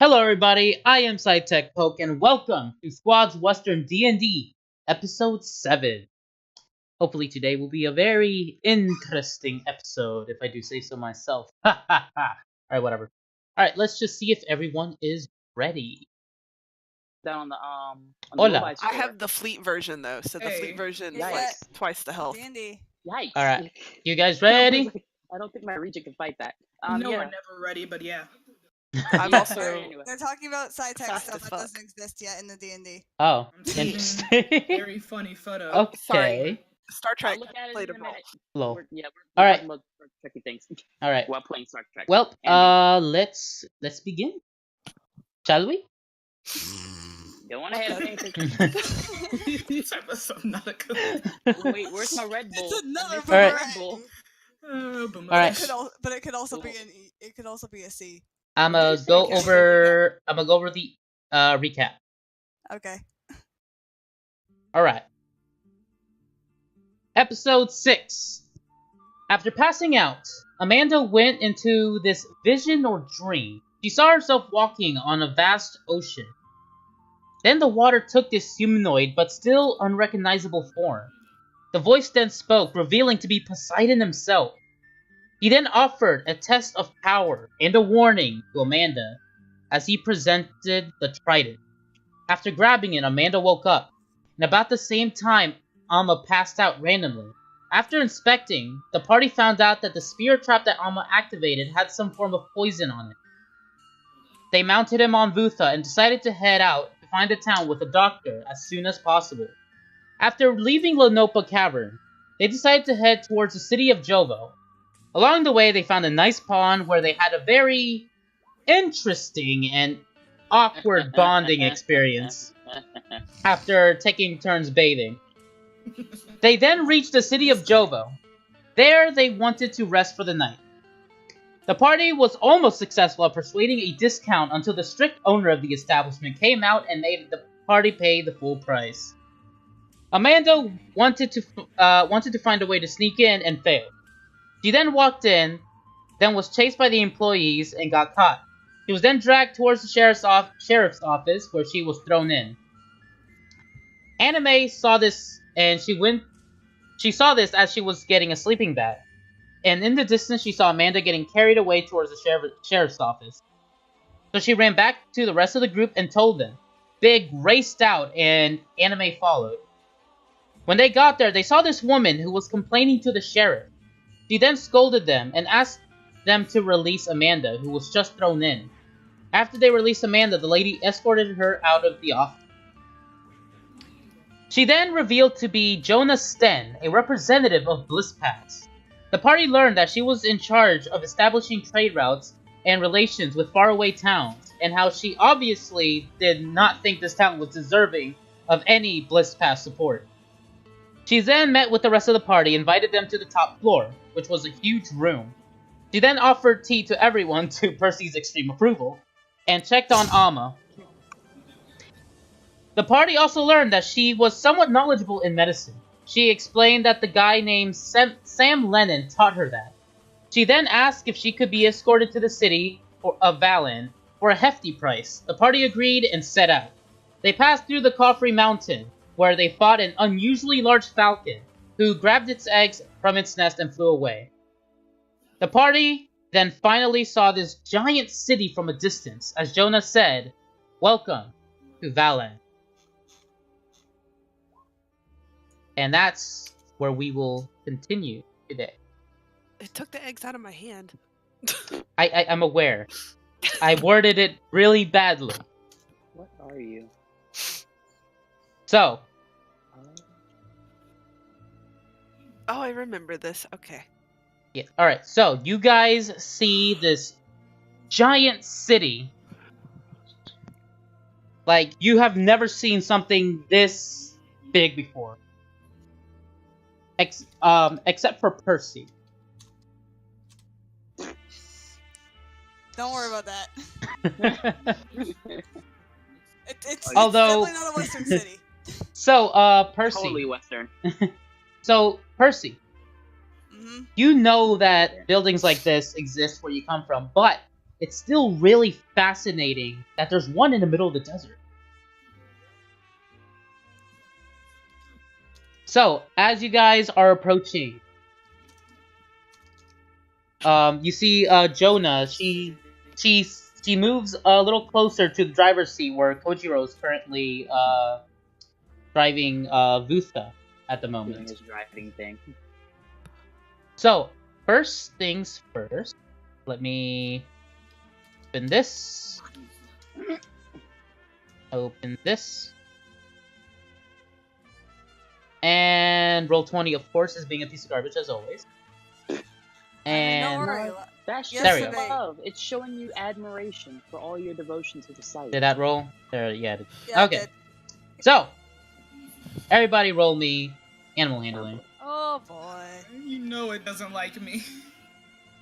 Hello, everybody. I am Sci-Tech Poke, and welcome to Squad's Western D&D, Episode 7. Hopefully today will be a very interesting episode, if I do say so myself. Ha ha ha. Alright, whatever. Alright, let's just see if everyone is ready. Down on the Hola. robot I store. have the fleet version though, so the fleet version is Yikes. like twice the health. D&D. Yikes. Alright, you guys ready? I don't think my region can fight that. No, yeah. we're never ready, but yeah. I'm also Anyway. They're talking about Sci-Tech Fast stuff as that fuck. doesn't exist yet in the D&D. Oh, I'm seeing interesting. very funny photo. Okay. Sorry. Star I'll Trek look at it played in a a role. minute. Hello. We're Alright. talking about Star Trek-y things Alright. while playing Star Trek. Well, And let's begin. Shall we? Go on ahead. I think Type of Subnautica. Wait, where's my Red Bull? It's another I missed Alright. my Red Bull. But Alright. But it could also be an E. It could also be a C. I'ma just go said it. over. I'ma go over the recap. Okay. Alright. Episode 6. After passing out, Amanda went into this vision or dream. She saw herself walking on a vast ocean. Then the water took this humanoid but still unrecognizable form. The voice then spoke, revealing to be Poseidon himself. He then offered a test of power and a warning to Amanda as he presented the trident. After grabbing it, Amanda woke up, and about the same time, Alma passed out randomly. After inspecting, the party found out that the spear trap that Alma activated had some form of poison on it. They mounted him on Vutha and decided to head out to find a town with a doctor as soon as possible. After leaving Lenopa Cavern, they decided to head towards the city of Jovo. Along the way, they found a nice pond where they had a very interesting and awkward bonding experience after taking turns bathing. They then reached the city of Jovo. There, they wanted to rest for the night. The party was almost successful at persuading a discount until the strict owner of the establishment came out and made the party pay the full price. Amanda wanted to find a way to sneak in and failed. She then walked in, then was chased by the employees and got caught. She was then dragged towards the sheriff's office where she was thrown in. Anime saw this and she saw this as she was getting a sleeping bag. And in the distance she saw Amanda getting carried away towards the sheriff's office. So she ran back to the rest of the group and told them. Big raced out and Anime followed. When they got there, they saw this woman who was complaining to the sheriff. She then scolded them and asked them to release Amanda, who was just thrown in. After they released Amanda, the lady escorted her out of the office. She then revealed to be Jonah Sten, a representative of BlissPass. The party learned that she was in charge of establishing trade routes and relations with faraway towns, and how she obviously did not think this town was deserving of any BlissPass support. She then met with the rest of the party, invited them to the top floor, which was a huge room. She then offered tea to everyone to Percy's extreme approval, and checked on Alma. The party also learned that she was somewhat knowledgeable in medicine. She explained that the guy named Sam Lennon taught her that. She then asked if she could be escorted to the city of Valen for a hefty price. The party agreed and set out. They passed through the Coffrey Mountain, where they fought an unusually large falcon, who grabbed its eggs from its nest and flew away. The party then finally saw this giant city from a distance, as Jonah said, "Welcome to Valen." And that's where we will continue today. It took the eggs out of my hand. I'm aware. I worded it really badly. What are you? So, Oh, I remember this. Okay. yeah, alright, so you guys see this giant city. Like, you have never seen something this big before. Except for Percy. Don't worry about that. It's Although- definitely not a Western city. So, Percy. Totally Western. So, Percy, Hmm. you know that buildings like this exist where you come from, but it's still really fascinating that there's one in the middle of the desert. So, as you guys are approaching, you see Jonah. She moves a little closer to the driver's seat where Kojiro is currently driving Vutha at the Doing moment. his driving thing. So, first things first, let me open this. Open this. And roll 20, of course, is being a piece of garbage as always. Don't And worry. That's Yes, There we just go. love. It's showing you admiration for all your devotion to the site. did that roll? There, yeah. Yeah, Okay. I did. So, everybody roll me animal handling. Oh boy. You know it doesn't like me.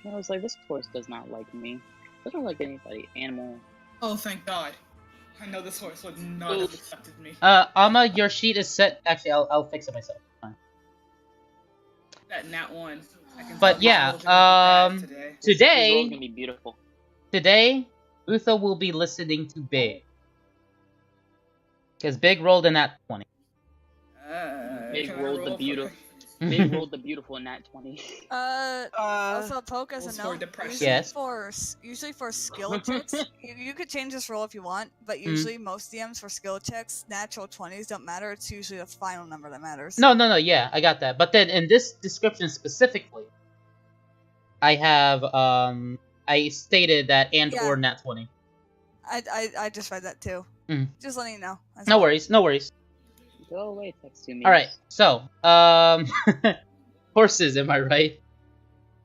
I was like, this horse does not like me. Doesn't like anybody. Animal. Oh, thank God. I know this horse would not have accepted me. Amma, your sheet is set. Actually, I'll fix it myself. Fine. That nat one. I can But tell yeah, these rolls are gonna be bad today. This roll's today, gonna be beautiful. Utha will be listening to Big. Because Big rolled in that 20. Big Can I rolled the roll for- beautiful. Big rolled the beautiful nat 20. Also, Poke as Rolls a for note. depression. Usually Yes. usually for skill checks, you could change this roll if you want, but usually most DMs for skill checks, natural 20s don't matter. It's usually the final number that matters. No, yeah, I got that. But then in this description specifically, I have, I stated that and Yeah. or nat 20. I just read that too. Mhm. Just letting you know. as No well. worries, no worries. Go away, text to me. Alright, so, horses, am I right?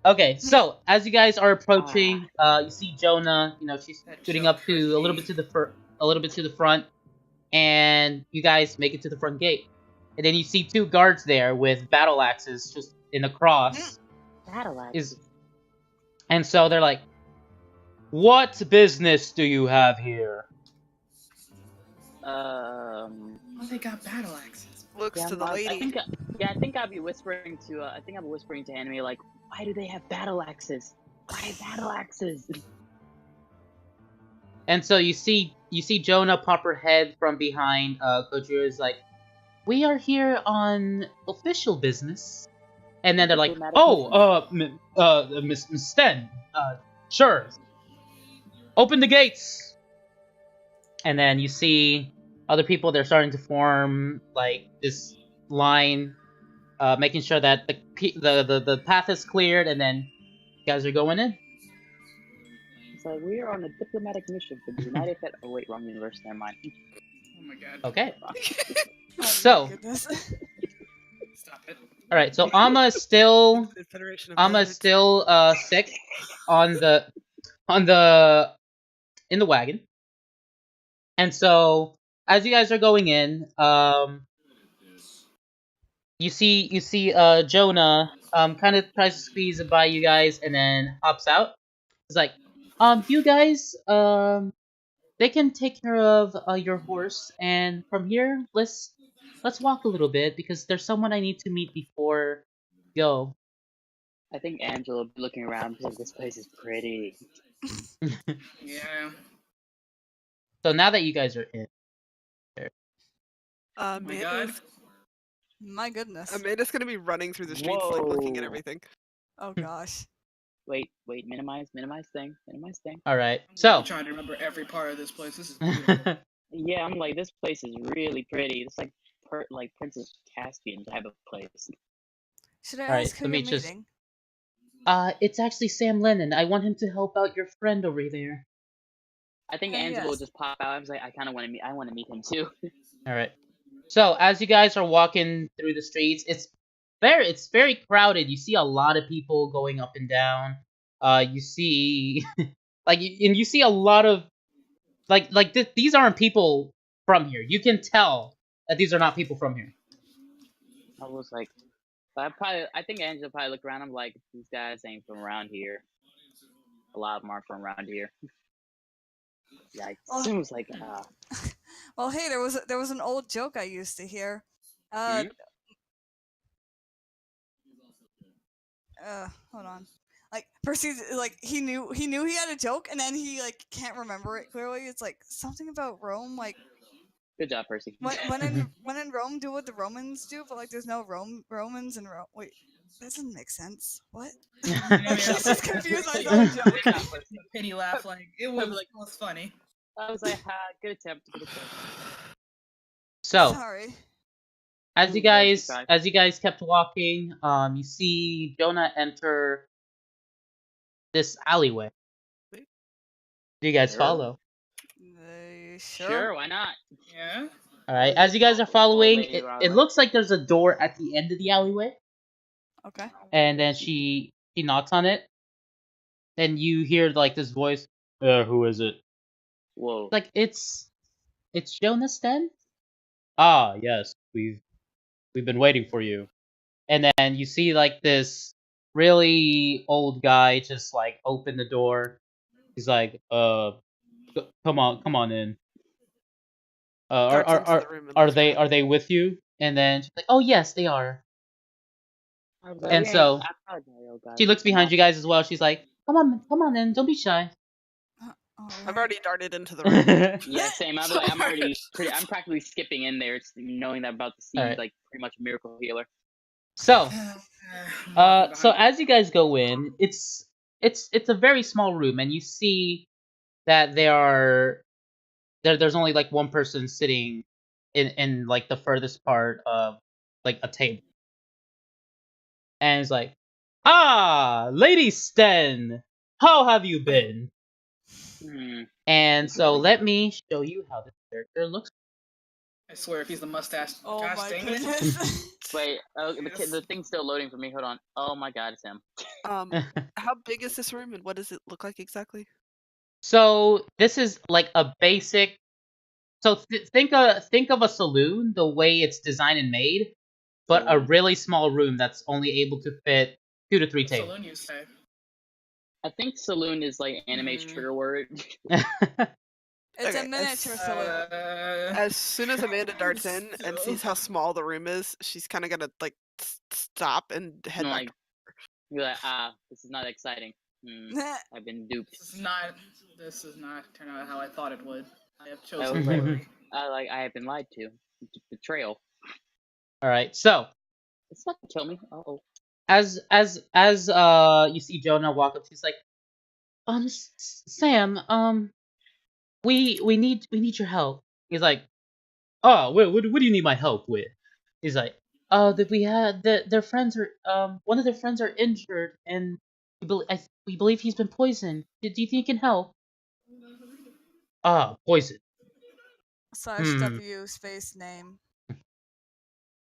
Okay, so, as you guys are approaching, you see Jonah, she's That shooting joke up to a little bit hurt to the front, and you guys make it to the front gate. And then you see two guards there with battle axes just in a cross. Battle axe. And so they're like, "What business do you have here?" Oh, they got battle axes. Looks Yeah, to the I lady. think I'll be whispering to. I think I'm whispering to Anime like, why do they have battle axes? Why battle axes? And so you see Jonah pop her head from behind. Kojiro is like, "We are here on official business." And then they're like, Diplomatic "Oh, Miss Sten, sure. Open the gates." And then you see other people. They're starting to form like this line, making sure that the path is cleared. And then you guys are going in. It's like we are on a diplomatic mission for the United States. Oh wait, wrong universe. Never mind. Oh my God. Okay. Oh, So- my goodness. Stop it. All right. So Amma is still The Federation of Amma is Lizards. still sick in the wagon. And so as you guys are going in, you see Jonah kind of tries to squeeze by you guys and then hops out. He's like, you guys, they can take care of your horse, and from here let's walk a little bit because there's someone I need to meet before we go. I think Angela will be looking around because this place is pretty. Yeah. So now that you guys are in, Oh my God. Amanda's, My goodness. Amanda's gonna be running through the streets, like looking at Whoa. everything. Oh gosh. Wait, minimize thing. all right. I'm So trying to remember every part of this place. This is beautiful. Yeah, I'm like, this place is really pretty. It's like Princess Caspian type of place. Should I Alright, ask who let me you're just- meeting? it's actually Sam Lennon. I want him to help out your friend over there. I think Oh, Angela will yes. just pop out. I was like, I kind of want to meet. I want to meet him too. All right. So as you guys are walking through the streets, it's very crowded. You see a lot of people going up and down. You see and you see a lot of these aren't people from here. You can tell that these are not people from here. I was like, but I think Angela probably looked around. I'm like, these guys ain't from around here. A lot of them aren't from around here. Yikes! Oh. I was like, Well, hey, there was an old joke I used to hear. Hold on. Like Percy's like he knew he had a joke, and then he like can't remember it clearly. It's like something about Rome, like good job, Percy. when in Rome, do what the Romans do, but like there's no Romans in Rome. Wait, that doesn't make sense. What? He's just confused. I know a joke. Good job, Percy. Pity laugh. Like it was funny. I was like, ha, good attempt. So Sorry. as you Ooh, guys 35. kept walking, you see Jonah enter this alleyway. Do you guys Sure. follow? Sure, why not? Yeah. All right. As you guys are following, lady it around. looks like there's a door at the end of the alleyway, Okay. and then she knocks on it, and you hear like this voice. Who is it? Whoa. Like it's Jonah Sten. Ah, yes, we've been waiting for you. And then you see like this really old guy just like open the door. He's like, come on in. Darts into the room and looks behind Are they with you? And then she's like, oh yes, they are. I was like, And "Hey, so I apologize, old guy. she looks Come behind on." you guys as well. She's like, come on in, don't be shy. I've already darted into the room. Yeah, same. I'm practically skipping in there, knowing that I'm about to see Alright. like pretty much a miracle healer. So, Walking so behind- as you guys go in, it's a very small room, and you see that there's only like one person sitting in like the furthest part of like a table, and it's like, ah, Lady Sten, how have you been? Hmm. And so let me show you how this character looks. I swear, if he's the mustache, Oh gosh my dang it. goodness. Wait, Yes. the thing's still loading for me. Hold on. Oh my god, it's him. How big is this room and what does it look like exactly? So this is like a basic. So think of a saloon the way it's designed and made, but a Saloon. really small room that's only able to fit 2 to 3 tables. Saloon, you say? I think saloon is like anime's Mhm. trigger word. It's Okay, a miniature as- saloon. As soon as Amanda darts in and sees how small the room is, she's kind of gonna like stop and head I'm back. like, you're like, this is not exciting. I've been duped. This is not turn out how I thought it would. I have I chosen was like, poorly. I have been lied to. Betrayal. All right. So It's not to kill me. Oh. as you see Jonah walk up, she's like, Sam, we need your help. He's like, oh, what do you need my help with? He's like, that we had their friends are one of their friends are injured and we believe he's been poisoned. Do you think you can help? Ah, poison. Slash W space name.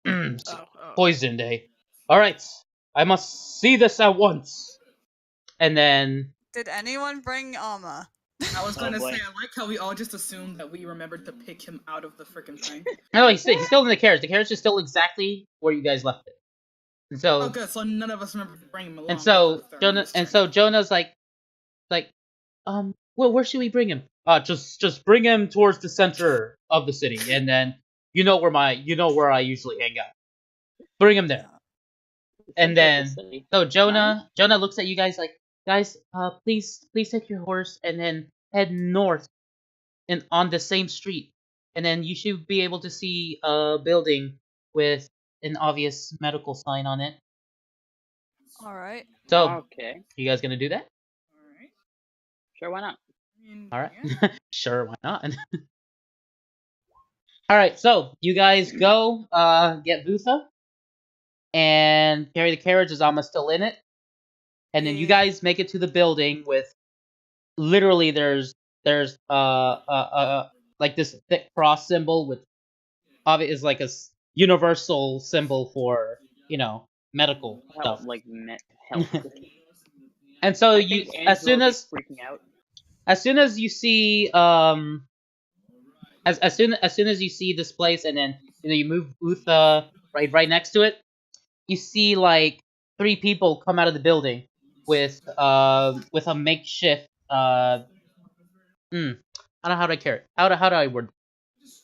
Oh. Poisoned, eh? All right, I must see this at once. And then Did anyone bring Alma? I was gonna boy. say, I like how we all just assumed that we remembered to pick him out of the freaking thing. no, he's still in the carriage. The carriage is still exactly where you guys left it. And so Oh, good. So none of us remember to bring him along. and so with us during Jonah this and journey. so Jonah's like, well, where should we bring him? Just bring him towards the center of the city, and then you know where I usually hang out. Bring him there. And then so Jonah looks at you guys like, guys, please take your horse and then head north and on the same street, and then you should be able to see a building with an obvious medical sign on it. All right. So, okay, you guys gonna do that? Alright. sure, why not? All right, Yeah. sure, why not? All right, so you guys go get Vutha and carry the carriage as Alma's still in it, and then you Yeah. guys make it to the building with literally there's like this thick cross symbol with is like a universal symbol for medical Help, stuff. like help. And so I you think as soon Angela as would be freaking out. you see as soon as you see this place, and then you move Utha right next to it, you see like 3 people come out of the building with a makeshift I don't know how do I carry it. How do I word,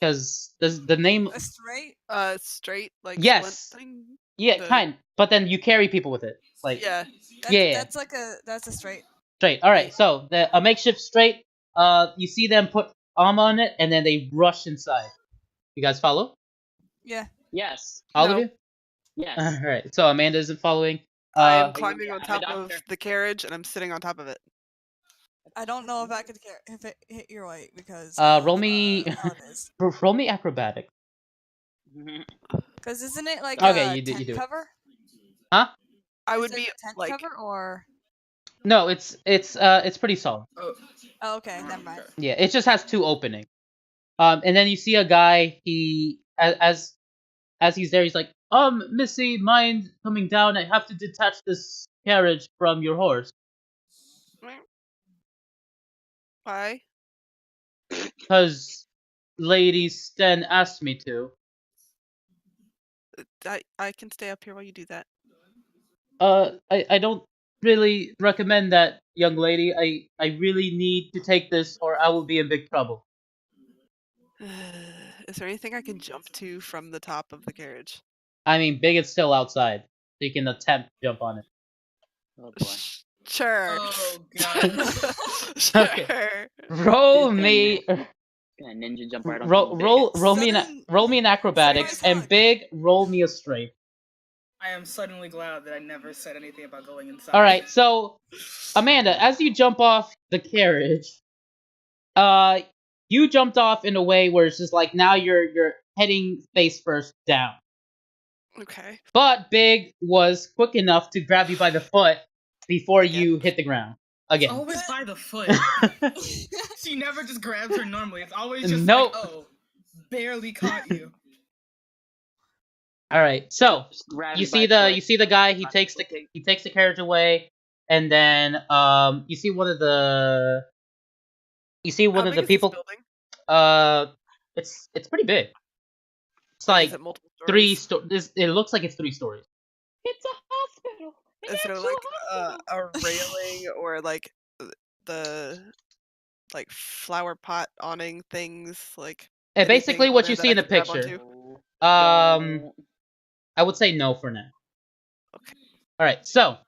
because the name A straight. Straight like Yes. splint thing. yeah the- kind, but then you carry people with it like Yeah. Yeah. That's a straight. straight. All right, so a makeshift straight. You see them put armor on it, and then they rush inside. You guys follow? Yeah. Yes. All No. of you? Yes. All right. So Amanda isn't following. I am Uh, climbing on I'm a top of doctor. the carriage and I'm sitting on top of it. I don't know if I could if it hit your weight because roll me how it is. roll me acrobatic. Because isn't it like Okay, a you do tent it. cover? Huh? I Is would it be a tent like cover or? No, it's pretty solid. Oh, Oh, okay, never mind. okay. Yeah, it just has 2 openings. And then you see a guy. He as he's there, he's like, Missy, mind coming down? I have to detach this carriage from your horse. why? Because Lady Sten asked me to. I can stay up here while you do that. I don't really recommend that, young lady. I really need to take this, or I will be in big trouble. Is there anything I can jump to from the top of the carriage? I mean, Big is still outside, so you can attempt to jump on it. Oh boy. Sure. Oh god. Sure. Okay. Roll Good me, Gonna ninja jump right on roll, top roll, of roll me, Sudden- roll me in acrobatics, Surprise and luck. Big, roll me a straight. I am suddenly glad that I never said anything about going inside. All right, so Amanda, as you jump off the carriage, you jumped off in a way where it's just like now you're heading face first down. Okay. But Big was quick enough to grab you by the foot before Again. you hit the ground It's again. always by the foot. She never just grabs her normally. It's always just Nope. like, oh, barely caught you. All right, so Just grab you me by see the foot. you see the guy. He takes the carriage away, and then you see one of the How big is this people. building? It's pretty big. It's Like, is like it multiple three stories? It looks like it's 3 stories. It's a hospital. An Is there actual like hospital. a railing or like the like flower pot awning things like And anything basically, on what there you that see I in the can grab picture. onto? Um, I would say no for now. Okay. All right, so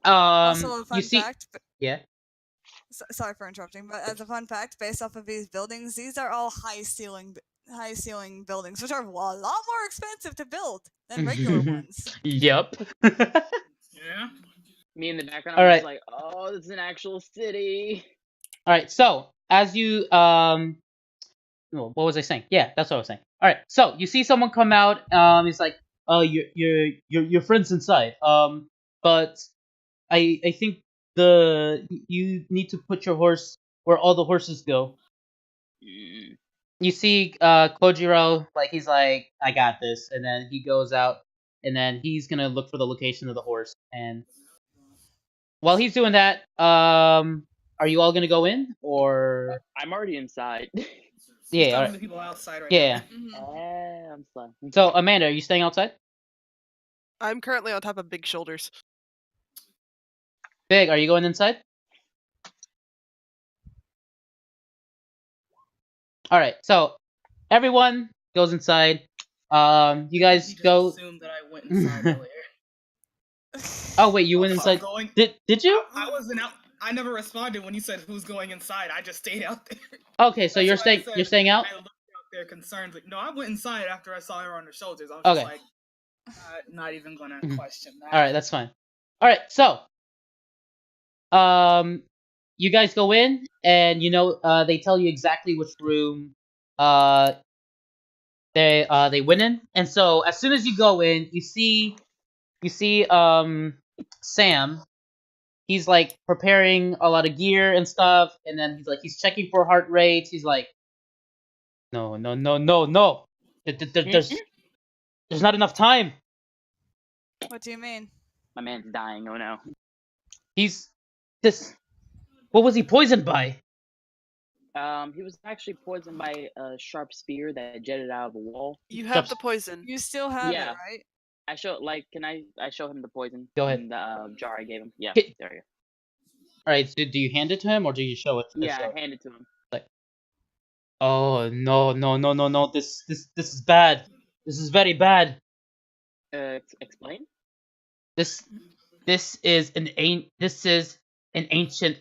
Also, a fun you see, fact. yeah. Sorry for interrupting, but as a fun fact, based off of these buildings, these are all high ceiling buildings, which are a lot more expensive to build than regular ones. Yep. Yeah. Me in the background, All I'm right. just like, oh, this is an actual city. All right, so as you what was I saying? Yeah, that's what I was saying. All right, so you see someone come out. He's like, your friend's inside. But I think you need to put your horse where all the horses go. Mm. You see, Kojiro, like he's like, I got this, and then he goes out, and then he's gonna look for the location of the horse. And while he's doing that, are you all gonna go in or? I'm already inside. He's Yeah, all talking right. to people outside right Yeah. now. I'm slow. So Amanda, are you staying outside? I'm currently on top of big shoulders. Big, are you going inside? All right, so everyone goes inside. You guys He just go. assumed that I went inside earlier. Oh wait, you went Also, I'm inside. going. Did you? I wasn't out. I never responded when you said who's going inside. I just stayed out there. Okay, so That's you're why I staying. said You're staying out. I looked out there concerned. Like, no, I went inside after I saw her on her shoulders. I was Okay. just like, not even gonna Mhm. question that. All right, that's fine. All right, so you guys go in, and they tell you exactly which room they went in, and so as soon as you go in, you see Sam. He's like preparing a lot of gear and stuff, and then he's checking for heart rates. He's like, no, no, no, no, no. There's not enough time. What do you mean? My man's dying. Oh no. He's this. What was he poisoned by? He was actually poisoned by a sharp spear that jetted out of a wall. You have the poison. You still have Yeah. it, right? I show him the poison. Go ahead. In the jar I gave him. Yeah, Okay. there you go. All right. So do you hand it to him or do you show it? Yeah, show it? I hand it to him. Oh no, no, no, no, no! This is bad. This is very bad. Explain? This is an ancient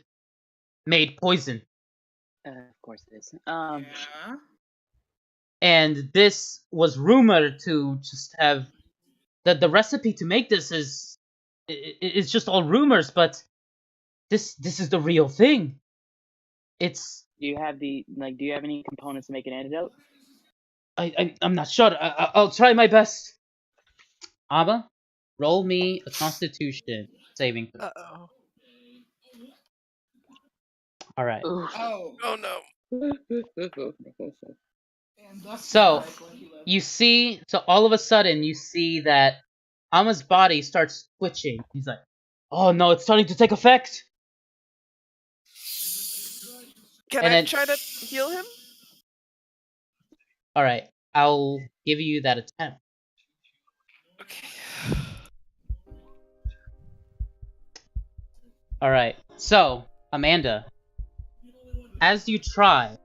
made poison. Of course it is. Yeah. And this was rumored to just have the recipe to make this is just all rumors, but this is the real thing. It's Do you have any components to make an antidote? I'm not sure. I'll try my best. Abba, roll me a Constitution saving throw. Uh-oh. All right. Oh. Oh no. And thus So, died when he left. you see, so all of a sudden you see that Ama's body starts twitching. He's like, "Oh no, it's starting to take effect." Can And I then- try to heal him? All right, I'll give you that attempt. Okay. All right. So, Amanda, as you try,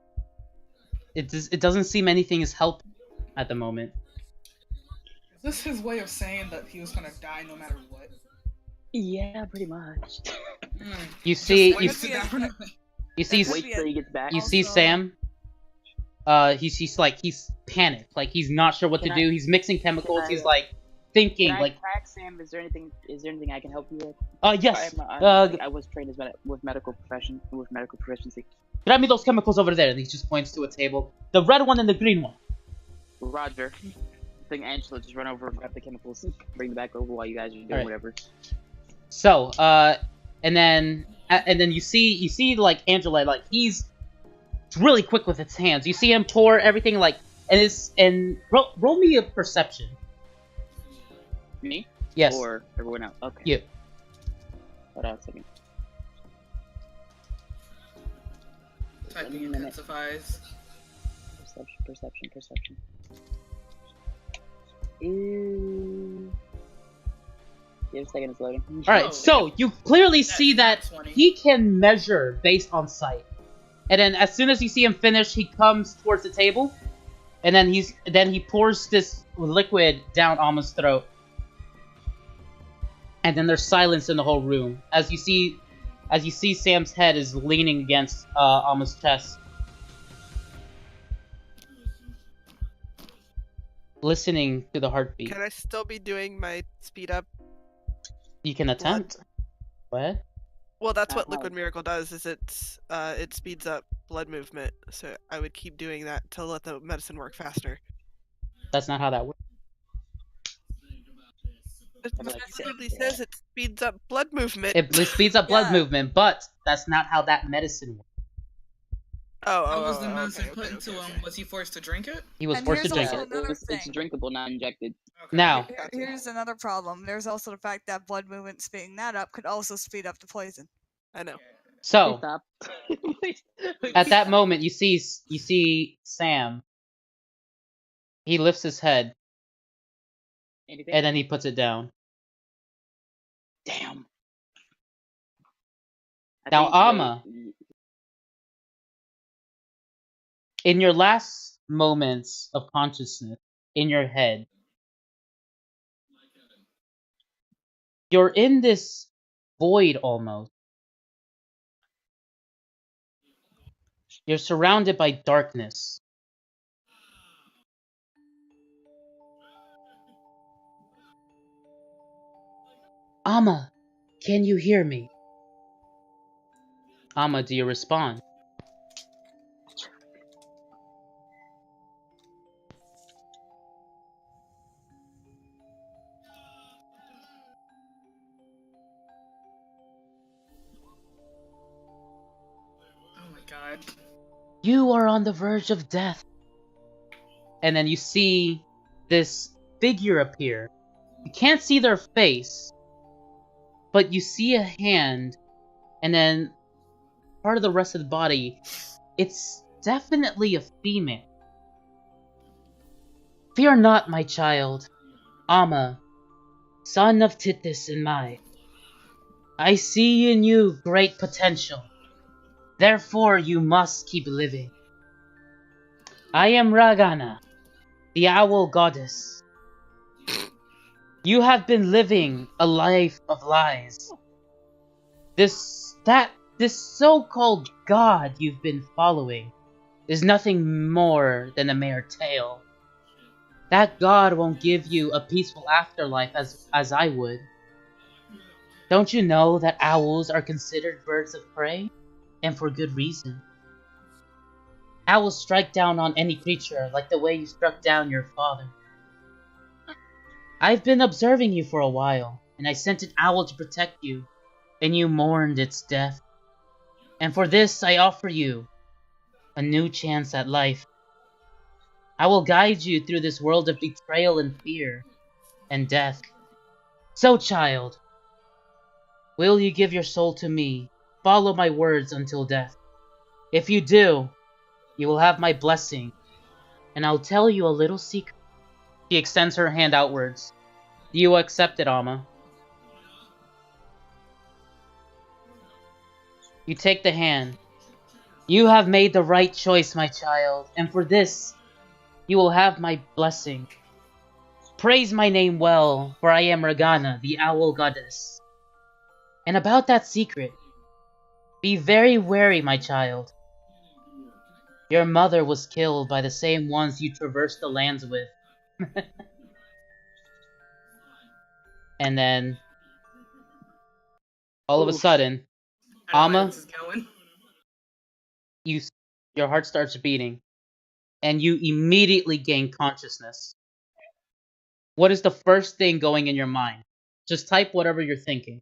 it doesn't seem anything is helping at the moment. Is this his way of saying that he was gonna die no matter what? Yeah, pretty much. You see, Just you, wait, sit down. you see, Could Wait be till a- he gets back. you see Also- Sam. He's panicked, like he's not sure what to Can do. I- He's mixing chemicals. I- He's like thinking, Can I like, crack Sam? Is there anything I can help you with? yes. I was trained as with medical proficiency. Grab me those chemicals over there. And he just points to a table. The red one and the green one. Roger. I think Angela just run over and grab the chemicals, bring them back over while you guys are doing Alright. whatever. So, and then you see like Angela, like he's really quick with his hands. You see him pour everything like, and roll me a perception. Me? Yes. Or everyone else? Okay. You. Hold on a second. Typing 1 minute. intensifies. Perception. Ew. Give a second, it's loading. All right. Oh, So you clearly see that That's 20. he can measure based on sight. And then as soon as you see him finish, he comes towards the table, and then he pours this liquid down Alma's throat. And then there's silence in the whole room as you see Sam's head is leaning against Alma's chest, listening to the heartbeat. Can I still be doing my speed up? You can attempt. What? Well, that's what Liquid Miracle does. Is it speeds up blood movement. So I would keep doing that to let the medicine work faster. That's not how that works. It I'm like, specifically says it speeds up blood movement. It speeds up blood Yeah. movement, but that's not how that medicine works. How was the medicine okay, put okay, into okay. him? Was he forced to drink it? He was And forced to here's drink also it. another It's thing. drinkable, not injected. Okay. Now, Here's another problem. There's also the fact that blood movement speeding that up could also speed up the poison. I know. so Stop. at that moment, you see Sam. He lifts his head Anything? and then he puts it down. Damn. I Now, think- Amma. wait, In your last moments of consciousness in your head, you're in this void almost. You're surrounded by darkness. Amma, can you hear me? Amma, do you respond? Oh my god. You are on the verge of death. And then you see this figure appear. You can't see their face, but you see a hand, and then part of the rest of the body. It's definitely a female. Fear not, my child. Amma, son of Titus and Mai. I see in you great potential. Therefore, you must keep living. I am Ragana, the owl goddess. You have been living a life of lies. This so-called god you've been following is nothing more than a mere tale. That god won't give you a peaceful afterlife as I would. Don't you know that owls are considered birds of prey? And for good reason. Owls strike down on any creature like the way you struck down your father. I've been observing you for a while, and I sent an owl to protect you, and you mourned its death. And for this I offer you a new chance at life. I will guide you through this world of betrayal and fear and death. So, child, will you give your soul to me? Follow my words until death. If you do, you will have my blessing, and I'll tell you a little secret. She extends her hand outwards. You accept it, Alma. You take the hand. You have made the right choice, my child, and for this, you will have my blessing. Praise my name well, for I am Regana, the owl goddess. And about that secret, be very wary, my child. Your mother was killed by the same ones you traversed the lands with. And then, all of a sudden, I don't know where Alma, this is going. your heart starts beating, and you immediately gain consciousness. What is the first thing going in your mind? Just type whatever you're thinking.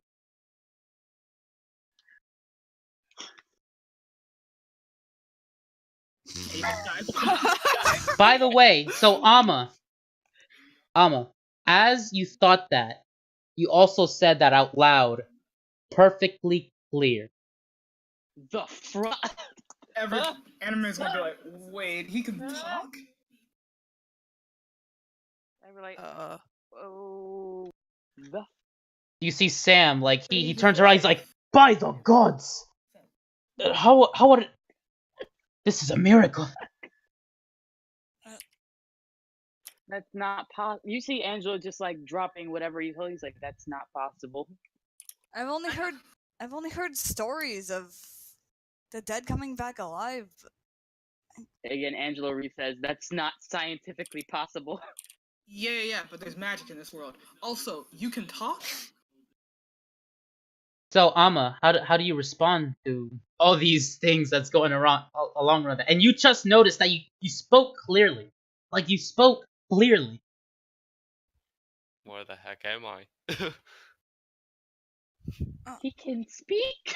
By the way, so Alma, as you thought that, you also said that out loud, perfectly clear. The front. Every anime is gonna be like, wait, he can talk? I were like, oh, the. You see Sam, like, he turns around, he's like, by the gods! How would it... This is a miracle. That's not possible. You see Angela just like dropping whatever he told. He's like, that's not possible. I've only heard stories of the dead coming back alive. Again, Angela Reese says that's not scientifically possible. Yeah, but there's magic in this world. Also, you can talk? So, Alma, how do you respond to all these things that's going around along with that? And you just noticed that you spoke clearly. Like, you spoke clearly. Where the heck am I? He can speak?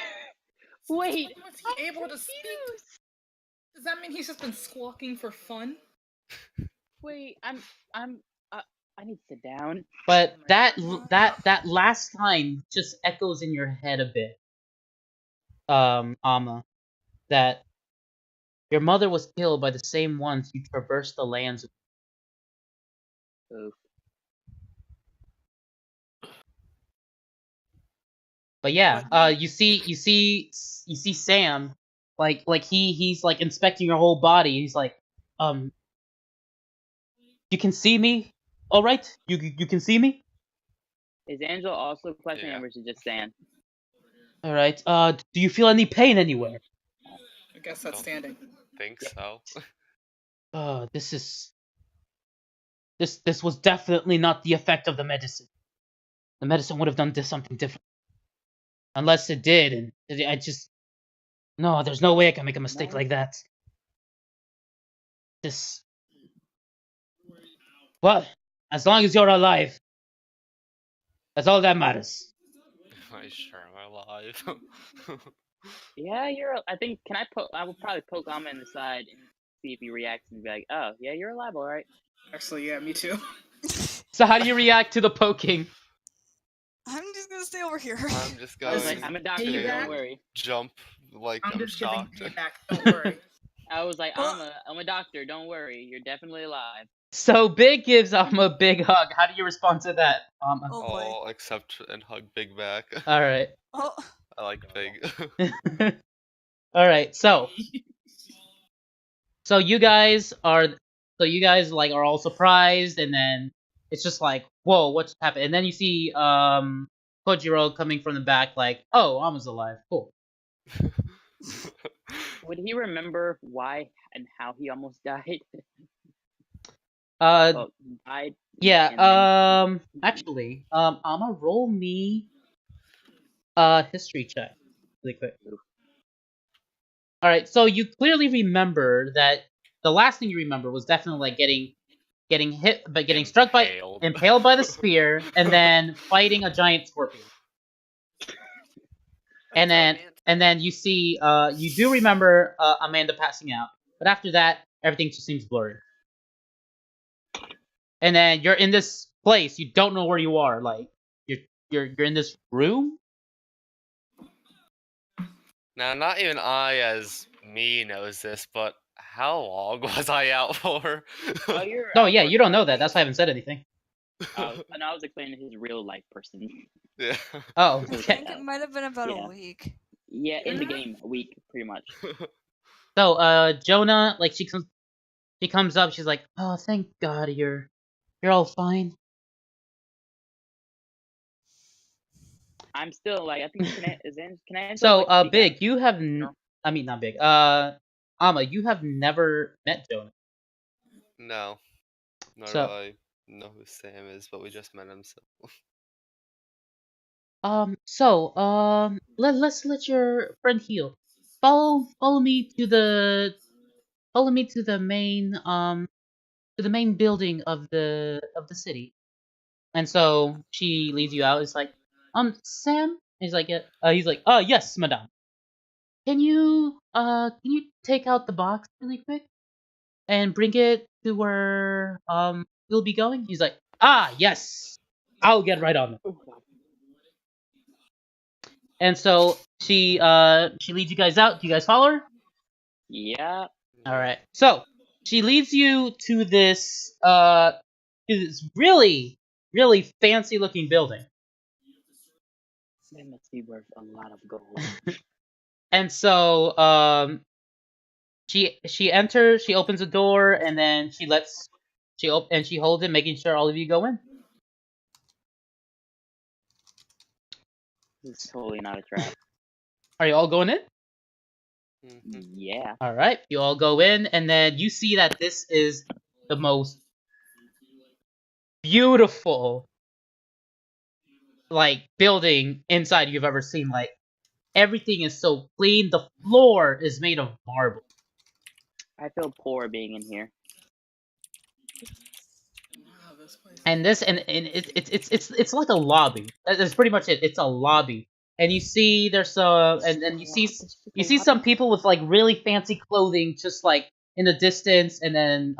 Wait, Was he able to speak? Does that mean he's just been squawking for fun? Wait, I need to sit down. But that last line just echoes in your head a bit, Alma, that your mother was killed by the same ones you traversed the lands with. Oof. But yeah, you see Sam, like he's like inspecting your whole body. He's like, you can see me, all right? You can see me, Is Angela also questioning Yeah. him or is she just saying? all right? Do you feel any pain anywhere? I guess that's Don't standing. think so. This was definitely not the effect of the medicine. The medicine would have done something different. Unless it did, and I just... No, there's no way I can make a mistake No. like that. Well, as long as you're alive, that's all that matters. Am I sure I'm alive? Yeah, I think, I will probably poke Alma in the side and see if he reacts and be like, oh, yeah, you're alive, alright. Actually, yeah, me too. So how do you react to the poking? I'm just gonna stay over here. I'm just I was going like, I'm a doctor, Hey, don't Zach. worry. jump like I'm I'm just giving shocked. it back, don't worry. I was like, I'm a doctor, don't worry, you're definitely alive. So Big gives Alma a big hug. How do you respond to that, Alma? Oh boy. I'll accept and hug Big back. Alright. Oh, I like Big. Alright, so you guys are like are all surprised, and then it's just like, whoa, what's happened? And then you see Kojiro coming from the back like, oh, Alma's alive. Cool. Would he remember why and how he almost died? Uh Died. yeah, and then- actually, Alma, roll me history check really quick. Alright, so you clearly remember that the last thing you remember was definitely like getting hit, but getting struck by impaled by the spear, and then fighting a giant scorpion. And then you see you do remember Amanda passing out, but after that everything just seems blurry. And then you're in this place, you don't know where you are, like you're in this room. Now, not even I, as me, knows this, but how long was I out for? Oh, you're No, out yeah, for you don't know that. That's why I haven't said anything. And I was explaining his real life person. Yeah. Oh, I okay. think it might have been about Yeah. a week. Yeah, in the game, a week, pretty much. So, Jonah, like she comes up. She's like, "Oh, thank God you're all fine." I'm still like, I think can I So, like, speak Big, out? you have No. I mean, not Big. Ama, you have never met Jonah. No. Nor do So, I know who Sam is, but we just met him, so. let's let your friend heal. Follow me to the main building of the city. And so she leads you out. It's like, Sam. He's like, yeah. He's like, yes, madame. Can you take out the box really quick and bring it to where we'll be going? He's like, yes, I'll get right on it. Oh, God. And so she leads you guys out. Do you guys follow her? Yeah. All right. So she leads you to this really really fancy looking building. That must be worth a lot of gold. And so she enters, she opens the door, and then she holds it, making sure all of you go in. This is totally not a trap. Are you all going in? Mhm. Yeah. All right, you all go in, and then you see that this is the most beautiful like building inside you've ever seen. Like everything is so clean. The floor is made of marble. I feel poor being in here. Wow, this place. And it's like a lobby. That's pretty much it. It's a lobby, and you see there's some, and you see some people with like really fancy clothing, just like in the distance, and then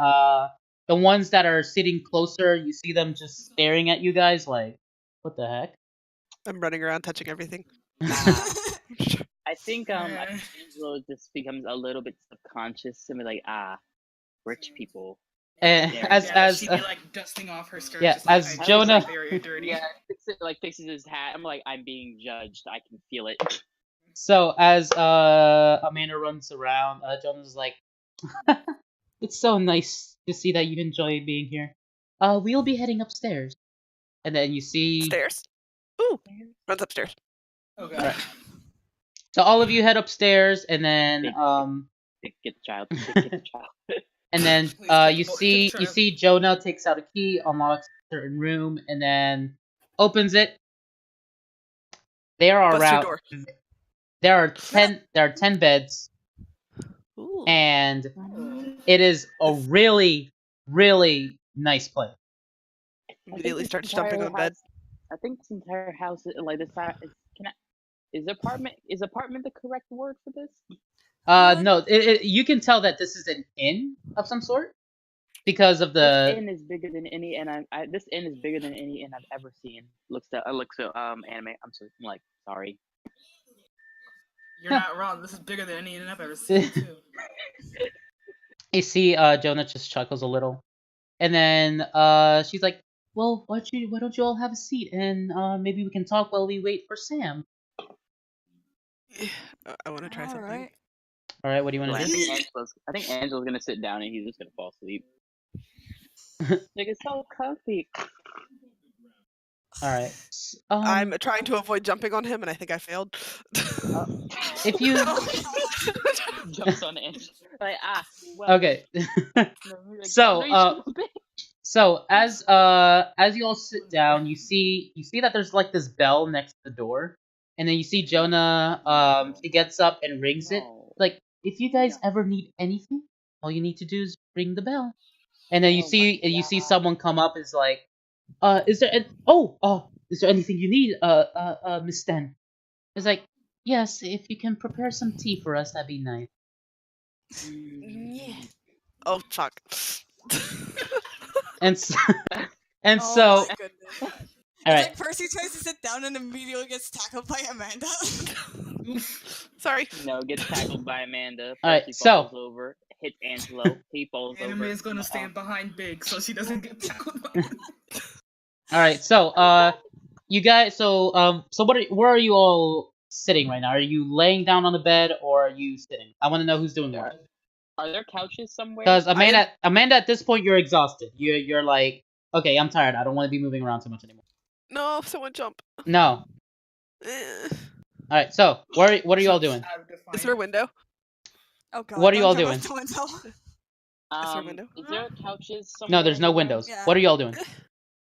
the ones that are sitting closer, you see them just staring at you guys like, what the heck? I'm running around touching everything. I think Yeah. Angelo just becomes a little bit subconscious and be like, rich people. And Yeah, as she'd be like dusting off her skirt. yeah, just like, as I just Jonah- like very dirty. Yeah, fixes his hat. I'm like, I'm being judged. I can feel it. So as Amanda runs around, Jonah's like, "It's so nice to see that you enjoy being here. We'll be heading upstairs." And then you see, Stairs. Ooh, runs upstairs. Oh god. Right. so all of you head upstairs, and then Get the child. Get the child. and then Please get you the boy- see get the child. Jonah takes out a key, unlocks a certain room, and then opens it. There are Bust your around door. there are 10 beds, Ooh. and it is a really really nice place. Immediately this starts jumping entire on bed. house- I think this entire house, like this, is apartment the correct word for this? No, you can tell that this is an inn of some sort because of This the inn is bigger than any inn this inn is bigger than any inn I've ever seen. Looks so anime. I'm like, sorry. You're not wrong. This is bigger than any inn I've ever seen too. you see Jonah just chuckles a little, and then she's like, "Well, why don't you all have a seat and maybe we can talk while we wait for Sam." I want to try something. Alright. All right, what do you want I to do? think Angela's gonna sit down and he's just gonna fall asleep. Like, it's so comfy. All right. I'm trying to avoid jumping on him, and I think I failed. If you Jumps on Angela. Like, well, okay. no, like, So, no, you stupid. So as you all sit down, you see that there's like this bell next to the door, and then you see Jonah. He gets up and rings it. No. Like, if you guys ever need anything, all you need to do is ring the bell. And then you Oh see my you see God. someone come up. Is like, is there is there anything you need, Miss Sten? It's like, yes, if you can prepare some tea for us, that'd be nice. Yeah. Oh fuck. And so, Oh my goodness. all It's right. like Percy tries to sit down and immediately gets tackled by Amanda. Sorry. No, gets tackled by Amanda. Alright, Percy so- falls over, hits Angelo. He falls Anime over. is gonna stand behind Big so she doesn't get tackled by him. All right. So, you guys. So where are you all sitting right now? Are you laying down on the bed or are you sitting? I want to know who's doing There what. Are there couches somewhere? Because Amanda, at this point, you're exhausted. You're like, okay, I'm tired. I don't want to be moving around too much anymore. No, someone jump. No. Eh. All right. So, what are you all doing? Is there a window? Oh god. What are you don't all jump doing? out the window. Is there a window? Is there couches somewhere? No, there's in no the room? windows. Yeah. What are you all doing?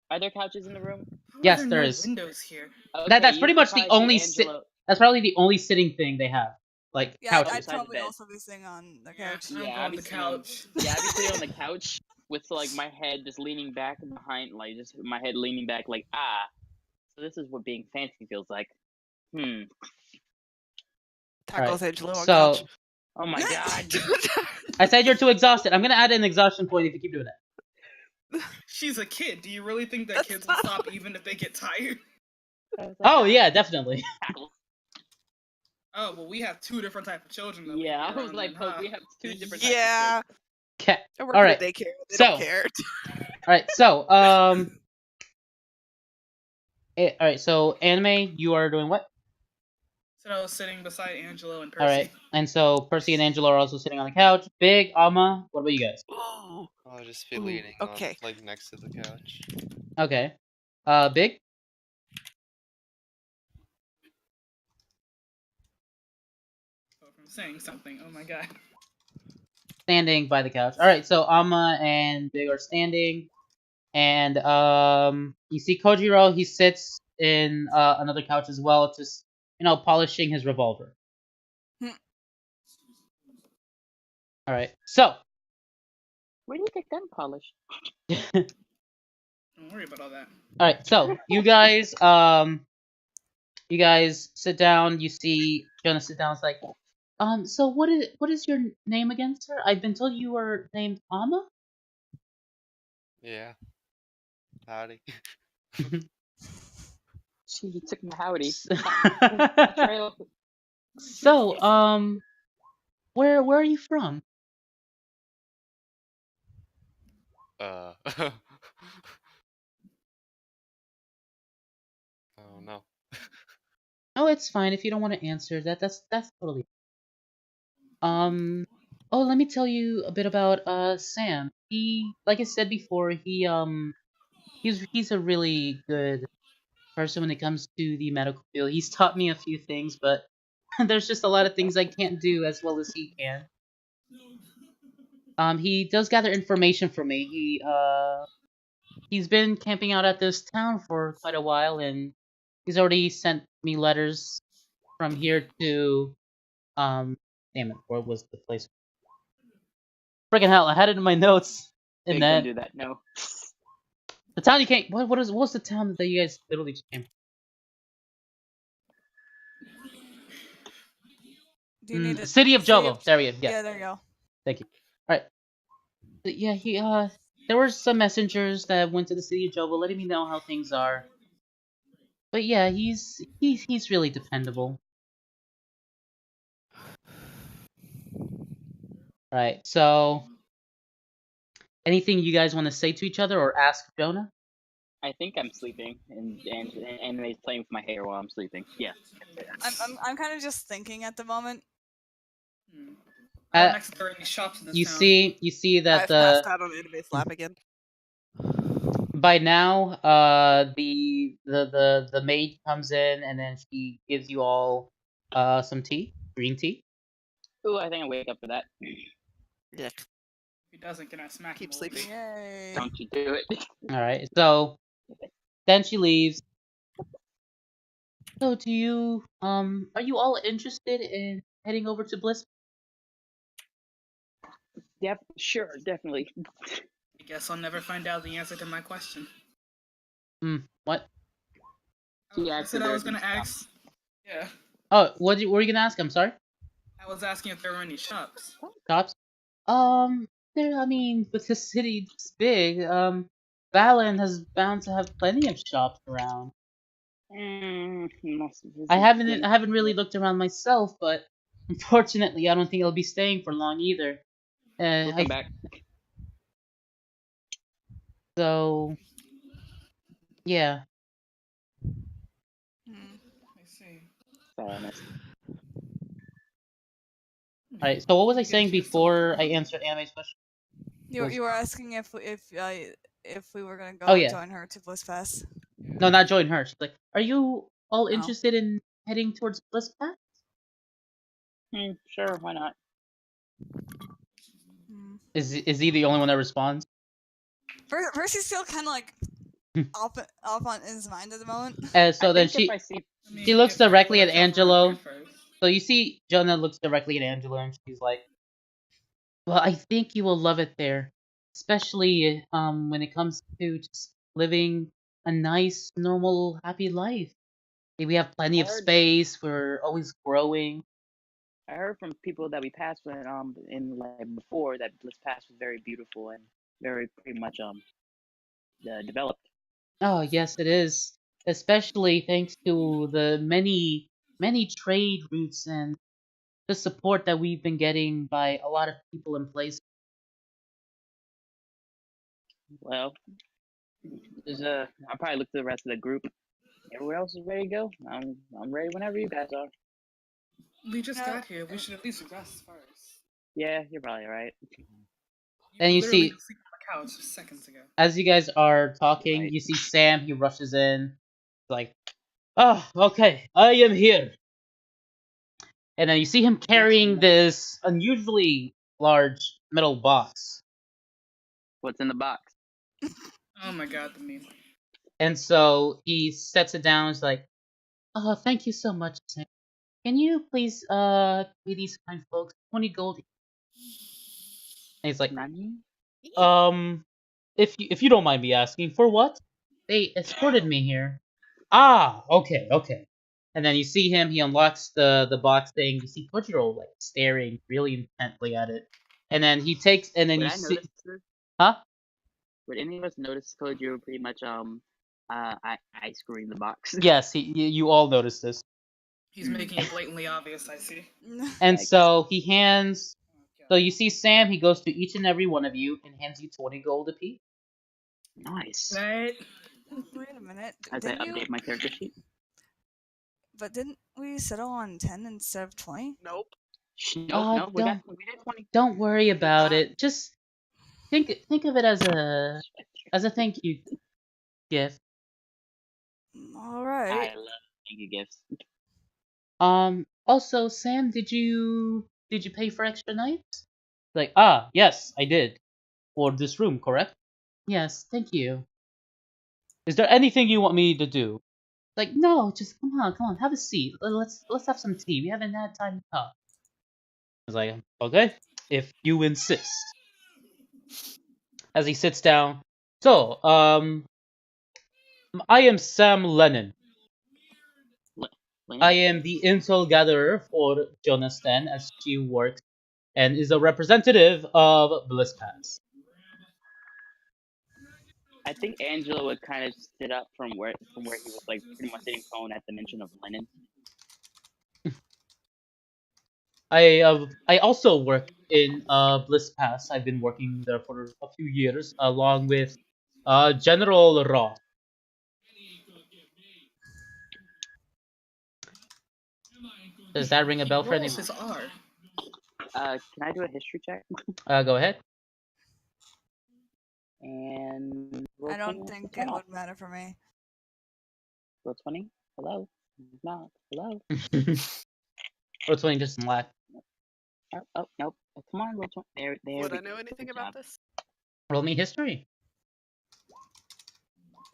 Are there couches in the room? Yes, there is. Windows here. Okay, That's you pretty should much the probably see only Angelo. That's probably the only sitting thing they have. Like Yeah, couches. I'd Beside the probably bed. also be sitting on the Yeah, couch. I'm Yeah, on I'd be the sitting on- couch. Yeah, I'd be sitting on the couch with like my head just leaning back behind, like just my head leaning back, like So this is what being fancy feels like. Tackles Angelo on So couch. Oh my god. I said you're too exhausted. I'm gonna add an exhaustion point if you keep doing that. She's a kid. Do you really think that That's kids will not- stop even if they get tired? Oh yeah, definitely. Oh well, we have two different types of children. That Yeah, leave I was around like, then, Poke, huh? we have two different types of Yeah. Okay. I work All at right. a daycare. They So- don't care. All right. So all right. So anime, you are doing what? So I was sitting beside Angelo and Percy. All right. And so Percy and Angela are also sitting on the couch. Big, Alma, what about you guys? Oh, I'll just be Ooh, leaning okay. on, like, next to the couch. Okay. Big. Oh, if I'm saying something, oh my god. Standing by the couch. All right. So Alma and Big are standing, and you see Kojiro. He sits in another couch as well, just polishing his revolver. Hmm. All right. So. Where do you get them polished? Don't worry about all that. All right, so you guys sit down. You see Jonah sit down. It's like, so what is your name again, sir? I've been told you were named Amma. Yeah. Howdy. She took my howdy. So, where are you from? Oh no. Oh, it's fine if you don't want to answer that. That's totally. Oh, let me tell you a bit about Sam. He, like I said before, he's a really good person when it comes to the medical field. He's taught me a few things, but there's just a lot of things I can't do as well as he can. He does gather information for me. He's been camping out at this town for quite a while, and he's already sent me letters from here to damn it, where was the place? Freaking hell, I had it in my notes. Big, And don't then do that. No. the town you came. What was the town that you guys literally just came? Do you need a City of City Jovo. There we go. Yeah. Yeah, there you go. Thank you. All right. But yeah, there were some messengers that went to the city of Jovo, letting me know how things are. But yeah, he's really dependable. Right. So, anything you guys want to say to each other or ask Jonah? I think I'm sleeping, and Anime's playing with my hair while I'm sleeping. Yeah. I'm kind of just thinking at the moment. How next to there are any shops in this You town? see that I've passed out on Anime's lap again. by now, the maid comes in and then she gives you all some tea, green tea. Ooh, I think I wake up for that. Yeah. If he doesn't, can I smack Keep him a little sleeping. Yay. Don't you do it. All right. So then she leaves. So do you are you all interested in heading over to Bliss? Yep, sure, definitely. I guess I'll never find out the answer to my question. What? Yeah, I said I was gonna there are any ask. Yeah, Oh, what were you gonna ask? I'm sorry. I was asking if there were any shops. Shops? There. I mean, with the city this big, Valen has bound to have plenty of shops around. I haven't really looked around myself, but unfortunately, I don't think I'll be staying for long either. We'll come back. So Yeah. Hmm. I see. Fairness. Alright, so what was I Get a saying chance to look before I around. answered Anime's question? You were asking if we were gonna go Oh, yeah. join her to Bliss Pass. No, not join her. She's like, are you all Oh. interested in heading towards Bliss Pass? Sure, why not? Hmm. Is he the only one that responds? Percy's still kind of like off on his mind at the moment. And so I then think if I see, I mean, she looks if I directly at would've jumped on Angelo. her first. So you see Jonah looks directly at Angelo and she's like, well, I think you will love it there. Especially when it comes to just living a nice, normal, happy life. We have plenty of Heard- space, we're always growing. I heard from people that we passed when in like before that Bliss Pass was very beautiful and very pretty much developed. Oh, yes, it is. Especially thanks to the many, many trade routes and the support that we've been getting by a lot of people in place. Well, I'll probably look to the rest of the group. Everyone else is ready to go. I'm ready whenever you guys are. We just Yeah. got here. We should at least rest first. Yeah, you're probably right. And you literally see- sleep on the couch seconds ago. As you guys are talking, Right. you see Sam, he rushes in, like, oh, okay, I am here. And then you see him carrying this unusually large metal box. What's in the box? Oh my god, the meme. And so he sets it down, he's like, oh, thank you so much, Sam. Can you please pay these kind folks 20 gold? And he's like, Nani? if you don't mind me asking, for what? They escorted me here. Ah, okay. And then you see him, he unlocks the box thing, you see Kojiro like staring really intently at it. And then he takes and then Would you I see notice this? Huh? Would any of us notice Kojiro pretty much ice screwing the box? Yes, you all notice this. He's making it blatantly obvious, I see. And Yikes. so he hands so you see Sam, he goes to each and every one of you and hands you 20 gold apiece. Nice. Right? Wait a minute. As I Didn't you? update my character sheet. But didn't we settle on 10 instead of 20? Nope. Nope, we did 20. Don't worry did about not. it. Just think of it as a thank you gift. All right. I love thank you gifts. Also, Sam, did you pay for extra nights? Like, yes, I did. For this room, correct? Yes, thank you. Is there anything you want me to do? Like, no, just come on, have a seat. Let's have some tea. We haven't had time to talk. I was like, okay, if you insist. As he sits down. So, I am Sam Lennon. I am the intel gatherer for Jonathan as she works and is a representative of Bliss Pass. I think Angela would kind of sit up from where he was like pretty much sitting prone at the mention of Lennon. I also work in Bliss Pass. I've been working there for a few years, along with General Roth. Does that ring a bell for Rolls anyone? his R. Can I do a history check? Go ahead. And roll I don't 20, think turn it off. would matter for me. Roll 20. Hello. Not hello. Or 20 just laugh. Oh nope. Come on, roll 20. There. Would we I know go. anything Good about job. this? Roll me history.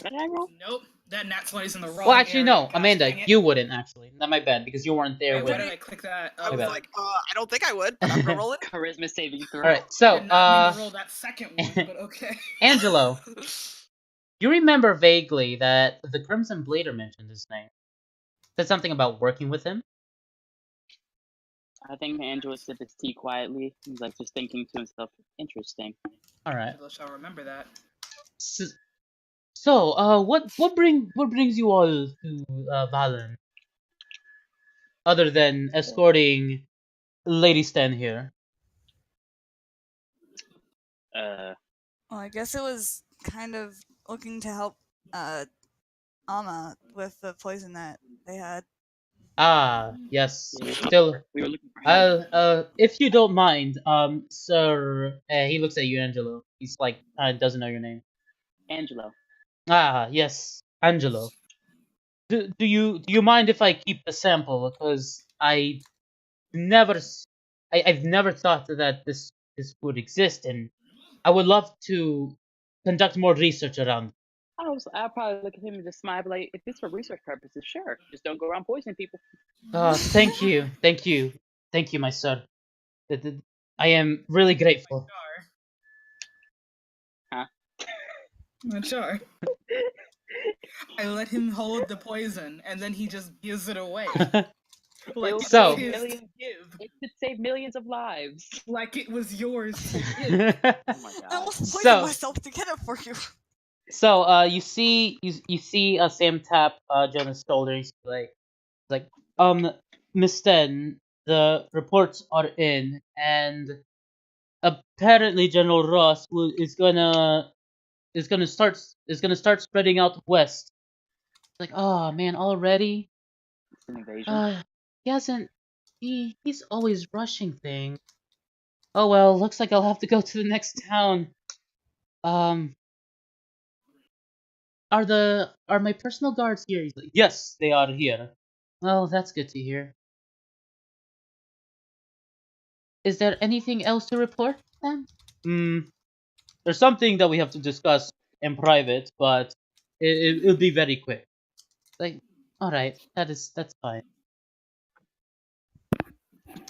What did I roll? Nope. That nat 20's in the wrong Well, actually, area. no, Gosh, Amanda, dang it. you wouldn't actually. Not my bad because you weren't there Wait, why when. did I click that? I Oh, was bad. like, I don't think I would, but I'm gonna roll it. Charisma saving throw. All right, I so did not mean to roll that second one, but okay. Angelo, you remember vaguely that the Crimson Blader mentioned his name. Said something about working with him. I think Angela sipped his tea quietly. He's like just thinking to himself, interesting. All right. Angela shall remember that. So, what brings you all to Valen? Other than escorting Lady Stan here. Uh, Well, I guess it was kind of looking to help Ama with the poison that they had. Ah, yes. Yeah, Still, we were looking for him. if you don't mind, sir, he looks at you, Angelo. He's like, doesn't know your name. Angelo. Ah, yes, Angelo. Do you mind if I keep the sample? Because I've never thought that this would exist, and I would love to conduct more research around. I'll probably look at him and just smile, like, if it's for research purposes, sure. Just don't go around poisoning people. Thank you, thank you, thank you, my sir. I am really grateful. Huh? Sure. I let him hold the poison, and then he just gives it away. Like It'll it's So- save his millions, to give. it could save millions of lives. Like it was yours to give. Oh my I god. almost poisoned So- myself to get it for you. So, you see, Sam tap Jonah's shoulder. He's like, Miss Sten, the reports are in, and apparently General Ross is gonna start spreading out west. Like, oh man, already? It's an invasion. He hasn't. He's always rushing things. Oh well, looks like I'll have to go to the next town. Are my personal guards here? He's like, yes, they are here. Well, that's good to hear. Is there anything else to report then? There's something that we have to discuss in private, but it'll be very quick. Like, all right, that's fine.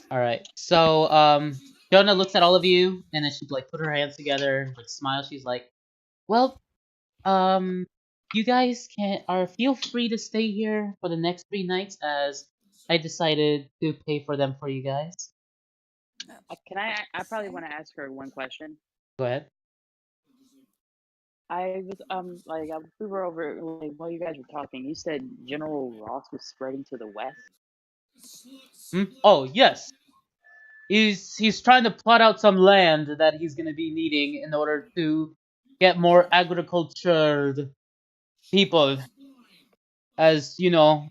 All right, so Jonah looks at all of you, and then she like put her hands together, like smile. She's like, well, you guys feel free to stay here for the next 3 nights, as I decided to pay for them for you guys. I probably want to ask her one question. Go ahead. I was we were over like while you guys were talking. You said General Ross was spreading to the west. Oh yes, he's trying to plot out some land that he's gonna be needing in order to get more agricultured people. As you know,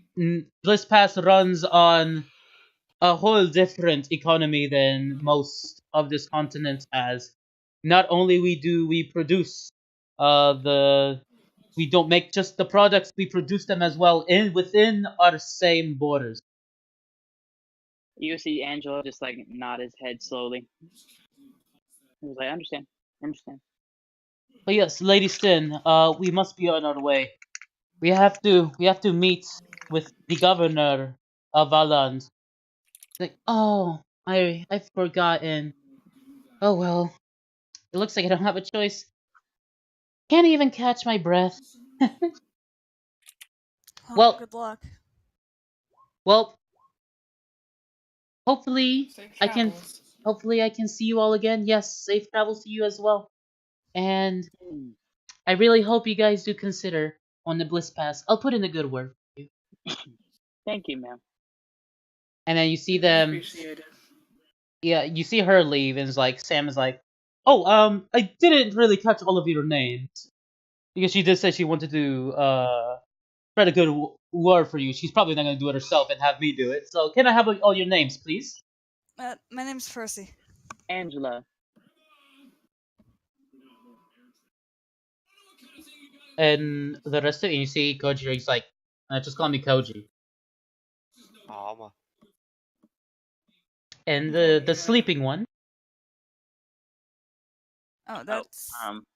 Bliss Pass runs on a whole different economy than most of this continent. As not only we produce we don't make just the products, we produce them as well within our same borders. You see Angelo just like nod his head slowly. He was like, I understand. But yes, Lady Stin, we must be on our way. We have to meet with the governor of Valand. Like, oh, I've forgotten. Oh well, it looks like I don't have a choice. Can't even catch my breath. Well- good luck. Well, hopefully Safe I can travels. hopefully I can see you all again. Yes, safe travels to you as well. And Hmm. I really hope you guys do consider on the Bliss Pass. I'll put in a good word for you. Thank you, ma'am. And then you see them. Appreciate it. Yeah, you see her leave, and it's like Sam is like, "Oh, I didn't really catch all of your names because she did say she wanted to spread a good word for you. She's probably not gonna do it herself and have me do it. So can I have all your names, please?" My name's Percy. Angela. And the rest of it, and you see Koji. He's like, "Just call me Koji." Mama. And the sleeping one. Oh, that's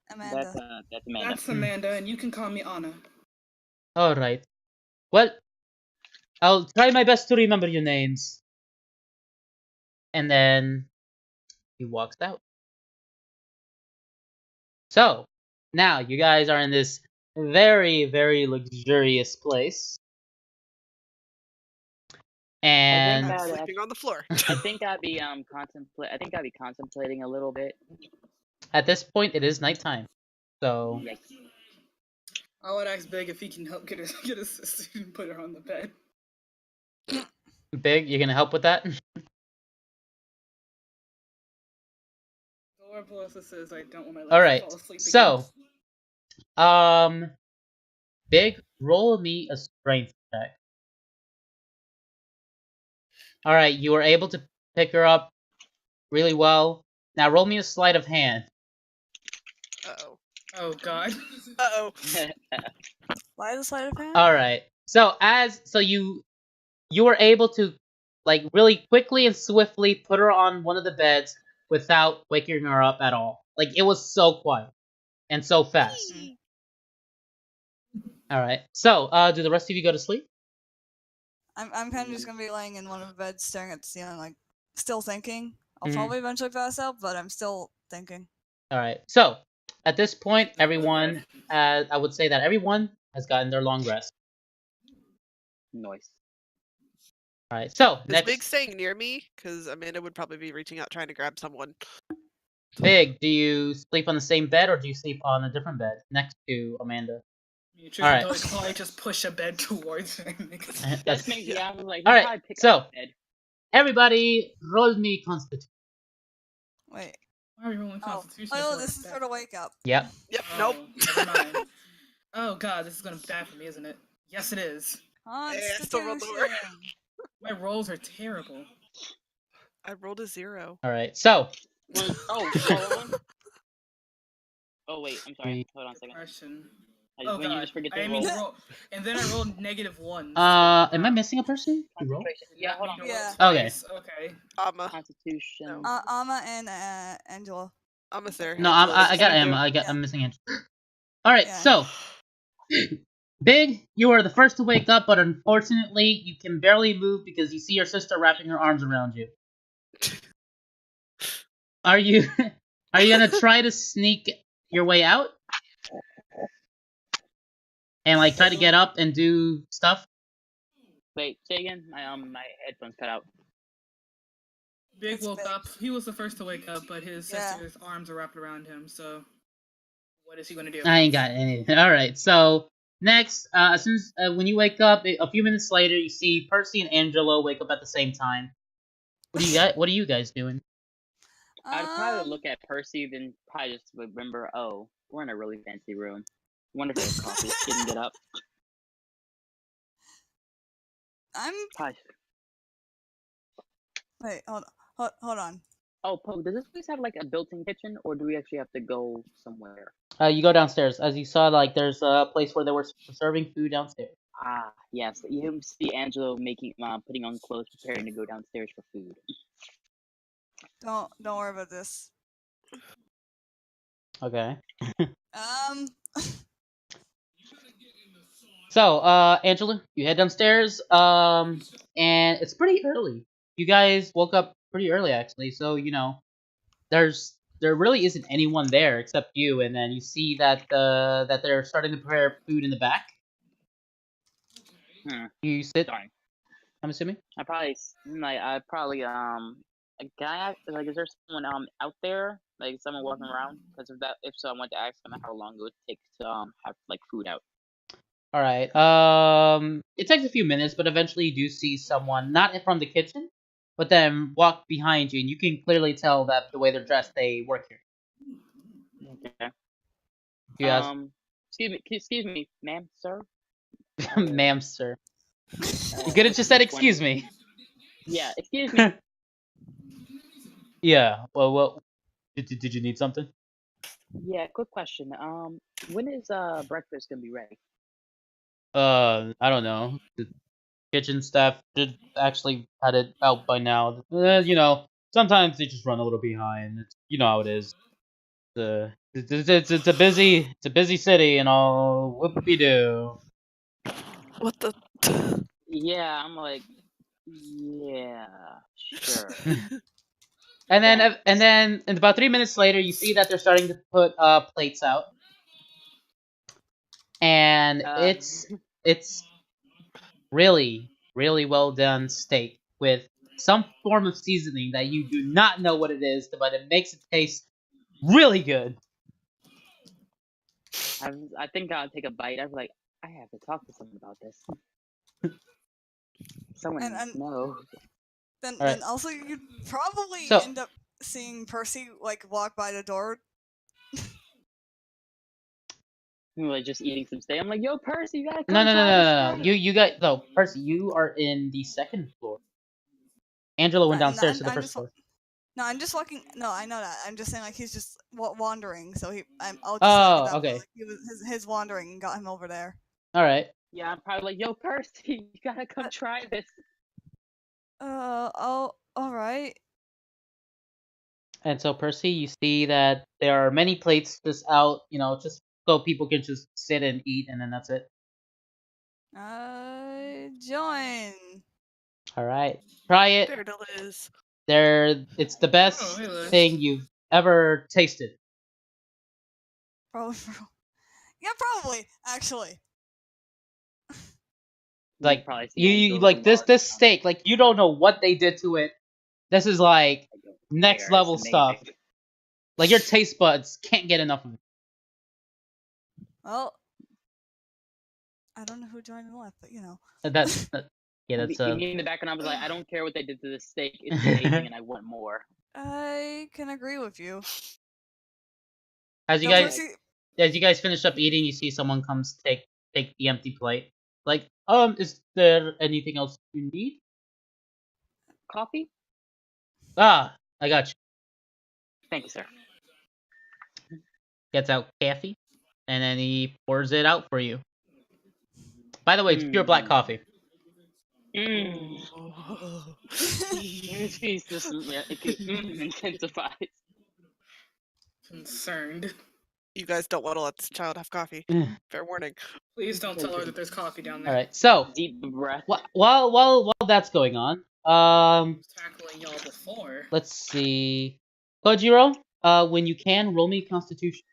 Amanda. That's Amanda. That's Amanda, and you can call me Anna. All right. Well, I'll try my best to remember your names. And then he walks out. So, now you guys are in this very, very luxurious place. And think I'm I'd sleeping on the floor. I think I'd be contemplating a little bit. at this point, it is nighttime. So, Yikes. I would ask Big if he can help get a sister and put her on the bed. Big, you gonna help with that? Or Melissa says I don't want my All legs right. to fall asleep So, Big, roll me a strength check. All right, you were able to pick her up really well. Now roll me a sleight of hand. Uh-oh. Oh god. Uh-oh. Why the sleight of hand? All right. So you were able to like really quickly and swiftly put her on one of the beds without waking her up at all. Like it was so quiet and so fast. All right. So, do the rest of you go to sleep? I'm kind of just gonna be laying in one of the beds, staring at the ceiling, like still thinking. I'll Mhm. probably eventually pass out, but I'm still thinking. All right. So, at this point, everyone, I would say that everyone has gotten their long rest. Noise. All right. So Is next, Big staying near me? Because Amanda would probably be reaching out trying to grab someone. Big, do you sleep on the same bed or do you sleep on a different bed next to Amanda? You just Alright. probably just push a bed towards him. That's maybe, yeah, I was like, All right, probably pick so- up the bed. Everybody, roll me Constitution. Wait. Why are we rolling Oh, Constitution? oh, for this is that? for the wake up. Yep. Yep, Oh, nope. Never mind. Oh god, this is gonna be bad for me, isn't it? Yes, it is. I still rolled lower. Constitution. My rolls are terrible. I rolled a 0. All right. So, Oh, wait, I'm sorry. Hold on a second. Question. When you God. just forget I to mean, roll. and then I rolled -1. am I missing a person? You roll? Yeah, hold on. Yeah. Okay. Okay. Amma. Constitution. No. Amma and Angela. Amma's there. No, Angela's I just got right Emma. there. I'm missing Angela. All right. Yeah. So, Big, you are the first to wake up, but unfortunately, you can barely move because you see your sister wrapping her arms around you. Are you gonna try to sneak your way out and like try to get up and do stuff? Wait, say again? My headphones cut out. Big It's woke Big. up. He was the first to wake up, but his Yeah. sister's arms are wrapped around him. So, what is he gonna do? I ain't got anything. All right. So next, as soon as when you wake up, a few minutes later, you see Percy and Angelo wake up at the same time. What are you guys doing? I'd probably look at Percy, then probably just remember, oh, we're in a really fancy room. Wonder if there's coffee. Didn't get up. I'm. Probably. Wait. Hold on. Oh, Poe, does this place have like a built-in kitchen, or do we actually have to go somewhere? You go downstairs. As you saw, like there's a place where they were serving food downstairs. Ah, yes. You see Angelo putting on clothes, preparing to go downstairs for food. Don't worry about this. Okay. Um. So, Angela, you head downstairs. And it's pretty early. You guys woke up pretty early, actually. So there really isn't anyone there except you. And then you see that that they're starting to prepare food in the back. You sit. Sorry. I'm assuming. I probably a guy like, is there someone out there, like someone walking around? Because if so, I want to ask them how long it would take to have like food out. All right. It takes a few minutes, but eventually you do see someone not from the kitchen, but then walk behind you, and you can clearly tell that the way they're dressed, they work here. Okay. You ask, Excuse me, ma'am, sir. ma'am, sir. You could have just said, "Excuse me." Yeah, excuse me. Yeah. Well. Did you need something? Yeah, quick question. When is breakfast gonna be ready? I don't know. The kitchen staff should actually had it out by now. Sometimes they just run a little behind. You know how it is. It's a busy city and all. Whoopie doo. What the? Yeah, I'm like, yeah, sure. And then about 3 minutes later, you see that they're starting to put plates out, and it's really well done steak with some form of seasoning that you do not know what it is, but it makes it taste really good. I think I'll take a bite. I was like, I have to talk to someone about this. Someone no. Then also you'd probably So- end up seeing Percy like walk by the door. like just eating some steak. I'm like, yo, Percy, you gotta come No, no, no, try this no, no. steak. You got no, Percy. You are in the second floor. Angela went downstairs to the first floor. No, I'm just walking. No, I know that. I'm just saying like he's just wandering. So I'll just Oh, that okay. like his wandering got him over there. All right. Yeah, I'm probably like, yo, Percy, you gotta come try this. Oh, all right. And so Percy, you see that there are many plates just out, just so people can just sit and eat, and then that's it. Join. All right, try it. There it is. It's the best hey, Liz. thing you've ever tasted. Probably. Yeah, probably. Actually. Like probably see you Angela like this remark. steak, like you don't know what they did to it. This is like I don't next care, level it's stuff. amazing. Like your taste buds can't get enough of it. Well, I don't know who joined and left, but you know. That's Me in the background, I was like, I don't care what they did to this steak. It's amazing, and I want more. I can agree with you. as you No, guys Percy, as you guys finish up eating, you see someone comes take the empty plate. Like, is there anything else you need? Coffee? Ah, I got you. Thank you, sir. Gets out coffee, and then he pours it out for you. By the way, it's pure black coffee. This piece just intensifies. Concerned. You guys don't want to let this child have coffee. Fair warning. Please don't tell her that there's coffee down there. All right, so Deep breath. while that's going on, I was tackling y'all before. let's see, Kojiro, when you can, roll me Constitution.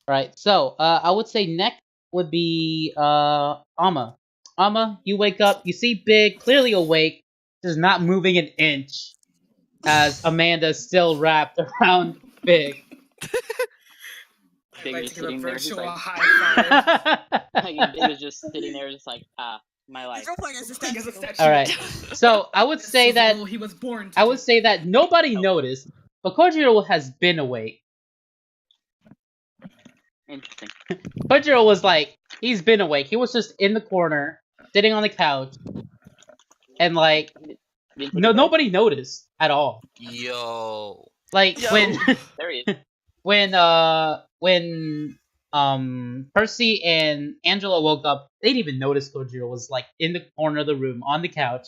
Right, so I would say next would be Amma. Amma, you wake up, you see Big, clearly awake, just not moving an inch, as Amanda's still wrapped around Big. I'd Big like is to give a sitting there, he's virtual like- high five. Like, Big is just sitting there, just like, my life. he's role-playing as a Playing as a statue. statue. All right, so I would This say is the that role he was born to I would do. say that nobody noticed, but Kojiro has been awake. Interesting. Kojiro was like, he's been awake. He was just in the corner, sitting on the couch, and like, Didn't take no, a break. nobody noticed at all. Yo. Like Yo. There he is. when Percy and Angela woke up, they didn't even notice Kojiro was like in the corner of the room on the couch,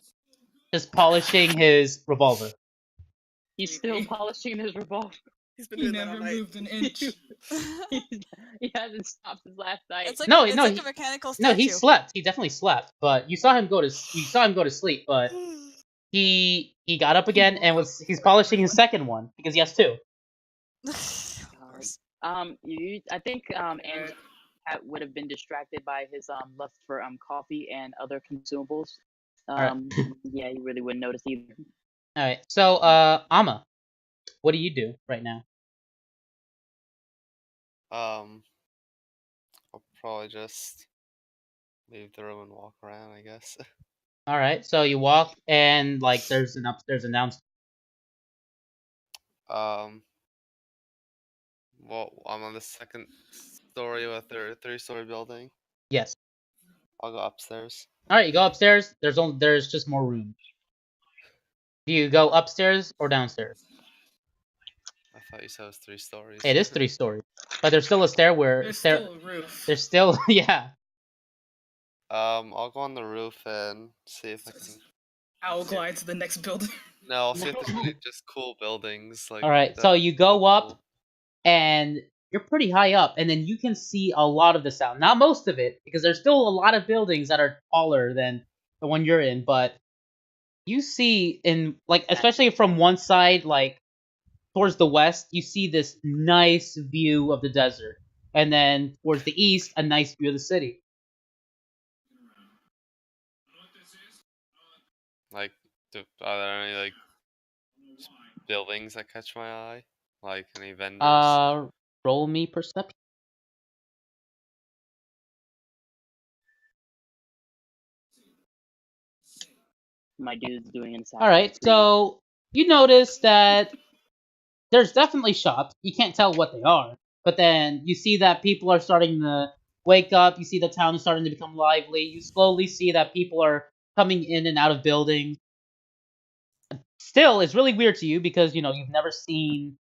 just polishing his revolver. He's still polishing his revolver. He's been He doing that all never night. moved an inch. He hasn't stopped since last night. It's like No, it's no, like he- a mechanical statue. No, he slept. He definitely slept. But you saw him go to sleep. But he got up again and he's polishing his second one because he has two. Of course. I think Angela would have been distracted by his lust for coffee and other consumables. Alright. Yeah, he really wouldn't notice either. All right. So, Amma, what do you do right now? I'll probably just leave the room and walk around, I guess. All right. So you walk and like there's an upstairs announcement. Well, I'm on the second story of a three-story building. Yes. I'll go upstairs. All right. You go upstairs. There's just more room. Do you go upstairs or downstairs? I thought you said it was 3 stories. It is 3 stories, but there's still a stair where There's still a roof. there's still yeah. I'll go on the roof and see if I can. I'll glide to the next building. No, I'll see if there's any just cool buildings. Like. All right. that So you go look up cool. and you're pretty high up, and then you can see a lot of the sound. Not most of it, because there's still a lot of buildings that are taller than the one you're in, but you see in like especially from one side, like towards the west, you see this nice view of the desert, and then towards the east, a nice view of the city. Like, are there any like buildings that catch my eye? Like any vendors? Roll me perception. My dude's doing inside. All right, so you notice that there's definitely shops. You can't tell what they are, but then you see that people are starting to wake up. You see the town is starting to become lively. You slowly see that people are coming in and out of buildings. Still, it's really weird to you because you've never seen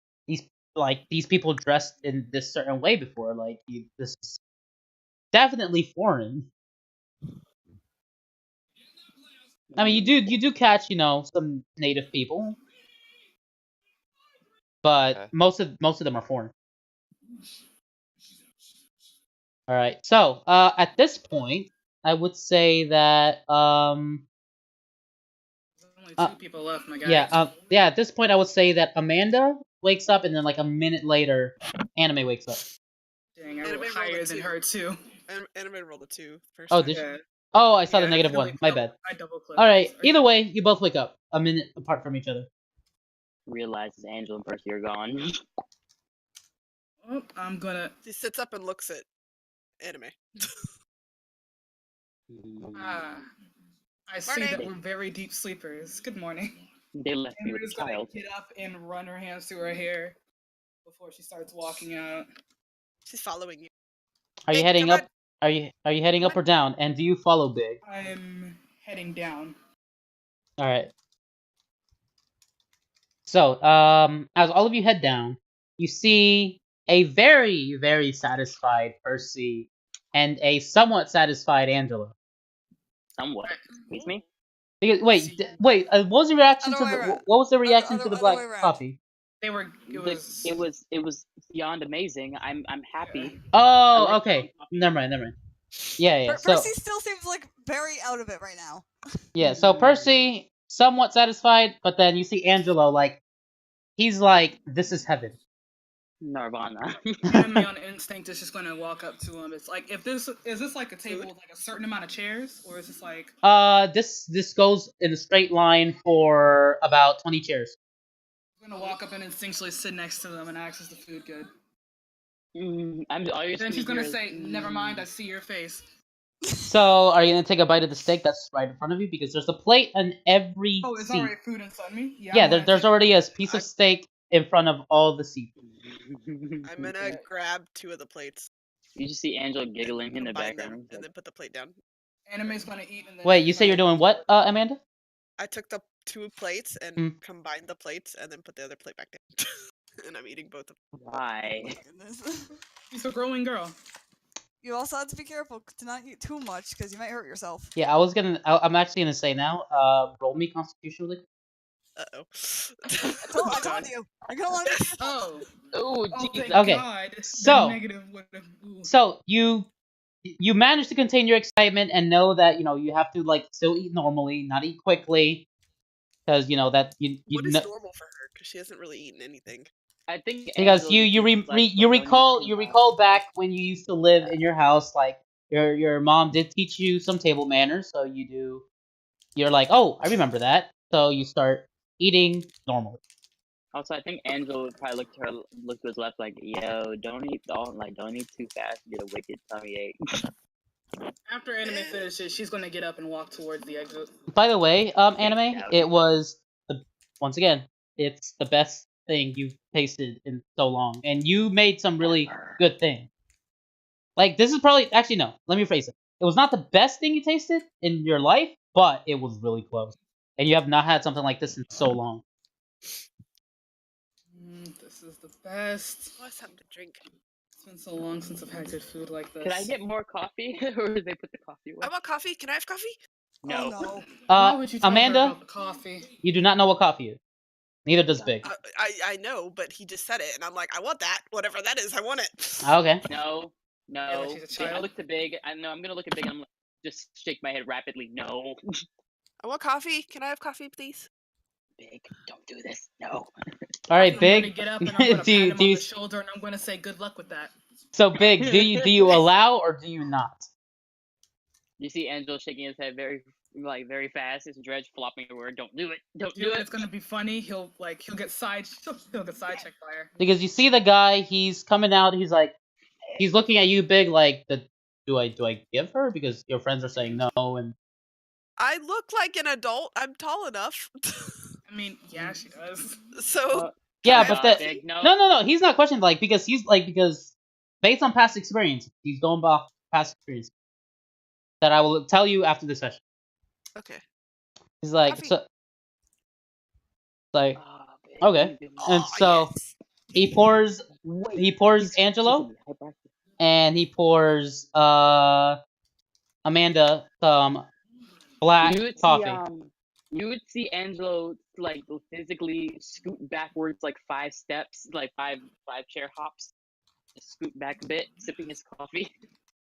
these people dressed in this certain way before. This is definitely foreign. I mean, you do catch some native people, but Okay. most of them are foreign. All right, so at this point, I would say that There's only uh, two people left, my guy. yeah. At this point, I would say that Amanda wakes up, and then like a minute later, Anime wakes up. Dang, I Anime rolled rolled higher a than 2. her too. Anime rolled a 2 first Oh, time. did she? Yeah. Oh, I saw Yeah, the negative I one. My bad. I double clicked. All right. Sorry. Either way, you both wake up a minute apart from each other. Realizes Angel and Percy are gone. Oh, I'm gonna. He sits up and looks at Anime. I see Morning. that we're very deep sleepers. Good morning. They left me with Amber's a gonna child. get up and run her hands through her hair before she starts walking out. She's following you. Are you Hey, heading come up? Are you heading Come up or down? And do you follow Big? I'm heading down. All right. So, as all of you head down, you see a very, very satisfied Percy and a somewhat satisfied Angela. Somewhat. Excuse me? Because wait, See. wait. What was the reaction Other to way the? around. What was the reaction to the Other black way around. coffee? They were. It was beyond amazing. I'm happy. Oh, like okay. coffee. Never mind. Yeah. So Percy still seems like very out of it right now. yeah. So Percy somewhat satisfied, but then you see Angelo like he's like, this is heaven. Nirvana. Anime on instinct is just gonna walk up to him. It's like, if this is this like a table with like a certain amount of chairs, or is this like? This goes in a straight line for about 20 chairs. I'm gonna walk up and instinctually sit next to them and ask, "Is the food good?" All you're Then she's gonna hear say, is, "Never mind, I see your face." So are you gonna take a bite of the steak that's right in front of you? Because there's a plate on every Oh, it's seat. already food inside me. Yeah, there's already a piece I- of steak in front of all the seats. I'm gonna grab 2 of the plates. You just see Angel giggling in the combine them, background. and then put the plate down. Anime's gonna eat and then. Wait, you say you're everybody- doing what, Amanda? I took the 2 plates and combined the plates, and then put the other plate back down. And I'm eating both of them. Why? Goodness. She's a growing girl. You also have to be careful to not eat too much because you might hurt yourself. Yeah, I'm actually gonna say now. Roll me Constitution really quick. Uh-oh. I told you. I don't want to. Oh. Oh, Oh, Jesus. thank Okay, God. The so- negative would have. So you manage to contain your excitement and know that you have to like still eat normally, not eat quickly, because that you What is know. normal for her? Because she hasn't really eaten anything. I think Because Angel you just like, you don't eat recall too you much. recall back when you used to live in your house, like your mom did teach you some table manners, so you're like, oh, I remember that, so you start eating normally. Also, I think Angel would probably look to his left like, yo, don't eat too fast, get a wicked tummy ache. After Anime finishes, she's gonna get up and walk towards the exit. By the way, Anime, out. it was once again, it's the best thing you've tasted in so long, and you made some really good things. Like this is probably actually no, let me rephrase it. It was not the best thing you tasted in your life, but it was really close, and you have not had something like this in so long. This is the best. Oh, it's something to drink. It's been so long since I've had good food like this. Can I get more coffee, or did they put the coffee away? I want coffee. Can I have coffee? No. Oh, no. Why would you tell her Amanda, about the coffee? you do not know what coffee is. Neither does Big. I know, but he just said it, and I'm like, I want that. Whatever that is, I want it. Okay. No. Yeah, but she's a Big, I child. look to Big. I know I'm gonna look at Big. And I'm like, just shake my head rapidly. No. I want coffee. Can I have coffee, please? Big, don't do this. No. All right, I'm gonna Big. get up and I'm gonna do you, pat him do on you, the shoulder and I'm gonna say good luck with that. so Big? Do you allow or do you not? You see Angel shaking his head very fast. His dredge flopping everywhere. Don't do it. Don't do Dude, it. it's gonna be funny. He'll get sidechecked by her. Because you see the guy, he's coming out. He's like, he's looking at you, Big. Like, do I give her? Because your friends are saying no, and I look like an adult. I'm tall enough. I mean, yeah, she does. So Yeah, I but ask the Big, no. no, he's not questioning because based on past experience, he's going off past experience that I will tell you after the session. Okay. He's like, Coffee. so, like, Ah, Big, okay, you give me- and so yes. he pours Wait, Angelo, he's hyperactive. and he pours Amanda some black You would coffee. you would see Angelo like physically scoot backwards like 5 steps, like five chair hops, just scoot back a bit, sipping his coffee,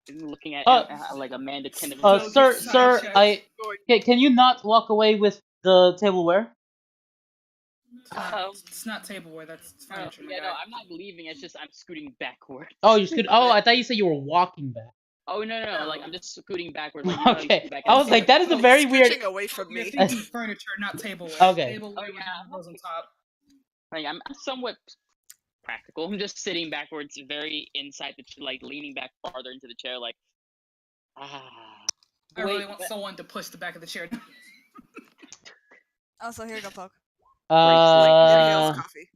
and looking at like Amanda kind of. So Sir, just sir, side check. can you not walk away with the tableware? It's not tableware. That's furniture. my Yeah, guy. no, I'm not leaving. It's just I'm scooting backwards. Oh, you scoot. Oh, I thought you said you were walking back. Oh no, like I'm just scooting backwards. Like, you know how you Okay, scoot back I was like, that is a very weird. Scooching away from You're me. thinking furniture, not tableware. Okay. Tableware Oh, yeah. goes on top. Like I'm somewhat practical. I'm just sitting backwards, very inside the like leaning back farther into the chair, like ah. I really Wait, want but- someone to push the back of the chair. Also, here you go, Poke. Inhales coffee.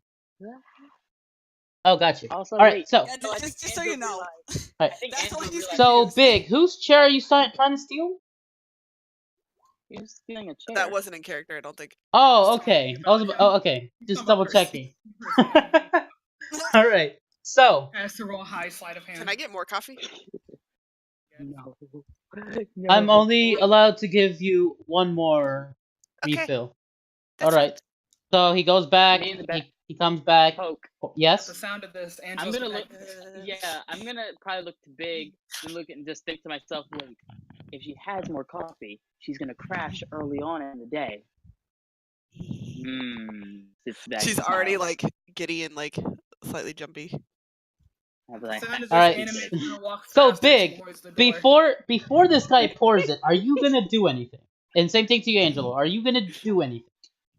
Oh, got you. Also, All right, wait, so Yeah, no, I just think so you Angelo know. realized- Alright. I think That's Angelo why he's realized so confused. big. Whose chair are you trying to steal? he was stealing a chair. That wasn't in character, I don't think. Oh, okay. Okay. Just double checking. All right. So Has to roll high sleight of hand. Can I get more coffee? No. I'm only allowed to give you one more Okay. refill. That's All right. So he goes back. Me in the back. He comes back. Poke. The Yes. sound of this, I'm Angela's gonna like, look. Yeah, I'm gonna probably look too big and look and just think to myself, wait, if she has more coffee, she's gonna crash early on in the day. Sits back. She's and already smiles. like giddy and like slightly jumpy. I'll be The like, sound of this Alright. animate's gonna walk So faster big. towards the door. Before this guy pours it, are you gonna do anything? And same thing to you, Angelo. Are you gonna do anything?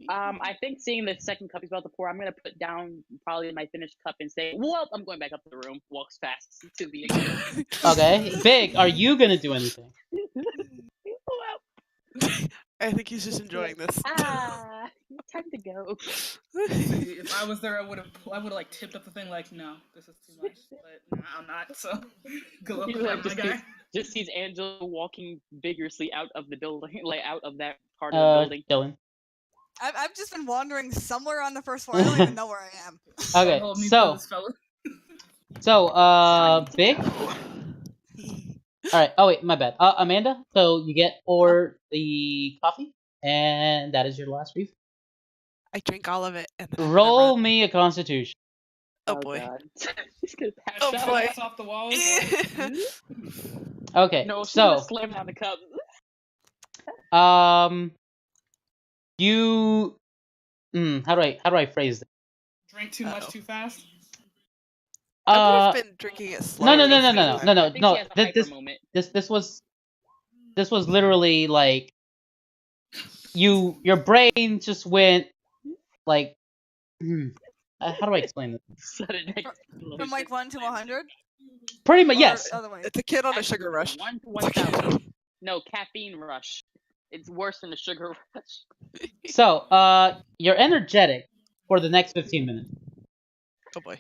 I think seeing the second cup he's about to pour, I'm gonna put down probably my finished cup and say, "Well, I'm going back up to the room." Walks fast to the exit. Okay. Big. Are you gonna do anything? I think he's just enjoying this. Time to go. If I was there, I would have like tipped up the thing like, no, this is too much. But nah, I'm not. So good luck He with like that, my guy. just sees Angela walking vigorously out of the building, like out of that part of the building. Dylan. I've just been wandering somewhere on the first floor. I don't even know where I am. Okay. Hold me to So this fella. big. All right. Oh wait, my bad. Amanda. So you get poured the coffee, and that is your last refill. I drink all of it. And then I'm gonna Roll run. me a Constitution. Oh boy. God. He's gonna pass Oh, out. boy. Glass off the walls. Okay. No, she's so gonna slam down the cup. you. How do I phrase it? Drink too much too fast. I would have been drinking it slowly. No. I think she has a hyper This moment. this was literally like your brain just went like. How do I explain this? Sudden From like 1 to 100? Pretty much, Or yes. Other way. It's a kid on a sugar rush. 1 to 1,000. No, caffeine rush. It's worse than a sugar rush. So, you're energetic for the next 15 minutes. Oh boy.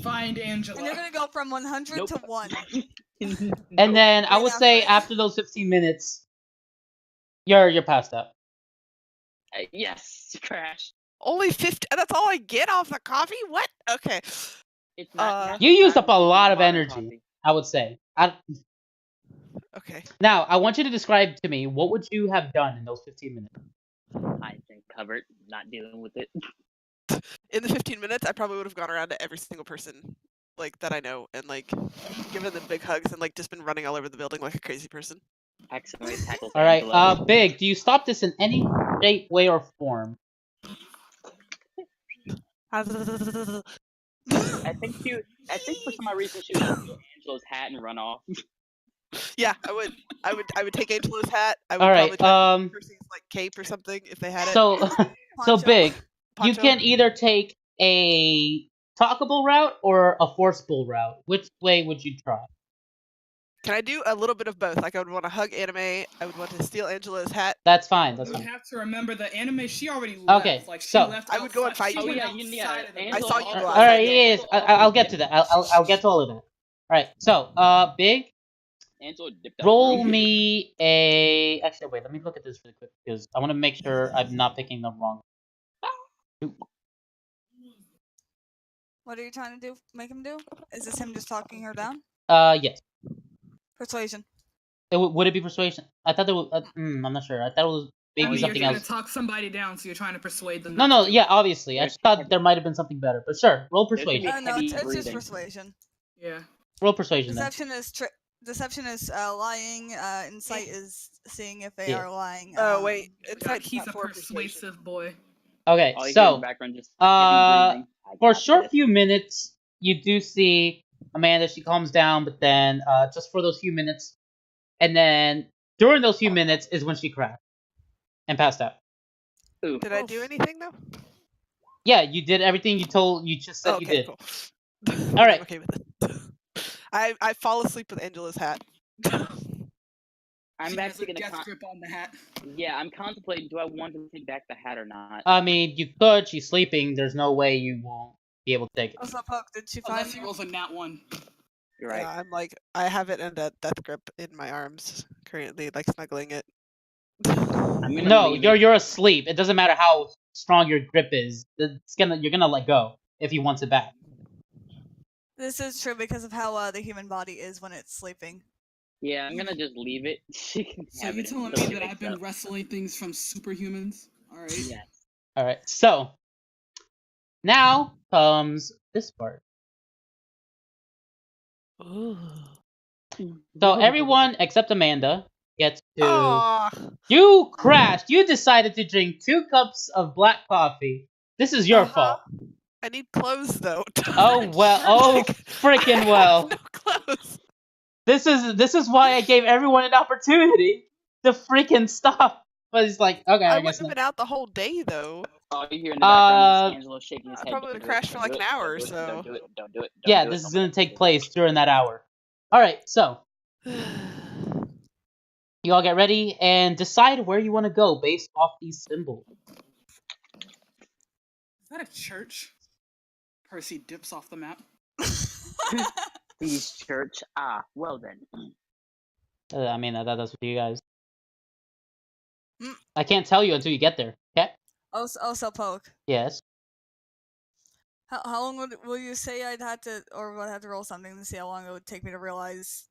Find Angela. And you're gonna go from 100 Nope. to 1. And then I Right would say after. after those 15 minutes, you're passed out. Yes, crash. Only 50. That's all I get off the coffee? What? Okay. It's not. You used up a lot of modern energy, coffee. I would say. Okay. Now, I want you to describe to me what would you have done in those 15 minutes. I think covered. Not dealing with it. In the 15 minutes, I probably would have gone around to every single person like that I know and like given them big hugs and like just been running all over the building like a crazy person. Accidentally tackles All right, Angela. Big, do you stop this in any shape, way, or form? I think for some odd reason she would steal Angela's hat and run off. Yeah, I would take Angela's hat. I would All right, probably take Percy's like cape or something if they had it. so Poncho. Big, you Poncho. can either take a talkable route or a forcible route. Which way would you try? Can I do a little bit of both? Like I would want to hug Anime. I would want to steal Angela's hat. That's fine. You That's would fine. have to remember the anime. She already left. Okay, Like she so- left. I would go and outside- fight she Oh you. went yeah, you, outside of the Angela saw you also- go All outside. right. Yes. I'll get to that. I'll get to all of that. All right. So, Big, Angela dipped out the roll room. me a. Actually, wait. Let me look at this really quick because I want to make sure I'm not picking the wrong. What are you trying to do? Make him do? Is this him just talking her down? Yes. Persuasion. Would it be persuasion? I thought it was. I'm not sure. I thought it was I maybe mean, something you're trying else. to talk somebody down, so you're trying to persuade them. No, not no. to do Yeah, it. obviously. I There's just thought heavy- there might have been something better, but sure. Roll There's gonna be persuasion. No, heavy it's just breathing. persuasion. Yeah. Roll persuasion then. Deception is lying. Insight is seeing if they Yeah. are lying. Oh wait, God, Insight's he's not a for persuasion. persuasive boy. Okay, All you hear in the so background just uh, heavy breathing. I for a got short this. few minutes, you do see Amanda. She calms down, but then just for those few minutes, and then during those few minutes is when she crashed and passed out. Ooh. Did I do anything though? Yeah, you did everything you just said you Okay, did. cool. All right. I'm okay with it. I fall asleep with Angela's hat. I'm She has actually a gonna. death grip on the hat. Yeah, I'm contemplating. Do I want to take back the hat or not? I mean, you could. She's sleeping. There's no way you won't be able to take it. Also, Poke, did she find Unless he rolls a nat 1. You're right. Yeah, I'm like, I have it in a death grip in my arms currently, like snuggling it. I'm gonna No, leave you're it. you're asleep. It doesn't matter how strong your grip is. You're gonna let go if he wants it back. This is true because of how the human body is when it's sleeping. Yeah, I'm gonna just leave it. She can So have you it telling until me she that I've wakes been up. wrestling things from superhumans? Alright. Yes. All right. So now comes this part. So everyone except Amanda gets to. Aw. You crashed. You decided to drink 2 cups of black coffee. This is your Uh-huh. fault. I need clothes though. Oh well. Oh freaking well. No clothes. This is why I gave everyone an opportunity to freaking stop. But it's like, okay, I I wouldn't guess have not. been out the whole day though. All you hear in the background is Uh, Angelo shaking his I head. probably "Don't would've do it, crashed for don't like do an it, hour or don't do it, so. Don't do it. Don't do it. Yeah, don't do this it, is don't gonna do it, take place during that hour. All right, so you all get ready and decide where you want to go based off these symbols. Is that a church? Percy dips off the map. These church. Ah, well then. I mean, that's for you guys. Mm. I can't tell you until you get there. Okay? Also, Poke. Yes. How long will you say I'd have to, or would I have to roll something to see how long it would take me to realize?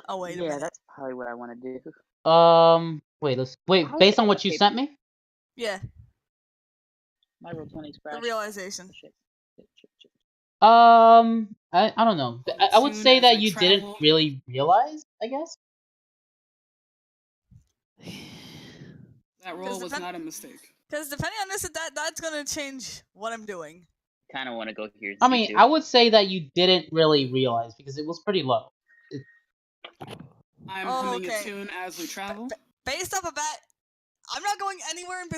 Oh wait a Yeah, minute. that's probably what I want to do. Wait. How Based on is what you it- sent me. Yeah, My roll 20 the crash. realization. Shit. I don't know. I would Soon say as that I you didn't travel- really realize. I guess. That roll was depend- not a mistake. Because depending on this, that's gonna change what I'm doing. Kind of want to go here. and I see mean, too. I would say that you didn't really realize because it was pretty low. I'm Oh, humming okay. a tune as we travel. Based off of that, I'm not going anywhere in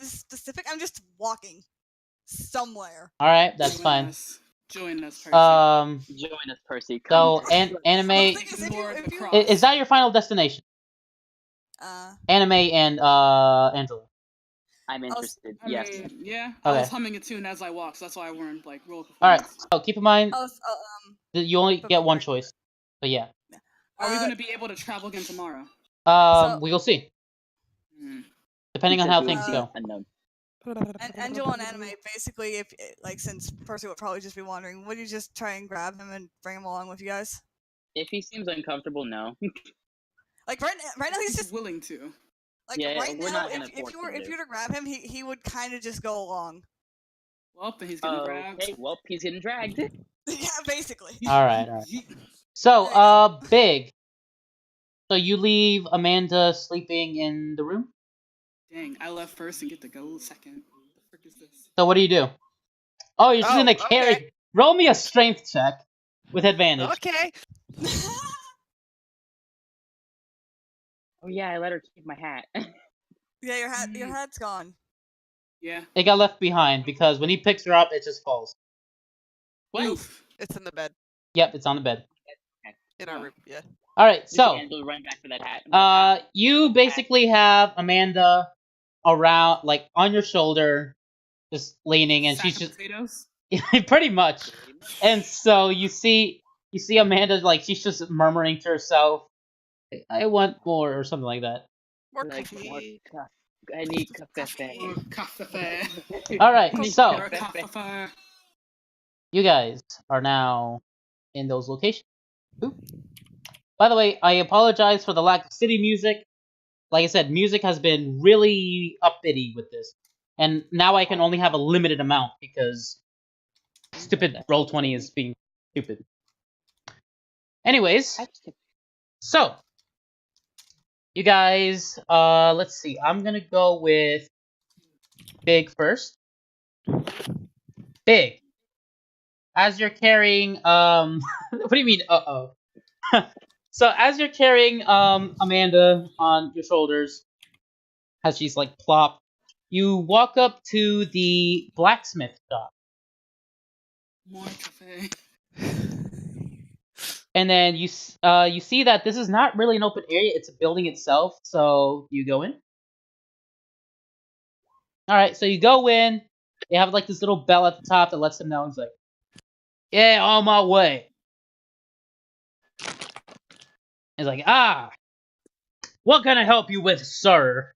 specific. I'm just walking somewhere. All right, that's Join fine. us. Join us, Percy. Join us, Percy. So Come. anime Well, the thing is, Ignore the if you- cross. is that your final destination? Anime and Angela. I'm interested. I Yes. mean, yeah. I was Okay. humming a tune as I walked, so that's why I weren't like roll. All right. performance. So keep in mind Oh, that you only but- get one choice. But yeah. Are we uh, going to be able to travel again tomorrow? So- We will see. Hmm. Depending on He how says things we go. unknown. And Angelo and Anime, basically, if since Percy would probably just be wandering, would you just try and grab him and bring him along with you guys? If he seems uncomfortable, no. Like right now, he's He's just willing to. like Yeah, right we're now. not gonna If force you were him to. to grab him, he would kind of just go along. Well, then he's getting grabbed. Okay, well, he's getting dragged. Yeah, basically. All right. So, Big. So you leave Amanda sleeping in the room? Dang, I left first and get to go second. What the frick is this? So what do you do? Oh, you're just Oh, gonna carry. okay. Roll me a strength check with advantage. Okay. Oh yeah, I let her keep my hat. Yeah, your hat's gone. Yeah. It got left behind because when he picks her up, it just falls. Oof. It's in the bed. Yep, it's on the bed. In our room, yeah. All right, We so can run back for that hat. you basically have Amanda around, like on your shoulder, just leaning, and Sack she's of just potatoes. pretty much. And so you see Amanda, like she's just murmuring to herself, "I want more" or something like that. More Like, coffee. I need cafe. Or cafe. All right, I need so Or cafe. cafe. you guys are now in those locations. Oop. By the way, I apologize for the lack of city music. Like I said, music has been really uppity with this, and now I can only have a limited amount because stupid Roll20 is being stupid. Anyways, so you guys, let's see. I'm gonna go with Big first. Big. As you're carrying, what do you mean? So as you're carrying, Amanda on your shoulders, as she's like plop, you walk up to the blacksmith shop, More cafe. and then you see that this is not really an open area; it's a building itself. So you go in. All right, so you go in. They have like this little bell at the top that lets them know. It's like, yeah, on my way. It's like, ah, what can I help you with, sir?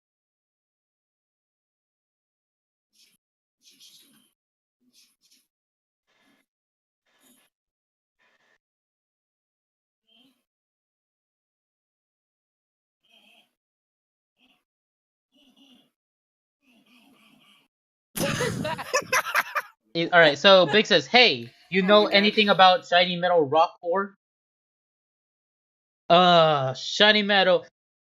All right, so Big says, "Hey, you Oh know my God. anything about shiny metal rock ore?" Shiny metal.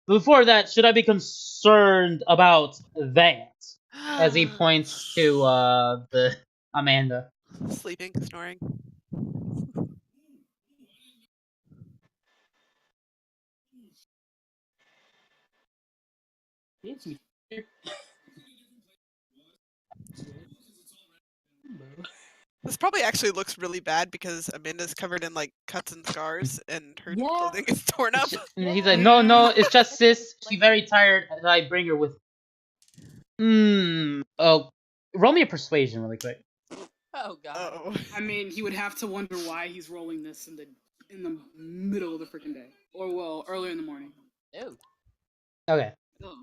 Before that, should I be concerned about that? As he points to the Amanda. Sleeping, snoring. This probably actually looks really bad because Amanda's covered in like cuts and scars and her Yeah. clothing is torn up. And he's like, no, it's just sis. She's very tired. As I bring her with. Oh, roll me a persuasion really quick. Oh god. Oh. I mean, he would have to wonder why he's rolling this in the middle of the freaking day, or well, earlier in the morning. Ew. Okay. Oh.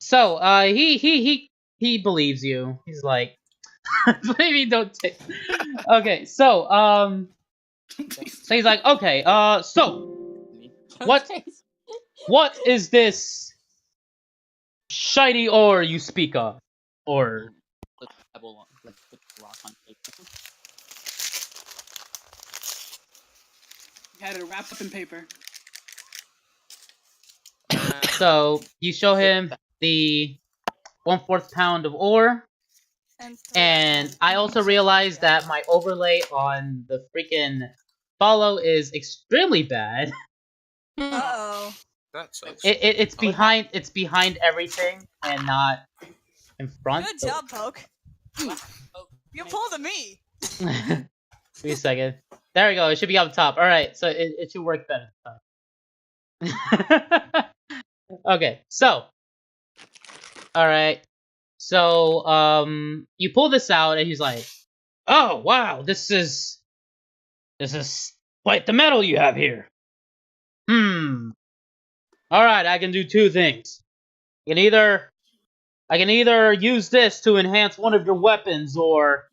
So, he believes you. He's like, maybe don't take. Okay, so he's like, okay, so what is this shiny ore you speak of? Or Put the rock on paper. He had it wrapped up in paper. so you show him the 1/4 pound of ore. And I also realized that my overlay on the freaking follow is extremely bad. Uh-oh. That sucks. It's behind everything and not in front. Good job, Poke. You pulled a me. Wait a second. There we go. It should be up top. All right, so it should work better. Okay, so all right, so you pull this out, and he's like, "Oh wow, this is quite the metal you have here." All right, I can do two things. I can either use this to enhance one of your weapons, or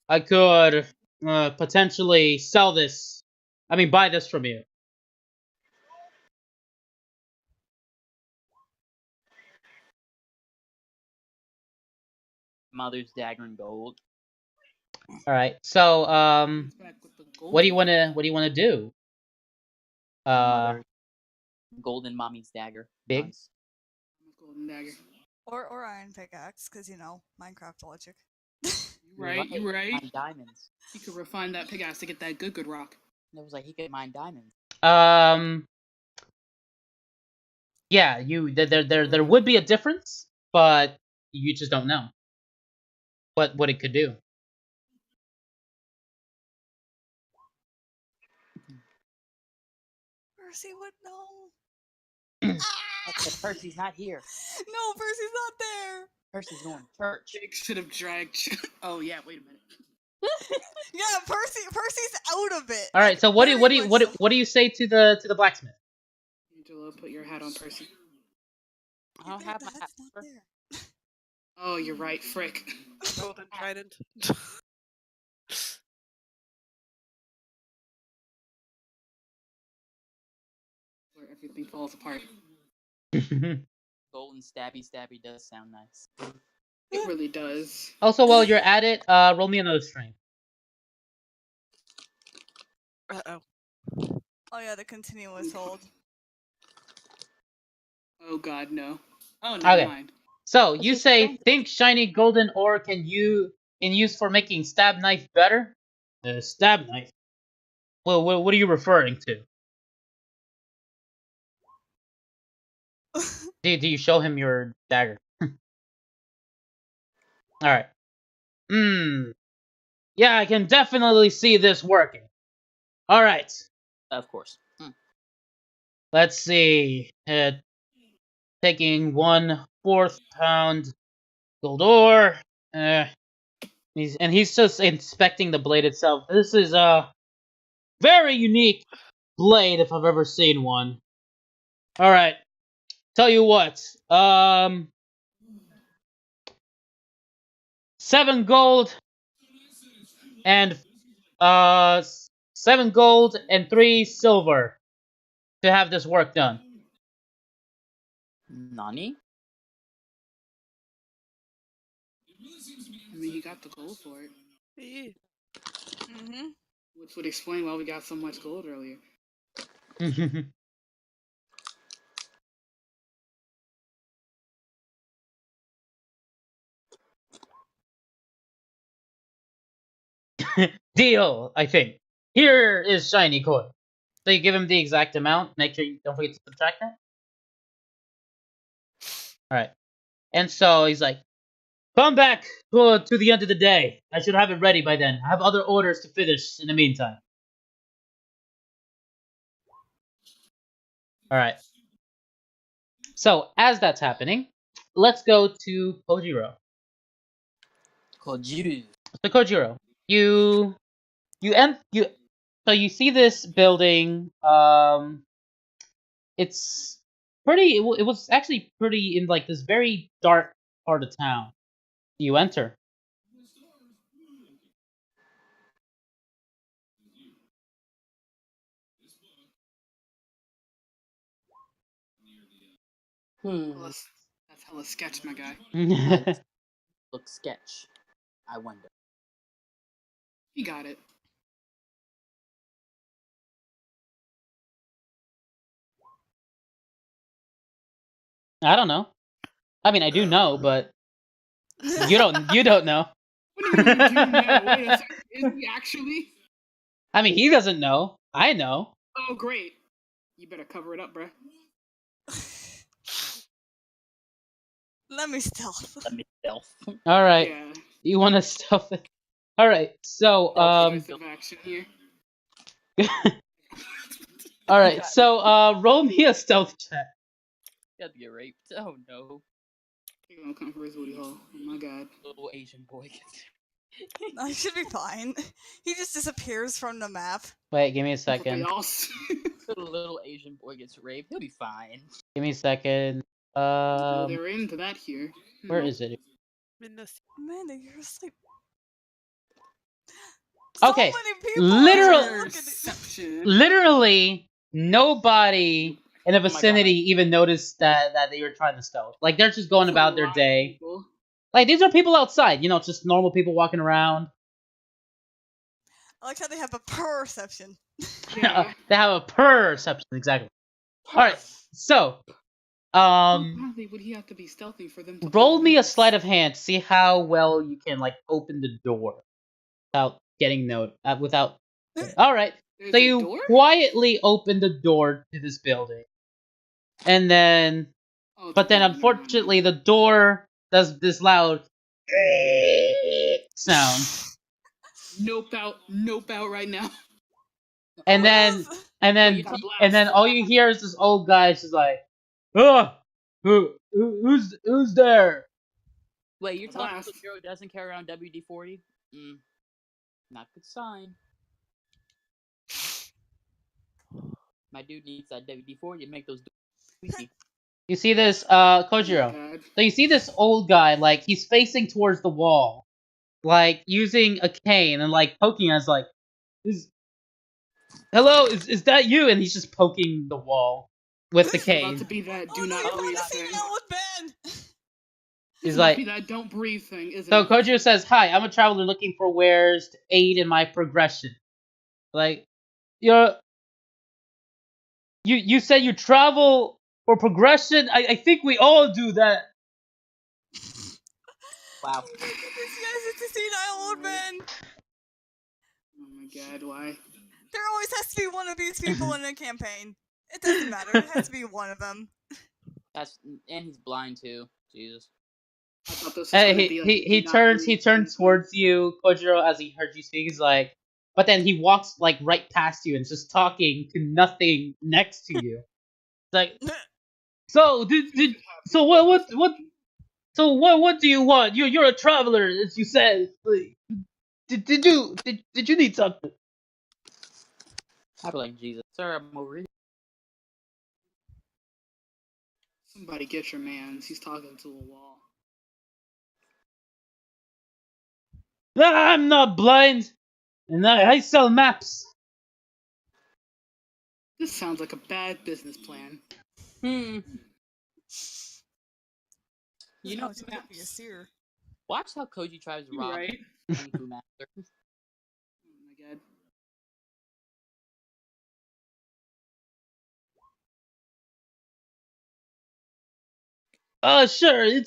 I could potentially sell this. I mean, buy this from you. Mother's dagger in gold. All right. So, Back with the gold. what do you wanna do? Mother, golden mommy's dagger. Big? Nice. Golden dagger. Or iron pickaxe, because you know, Minecraft logic. You right. Mine diamonds. You could refine that pickaxe to get that good rock. It was like he could mine diamonds. Yeah, there would be a difference, but you just don't know what it could do. Percy would know. But Percy's not here. No, Percy's not there. Percy's going to church. Jake should have dragged. Oh yeah, wait a minute. Yeah, Percy's out of it. All right. So what do Very much so. what do you say to the blacksmith? Angelo, put your hat on, Percy. I don't have my hat. That's not there. Oh, you're right, frick. Golden trident. Where everything falls apart. Golden stabby does sound nice. It really does. Also, while you're at it, roll me another strength. Uh-oh. Oh yeah, the continuous hold. Oh god, no. Oh, never mind. So you just say, don't- think shiny golden ore can use for making stab knife better? Stab knife. Well, what are you referring to? Do you show him your dagger? All right. Yeah, I can definitely see this working. All right. Of course. Let's see. Taking 1/4 pound gold ore. He's just inspecting the blade itself. This is a very unique blade if I've ever seen one. All right. Tell you what. 7 gold and 7 gold and 3 silver to have this work done. Nani? I mean, he got the gold for it. Eh. Mm-hmm. Which would explain why we got so much gold earlier. Deal, I think. Here is shiny coin. So you give him the exact amount. Make sure you don't forget to subtract that. Alright. And so he's like, come back to the end of the day. I should have it ready by then. I have other orders to finish in the meantime. Alright. So, as that's happening, let's go to Kojiro. Kojiru. So Kojiro, so you see this building. It's pretty. It was actually pretty in like this very dark part of town. You enter. That's hella sketch, my guy. Look sketch. I wonder. He got it. I don't know. I mean, I do know, but you don't. You don't know. What do you mean, do you know? Wait a second. Is he actually? I mean, he doesn't know. I know. Oh, great. You better cover it up, bruh. Let me stealth. Let me stealth. All right. Yeah. You want to stuff it? All right. So Aggressive action here. all right. So roll me a stealth check. You have to get raped. Oh no. He's gonna come for his booty hole. Oh my god. Little Asian boy gets I should be fine. He just disappears from the map. Wait, give me a Everybody second. else. little Asian boy gets raped. He'll be fine. Give me a second. No, they're into that here. Where is it? Amanda, you're asleep. Okay, So many people literal- are looking at- Perception. Literally, nobody in the my vicinity even noticed that they were trying to stealth. Like they're just going That's a about their lot of day. people. Like these are people outside, you know, just normal people walking around. I like how they have a perception. Yeah. They have a perception, exactly. All right, so How would he have to be stealthy for them to roll follow me a him? sleight of hand to see how well you can like open the door without getting without. All right, There's so a you door? quietly open the door to this building, and then, Oh, but then never mind. unfortunately the door does this loud sound. Nope out right now. And then and then Wait, and then all you hear is this old guy just like, oh, who's there? Wait, you're telling me Blast. the hero doesn't carry around WD-40? Not good sign. My dude needs that WD-40 to make those squeaky. You see this, Oh Kojiro. my God. So you see this old guy, like he's facing towards the wall, like using a cane and like poking us, like, hello, is that you? And he's just poking the wall with the It's about cane. to be that Oh do no, not you're about breathe to see thing. the old man. He's It's about to be like, that don't breathe thing, isn't so it? Kojiro says, "Hi, I'm a traveler looking for wares to aid in my progression." Like, you said you travel for progression. I think we all do that. Wow. Oh my goodness, yes, it's a senile old man. Oh my God, why? There always has to be one of these people in a campaign. It doesn't matter. It has to be one of them. And he's blind too. Jesus. I thought this was Hey, gonna be like a he do not turns breathe thing. towards you, Kojiro, as he heard you speak. He's like, but then he walks like right past you and is just talking to nothing next to you. It's like, so so what do you want? You're a traveler, as you said. Like, did you need something? I blame Jesus. Sir, I'm over here. Somebody get your mans. He's talking to a wall. I'm not blind, and I sell maps. This sounds like a bad business plan. You You know, know, to be a seer. watch how Koji tries to rob Right? Kung Fu Master. Oh my God. Sure, it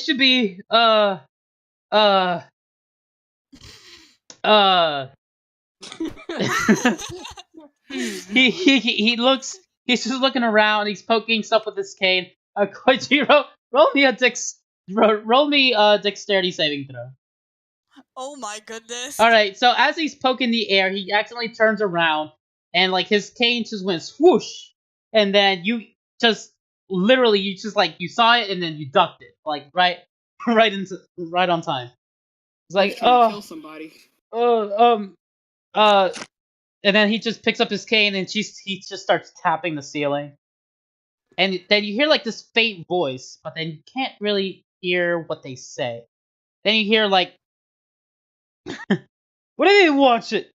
should be uh uh he looks, he's just looking around, he's poking stuff with his cane. Kojiro, roll me a dexterity saving throw. Oh my goodness. Alright, so as he's poking the air, he accidentally turns around and like his cane just went swoosh, and then you just literally you just like you saw it and then you ducked it. Like right on time. It's He's like, trying to kill somebody. uh and then he just picks up his cane and he just starts tapping the ceiling. And then you hear like this faint voice, but then you can't really hear what they say. Then you hear like, what do you watch it?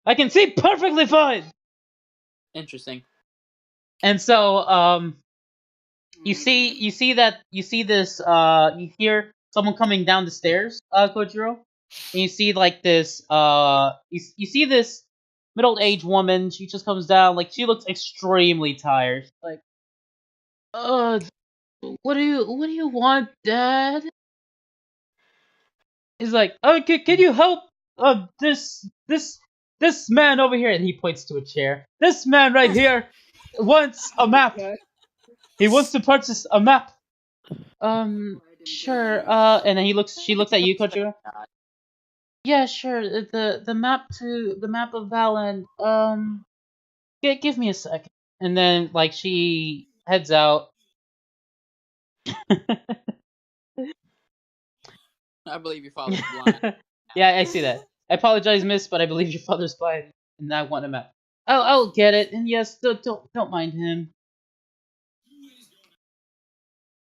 I can see perfectly fine. Interesting. And so Oh you my see God. you see this you hear someone coming down the stairs, Kojiro. And you see like this you see this middle-aged woman. She just comes down, like she looks extremely tired. Like, what do you want, Dad? He's like, oh, can you help this man over here? And he points to a chair. This man right here wants a map. Okay. He wants to purchase a map. Sure. And then she looks at you, Kojiro. Yeah, sure. The map of Valand. Give me a second. And then like she heads out. I believe your father's blind. Yeah, I see that. I apologize, miss, but I believe your father's blind, and I want a map. I'll get it. And yes, don't mind him.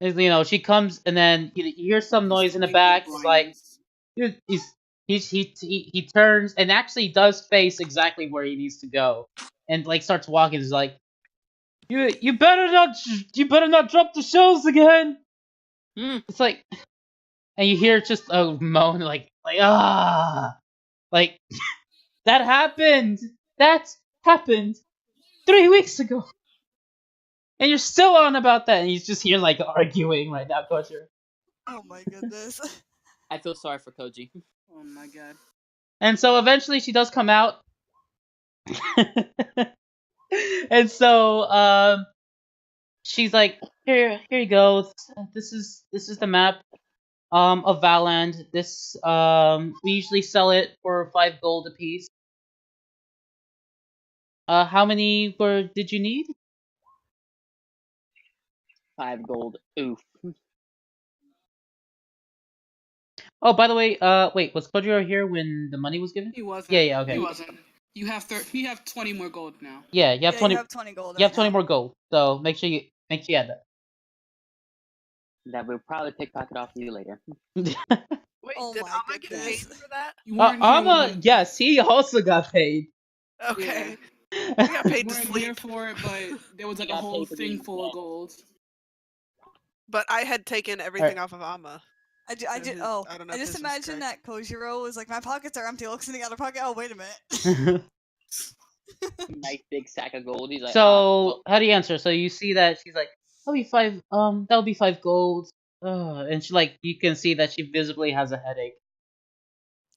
You know, she comes, and then you hear some noise in the back. He's like, he turns and actually does face exactly where he needs to go, and like starts walking. He's like, you better not drop the shells again. It's like, and you hear just a moan, like like that happened. That happened 3 weeks ago, and you're still on about that. And he's just here like arguing right now, Kosher. Oh my goodness. I feel sorry for Koji. Oh my God. And so eventually she does come out. And so she's like, here you go. This is the map of Valand. This we usually sell it for 5 gold a piece. How many did you need? 5 gold. Oof. Oh, by the way, wait, was Kojiro here when the money was given? He wasn't. Yeah, okay. He wasn't. You have 20 more gold now. Yeah, you have 20. You have 20 gold. You have right 20 now. more gold, so make sure you add that. That will probably pickpocket off you later. Wait, Oh did my Amma get paid goodness. for that? You weren't here Amma, when yes, he also got paid. Okay. We got paid you to weren't here sleep, for it, but there was like a got whole paid for thing being full of dead. gold. but I had taken everything off of Amma. I So just, his- oh, I don't know I if just this was imagine correct. that Kojiro was like, my pockets are empty. Looks in the other pocket. Oh, wait a minute. Nice big sack of gold. He's like, So how do you answer? So you see that she's like, that'll be 5. That'll be 5 gold. And she you can see that she visibly has a headache.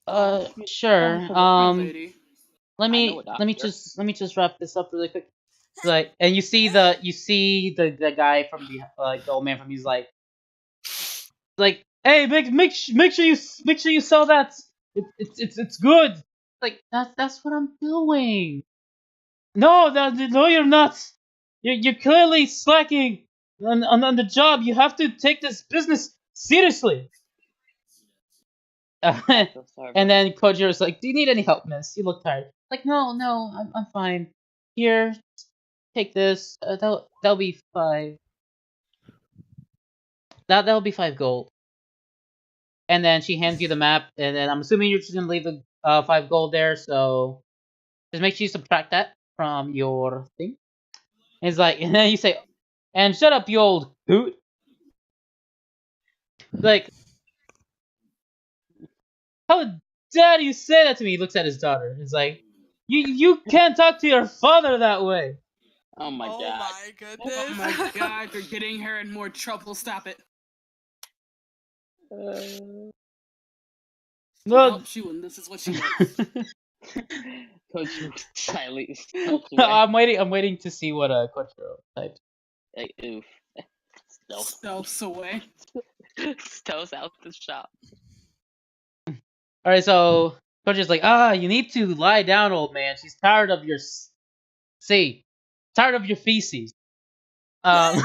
Oh. Sure. Poor lady. Let I know me a let me doctor. just wrap this up really quick. And you see the guy from the old man from he's like, hey, make sure you sell that. It's good. Like that's what I'm doing. No, no, you're not. You're clearly slacking on the job. You have to take this business seriously. So sorry. And then Kojiro's like, "Do you need any help, miss? You look tired." Like, no, I'm fine. Here, take this. That'll be 5. That'll be 5 gold. And then she hands you the map, and then I'm assuming you're just gonna leave the 5 gold there. So just make sure you subtract that from your thing. And it's like, and then you say, "And shut up, you old hoot." Like, how dare you say that to me? He looks at his daughter. He's like, you can't talk to your father that way. Oh my Oh god. my goodness. Oh my god, you're getting her in more trouble. Stop it. She No. helps you, and this is what she does. Coach silently. I'm waiting to see what Kochiro typed. Like, oof. Stealth. Stealths away. Stealth out the shop. Alright, so Kochiro's like, you need to lie down, old man. She's tired of your tired of your feces. That's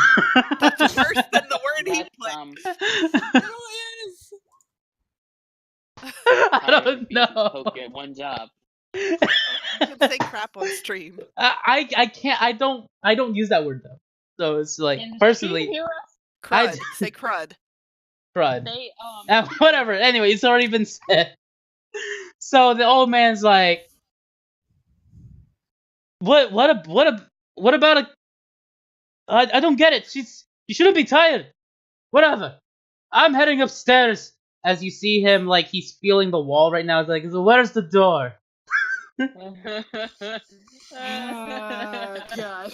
worse than the word he That's, put. It really is. I don't know. Poke at one job. You can say crap on stream. I can't. I don't use that word though. So it's like Can personally, you hear us? Crud. Say crud. crud. They Whatever. Anyway, it's already been said. So the old man's like, what about a? I don't get it. You shouldn't be tired. Whatever. I'm heading upstairs. As you see him, like he's feeling the wall right now. It's like, so where's the door? God.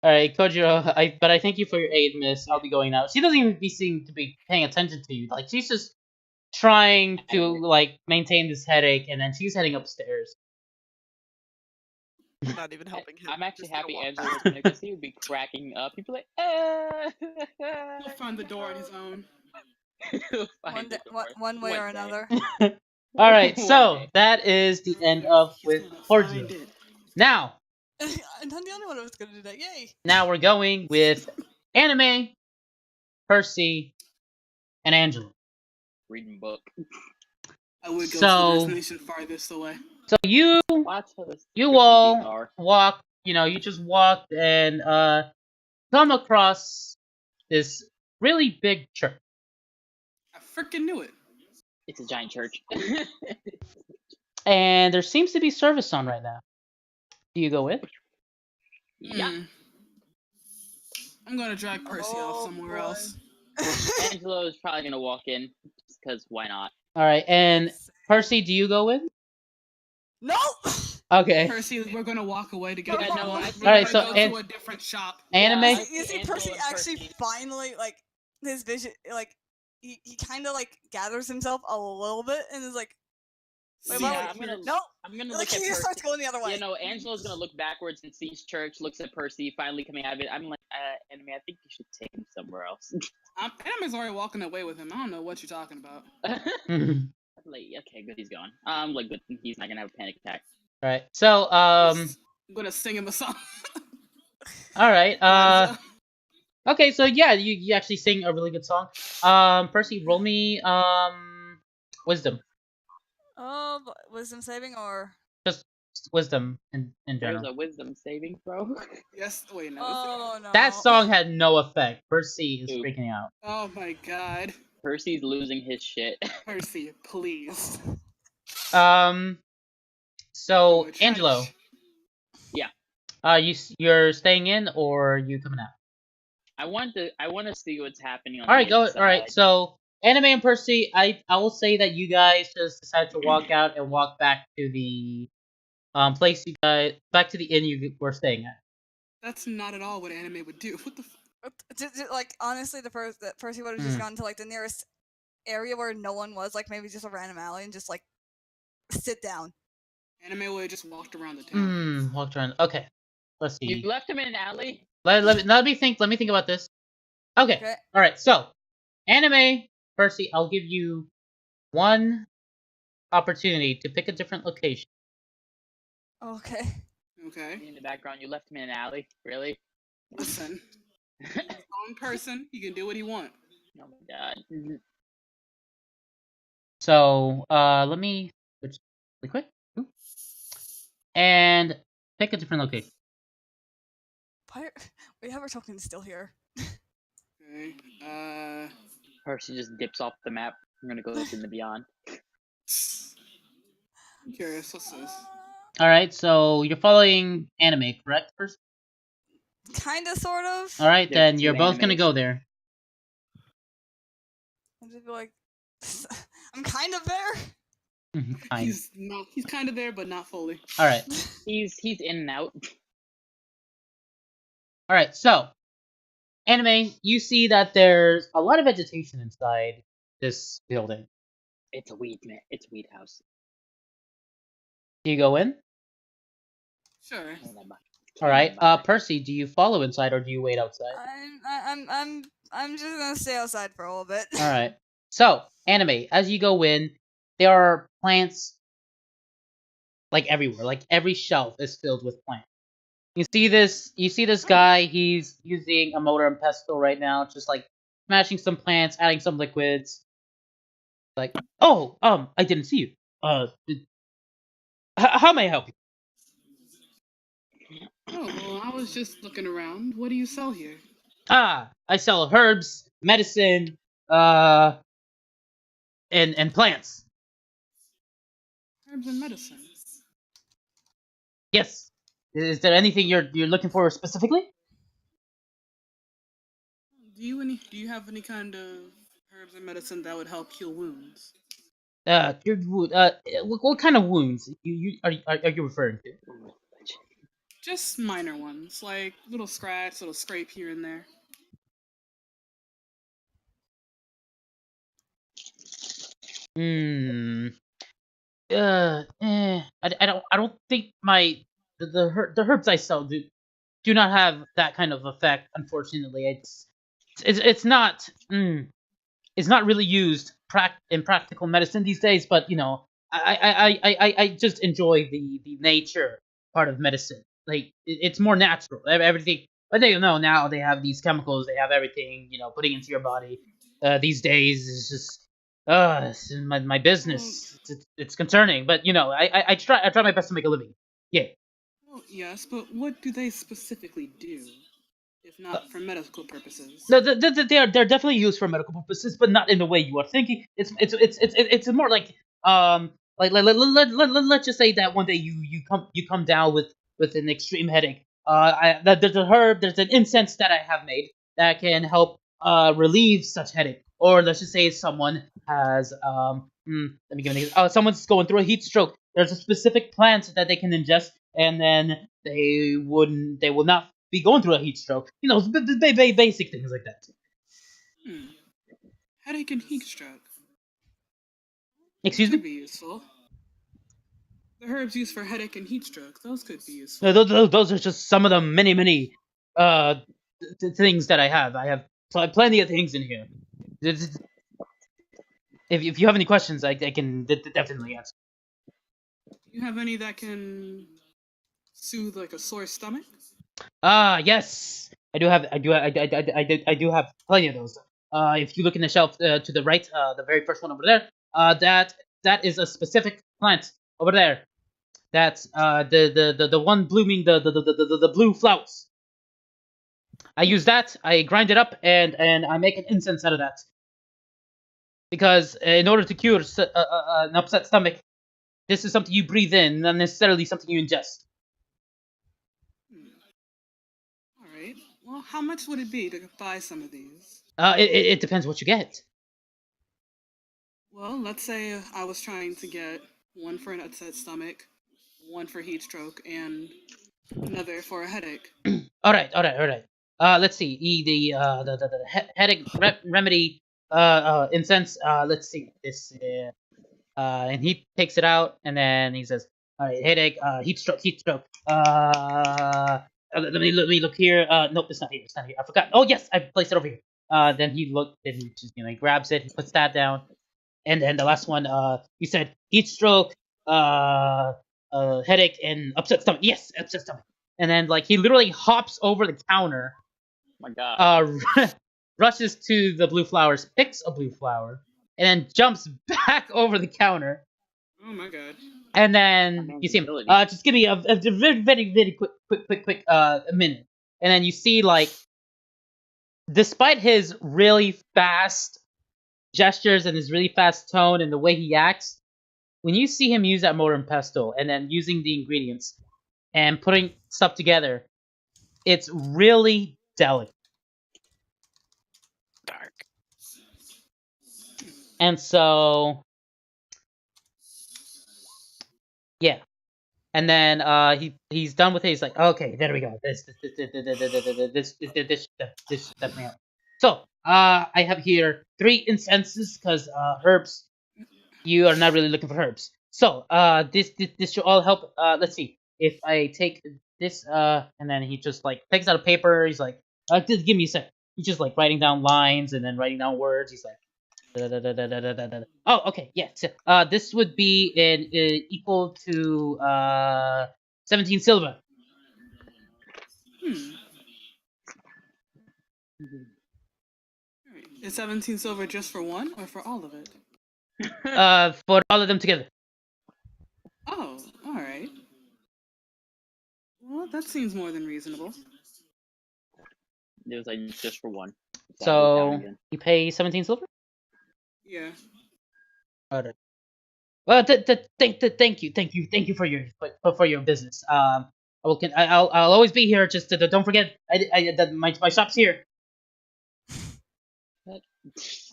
All right, Kojiro. I thank you for your aid, miss. I'll be going now. She doesn't even seem to be paying attention to you. Like she's just trying to like maintain this headache, and then she's heading upstairs. Not even helping him. I'm actually Just gonna happy walk Angela back. was there because he would be cracking up. He'd be like, He'll find the door on his own. One way or another. All right, One so day. that is the end of with He's gonna Kojiro. find it. Now I'm not the only one who was gonna do that. Yay! Now we're going with Anime, Percy, and Angela. Reading book. I would go to So- the destination farthest away. So you Watch how this you freaking all are. walk. You just walked and come across this really big church. I freaking knew it. It's a giant church. And there seems to be service on right now. Do you go in? Yeah. Hmm. I'm gonna drag Percy off Oh, somewhere boy. else. Angelo is probably gonna walk in just because why not? All right, and Percy, do you go in? No. Okay. Percy, we're gonna walk away together. Yeah, no, We're I- gonna Alright, so go An- to a different shop. Anime. Yeah, You see, Angelo Percy and actually Percy. finally like his vision, like he kind of like gathers himself a little bit and is like, wait, Yeah, why I'm gonna no. I'm gonna Like look at he just starts Percy. going the other way. You know, Angelo's gonna look backwards and sees church, looks at Percy, finally coming out of it. I'm like, Anime, I think you should take him somewhere else. Anime's already walking away with him. I don't know what you're talking about. Like, okay, good, he's gone. Like, good, he's not gonna have a panic attack. All right. So I'm gonna sing him a song. all right. But, Okay. So yeah, you actually sing a really good song. Percy, roll me wisdom. Oh, wisdom saving or? Just wisdom in There's general. a wisdom saving throw. yes. Wait, no. Oh no. That song had no effect. Percy is Ooh. freaking out. Oh my god. Percy's losing his shit. Percy, please. So Trench. Angelo. Yeah. You're staying in or you coming out? I want to see what's happening on All right, the go. inside. All right. So Anime and Percy, I will say that you guys just decided to walk out and walk back to the place you guys back to the inn you were staying at. That's not at all what anime would do. What the Like honestly, the Percy would have just gone to like the nearest area where no one was, like maybe just a random alley, and just like sit down. Anime would have just walked around the town. Walked around. Okay. Let's see. You left him in an alley. Let me think. Let me think about this. Okay. Okay. All right. So, Anime, Percy, I'll give you one opportunity to pick a different location. Okay. Okay. In the background, you left him in an alley. Really? Listen. He's his own person. He can do what he wants. Oh my god. So, let me switch really quick. Ooh. And pick a different location. Wait, how are talking still here? Okay. Percy just dips off the map. I'm gonna go in the beyond. I'm curious. What's this? All right. So you're following Anime, correct, Percy? Kinda, sort of. All right, There's then two you're both gonna animes. go there. I'll just be like, I'm kind of there. Fine. He's kind of there, but not fully. All right. He's in and out. All right. So, Anime, you see that there's a lot of vegetation inside this building. It's a weed man. It's a weed house. Do you go in? Sure. All right. Percy, do you follow inside or do you wait outside? I'm just gonna stay outside for a little bit. All right. So, Anime, as you go in, there are plants like everywhere. Like every shelf is filled with plants. You see this guy, he's using a mortar and pestle right now, just like smashing some plants, adding some liquids. Like, oh, I didn't see you. How may I help you? Oh, well, I was just looking around. What do you sell here? I sell herbs, medicine, and plants. Herbs and medicine. Yes. Is there anything you're looking for specifically? Do you have any kind of herbs and medicine that would help heal wounds? What kind of wounds are you referring to? Just minor ones, like little scratch, little scrape here and there. I don't think the herbs I sell do not have that kind of effect. Unfortunately, it's not really used in practical medicine these days. But you know, I just enjoy the nature part of medicine. Like it's more natural. Everything. But they know now they have these chemicals. They have everything putting into your body. These days is just it's my business. It's concerning. But I try my best to make a living. Yeah. Well, yes, but what do they specifically do, if not for medical purposes? No, they're definitely used for medical purposes, but not in the way you are thinking. It's more like let's just say that one day you come down with an extreme headache. There's a herb, there's an incense that I have made that can help relieve such headache. Or let's just say someone has let me give an example. Someone's going through a heat stroke. There's a specific plant that they can ingest, and then they will not be going through a heat stroke. Basic things like that. Headache and heat stroke. Excuse me? Could be useful. The herbs used for headache and heat stroke, those could be useful. No, those are just some of the many things that I have. I have plenty of things in here. if you have any questions, I can definitely answer. Do you have any that can soothe like a sore stomach? Yes, I do have plenty of those. If you look in the shelf to the right, the very first one over there, that is a specific plant over there. That's the one blooming the blue flowers. I use that. I grind it up and I make an incense out of that. Because in order to cure an upset stomach, this is something you breathe in, not necessarily something you ingest. All right. Well, how much would it be to buy some of these? It depends what you get. Well, let's say I was trying to get one for an upset stomach, one for heat stroke, and another for a headache. All right. Let's see. Headache remedy incense. Let's see this. And he takes it out, and then he says, "All right, headache, heat stroke. Let me look here. Nope, it's not here. It's not here. I forgot. Oh yes, I placed it over here. Then he looked, then he just he grabs it, he puts that down, and then the last one, he said heat stroke, headache, and upset stomach. Yes, upset stomach. And then he literally hops over the counter, Oh my god. rushes to the blue flowers, picks a blue flower, and then jumps back over the counter. Oh my god. And then you see him. Just give me a very quick minute. And then you see despite his really fast gestures and his really fast tone and the way he acts, when you see him use that mortar and pestle and then using the ingredients and putting stuff together, it's really delicate. Dark. And so, yeah. And then he's done with it. He's like, okay, there we go. This definitely helps. So I have here 3 incenses because herbs. You are not really looking for herbs. So this should all help. Let's see. If I take this and then he just takes out a paper. He's like, just give me a sec. He's just writing down lines and then writing down words. He's like. Oh, okay, yeah. So, this would be equal to 17 silver. Alright. Is 17 silver just for one or for all of it? For all of them together. Oh, alright. Well, that seems more than reasonable. It was just for one. So you pay 17 silver? Yeah. Alright. Well, thank you for your business. I'll always be here. Just don't forget, my shop's here.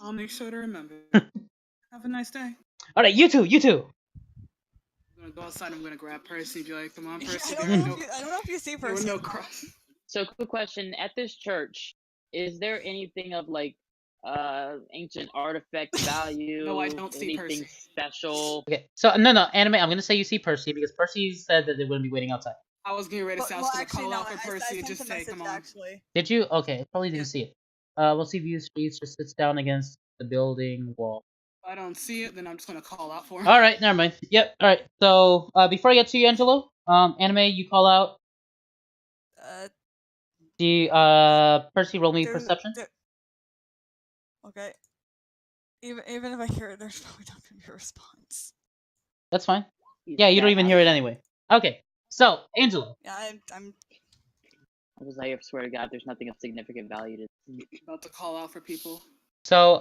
I'll make sure to remember. Have a nice day. All right, you too. I'm gonna go outside. I'm gonna grab Percy and be like, "Come on, Percy." I don't know if you see There were Percy. no cross. So, quick question: at this church, is there anything of ancient artifact value? No, I don't see anything Percy. special? Okay, so no, anime. I'm gonna say you see Percy because Percy said that they wouldn't be waiting outside. I was getting ready to say I was gonna actually, call no, out for Percy I and just sent a say, message, "Come on." actually. Did you? Okay, probably didn't Yeah. see it. We'll see if you just sits down against the building wall. If I don't see it, then I'm just gonna call out for him. All right, never mind. Yep. All right. So before I get to you, Angelo, anime, you call out. Percy, roll me perception. Okay. Even if I hear it, there's probably not gonna be a response. That's fine. Yeah, you don't even hear it anyway. Okay. So, Angelo. Yeah, I'm. I was like, I swear to God, there's nothing of significant value to. About to call out for people. So,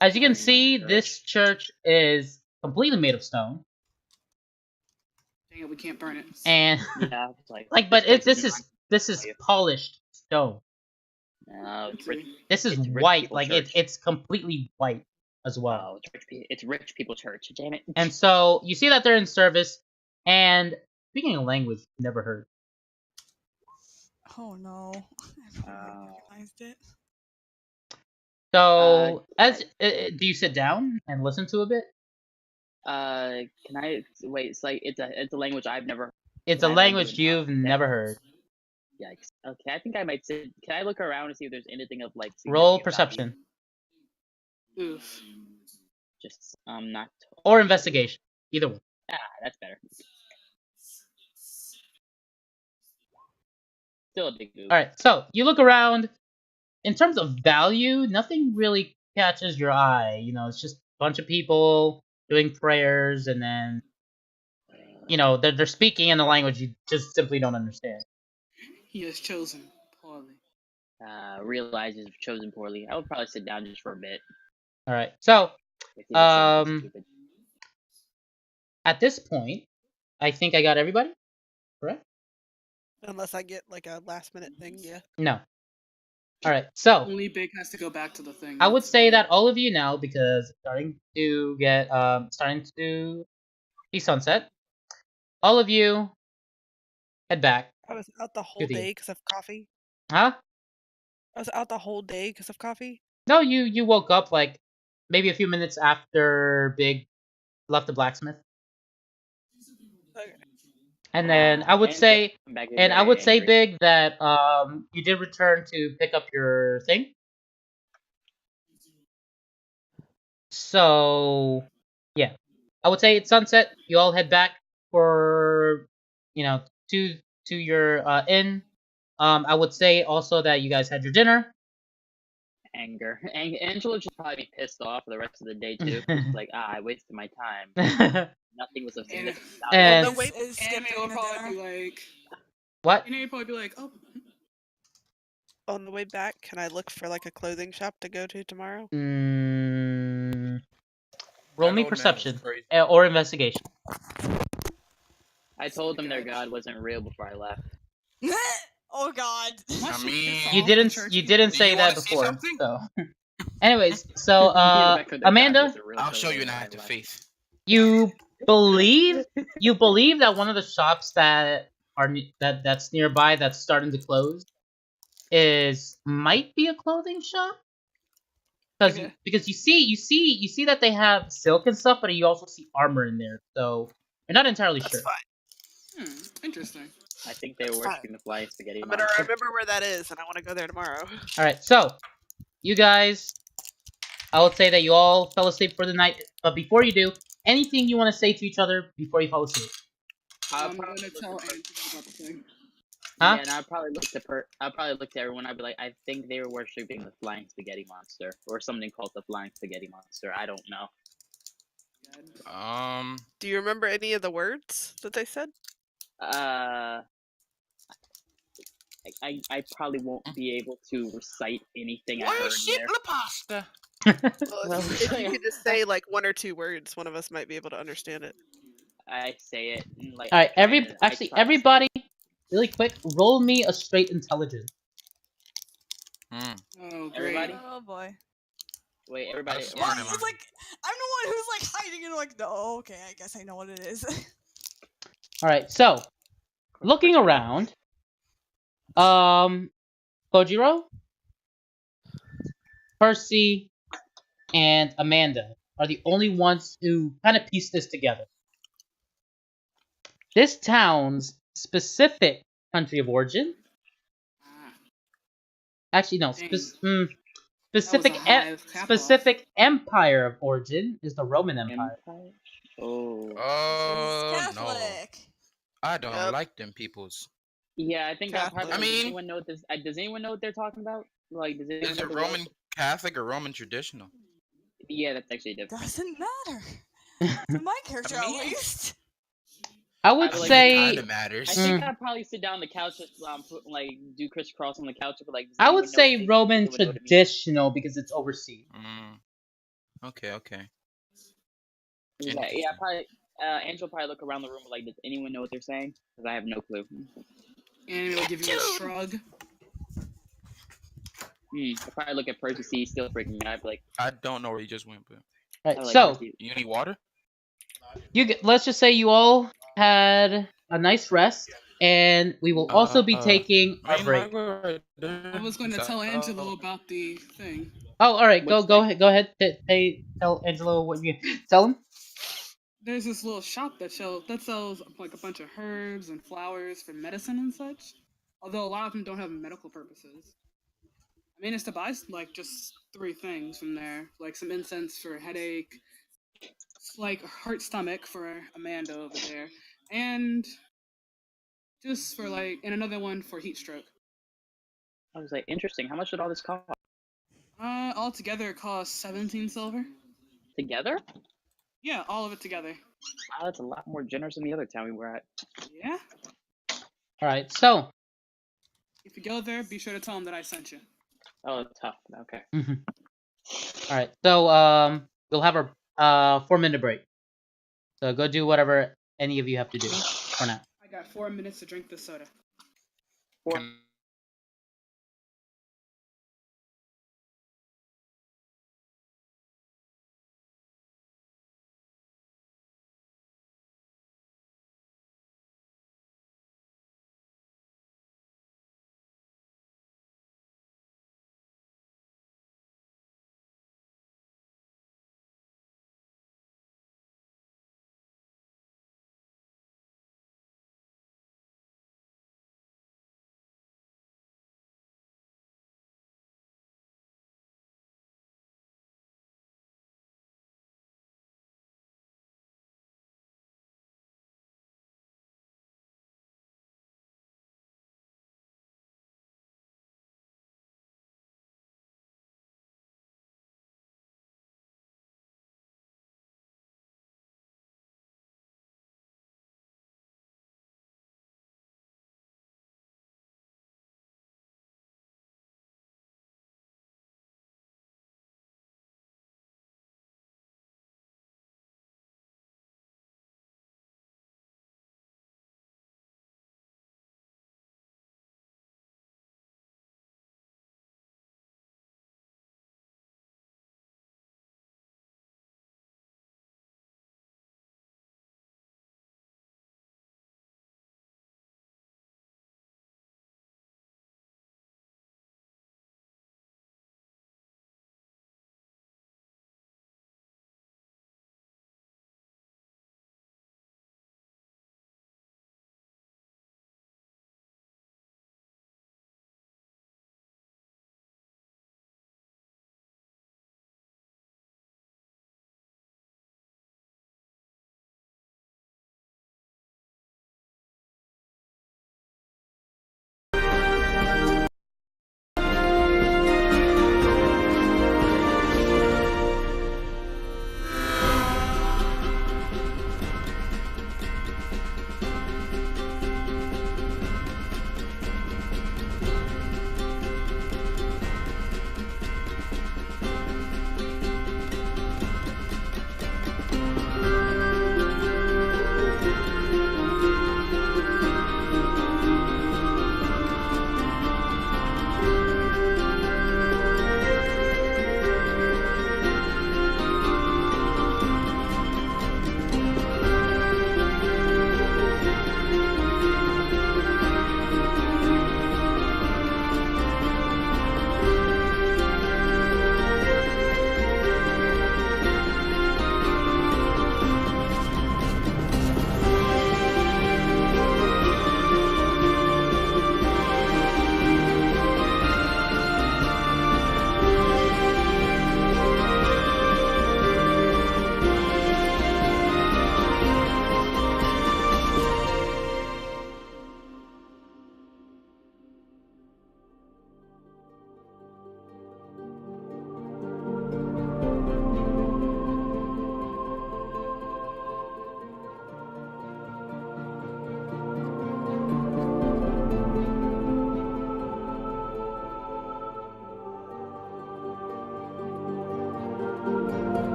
as you can see, this church is completely made of stone. Dang it, we can't burn it. And Yeah, it's but this is polished stone. No, it's rich. This is it's rich white, people church. it's completely white as well. Oh, it's rich people church. Damn it. And so you see that they're in service, and speaking a language you've never heard. Oh no! I probably recognized it. So, do you sit down and listen to a bit? Can I wait? It's a language I've never. It's a language you've never heard. Yikes. Okay, I think I might sit. Can I look around and see if there's anything of Roll significant perception. Oof. Just not. or investigation. Either one. Ah, that's better. Still a big move. All right. So you look around. In terms of value, nothing really catches your eye. You know, it's just a bunch of people doing prayers, and then they're speaking in a language you just simply don't understand. He has chosen poorly. Realizes chosen poorly. I would probably sit down just for a bit. All right. So If he was saying something um, stupid. at this point, I think I got everybody. Correct? Unless I get like a last minute thing, yeah. No. All right. So Only Big has to go back to the thing. I would That's say fine. that all of you now, because it's starting to be sunset. All of you head back. I was out the whole the- day because of coffee. Huh? I was out the whole day because of coffee. No, you woke up like maybe a few minutes after Big left the blacksmith. Okay. And then I would And say, come back and I very would say, angry. Big, that you did return to pick up your thing. So, yeah, I would say it's sunset. You all head back for, to your inn. I would say also that you guys had your dinner. Anger. Angela should probably be pissed off for the rest of the day too. It's like, I wasted my time. What? Nothing was of And- significance. And- the way- Is Anime skipping will the probably dinner. be like. What? Anime will probably be like, oh. On the way back, can I look for like a clothing shop to go to tomorrow? Roll That me old man was perception crazy. or investigation. I told them their god wasn't real before I left. Oh God. I mean, You didn't Do say you that wanna see before. something? So, anyways, so Rebecca, their god Amanda, wasn't real I'll till show you an I act of left. faith. you believe that one of the shops that that's nearby that's starting to close might be a clothing shop. Okay. Because you see that they have silk and stuff, but you also see armor in there. So you're not entirely That's sure. fine. Interesting. I think they were That's fine. worshipping the flying spaghetti I'm gonna monster. remember where that is, and I want to go there tomorrow. All right, so you guys, I would say that you all fell asleep for the night. But before you do, anything you want to say to each other before you fall asleep? I'll I'm probably gonna look tell at Anthony about the thing. Huh? Yeah, and I'll probably look to everyone. I'd be like, I think they were worshipping the flying spaghetti monster, or something called the flying spaghetti monster. I don't know. Do you remember any of the words that they said? I probably won't be able to recite anything I heard Worship there. the pasta. Well, if you could just say like one or two words, one of us might be able to understand it. I say it and, like. All right, I try to say it. everybody, really quick, roll me a straight intelligence. Oh, great. Everybody? Oh boy. Wait, everybody. That's Well, smart, it's man. like I'm the one who's like hiding and like, no, okay, I guess I know what it is. All right, so looking around, Kojiro, Percy, and Amanda are the only ones who kind of piece this together. This town's specific country of origin, Ah, actually no, Dang. specific That was a high cap specific empire of origin is the Roman Empire. Empire? Oh. Oh no, Catholic. I don't Yep. like them peoples. Yeah, I think I'll Catholic. probably. I Does mean- anyone know this? Does anyone know what they're talking about? Like, does anyone Is know it the Roman word? Catholic or Roman traditional? Yeah, that's actually different. Doesn't matter. To my character, I mean- at least. I would I would like It say kind of matters. I think I'd probably sit down on the couch, do crisscross on the couch, but like. Does I would anyone know say what they Roman would know what it means? traditional because it's overseas. Okay. Yeah, Interesting. probably. Angela probably look around the room like, does anyone know what they're saying? Because I have no clue. Anime will give you a shrug. I probably look at Percy, see he's still freaking out. I'd be like, I don't know where you just went, but Right, I like so Percy. you need water? let's just say you all had a nice rest, and we will also be taking our break. I was going to tell Angelo about the thing. Oh, all right, What's go ahead. Hey, tell Angelo what you tell him. There's this little shop that sells like a bunch of herbs and flowers for medicine and such. Although a lot of them don't have medical purposes. I managed to buy like just 3 things from there, like some incense for a headache, It's like hurt stomach for Amanda over there, and just for like, and another one for heat stroke. I was like, interesting. How much did all this cost Altogether it costs 17 silver. together? Yeah, all of it together. Wow, that's a lot more generous than the other town we were at. Yeah. All right, so If you go there, be sure to tell them that I sent you. Oh, tough. Okay. all right, so we'll have a 4-minute break. So go do whatever any of you have to do for now. I got 4 minutes to drink the soda. Can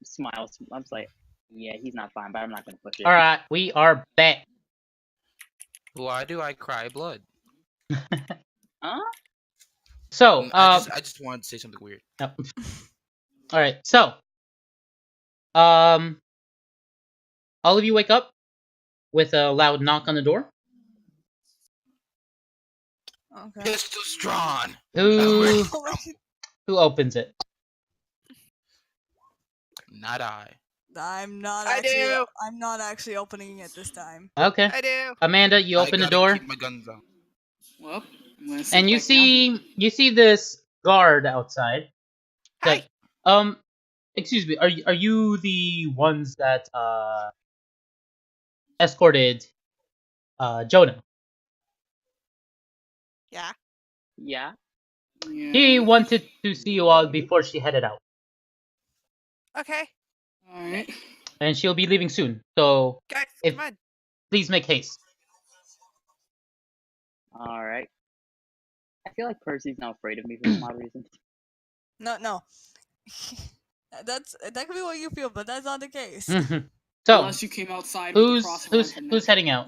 smiles. I'm just like, yeah, he's not fine, but I'm not gonna push it. All right, we are back. Why do I cry blood? Huh? So, I just wanted to say something weird. all right. So, all of you wake up with a loud knock on the door. Okay. Pistols drawn. Who Oh my- who opens it? Not I. I'm not I actually. do. I'm not actually opening it this time. Okay, I do. Amanda, you open I the gotta door, keep my guns out. Well, I'm gonna sit and you back down. see this guard outside. Hi. That, excuse me, are you the ones that escorted Jonah? Yeah. Yeah. Yeah. She wanted to see you all before she headed out, Okay. All right. and she'll be leaving soon. So Guys, If- come on. please make haste. All right. I feel like Percy's now afraid of me for some odd reason. No. That could be what you feel, but that's not the case. Mhm. So Unless you came outside with the who's cross who's around your who's neck. heading out?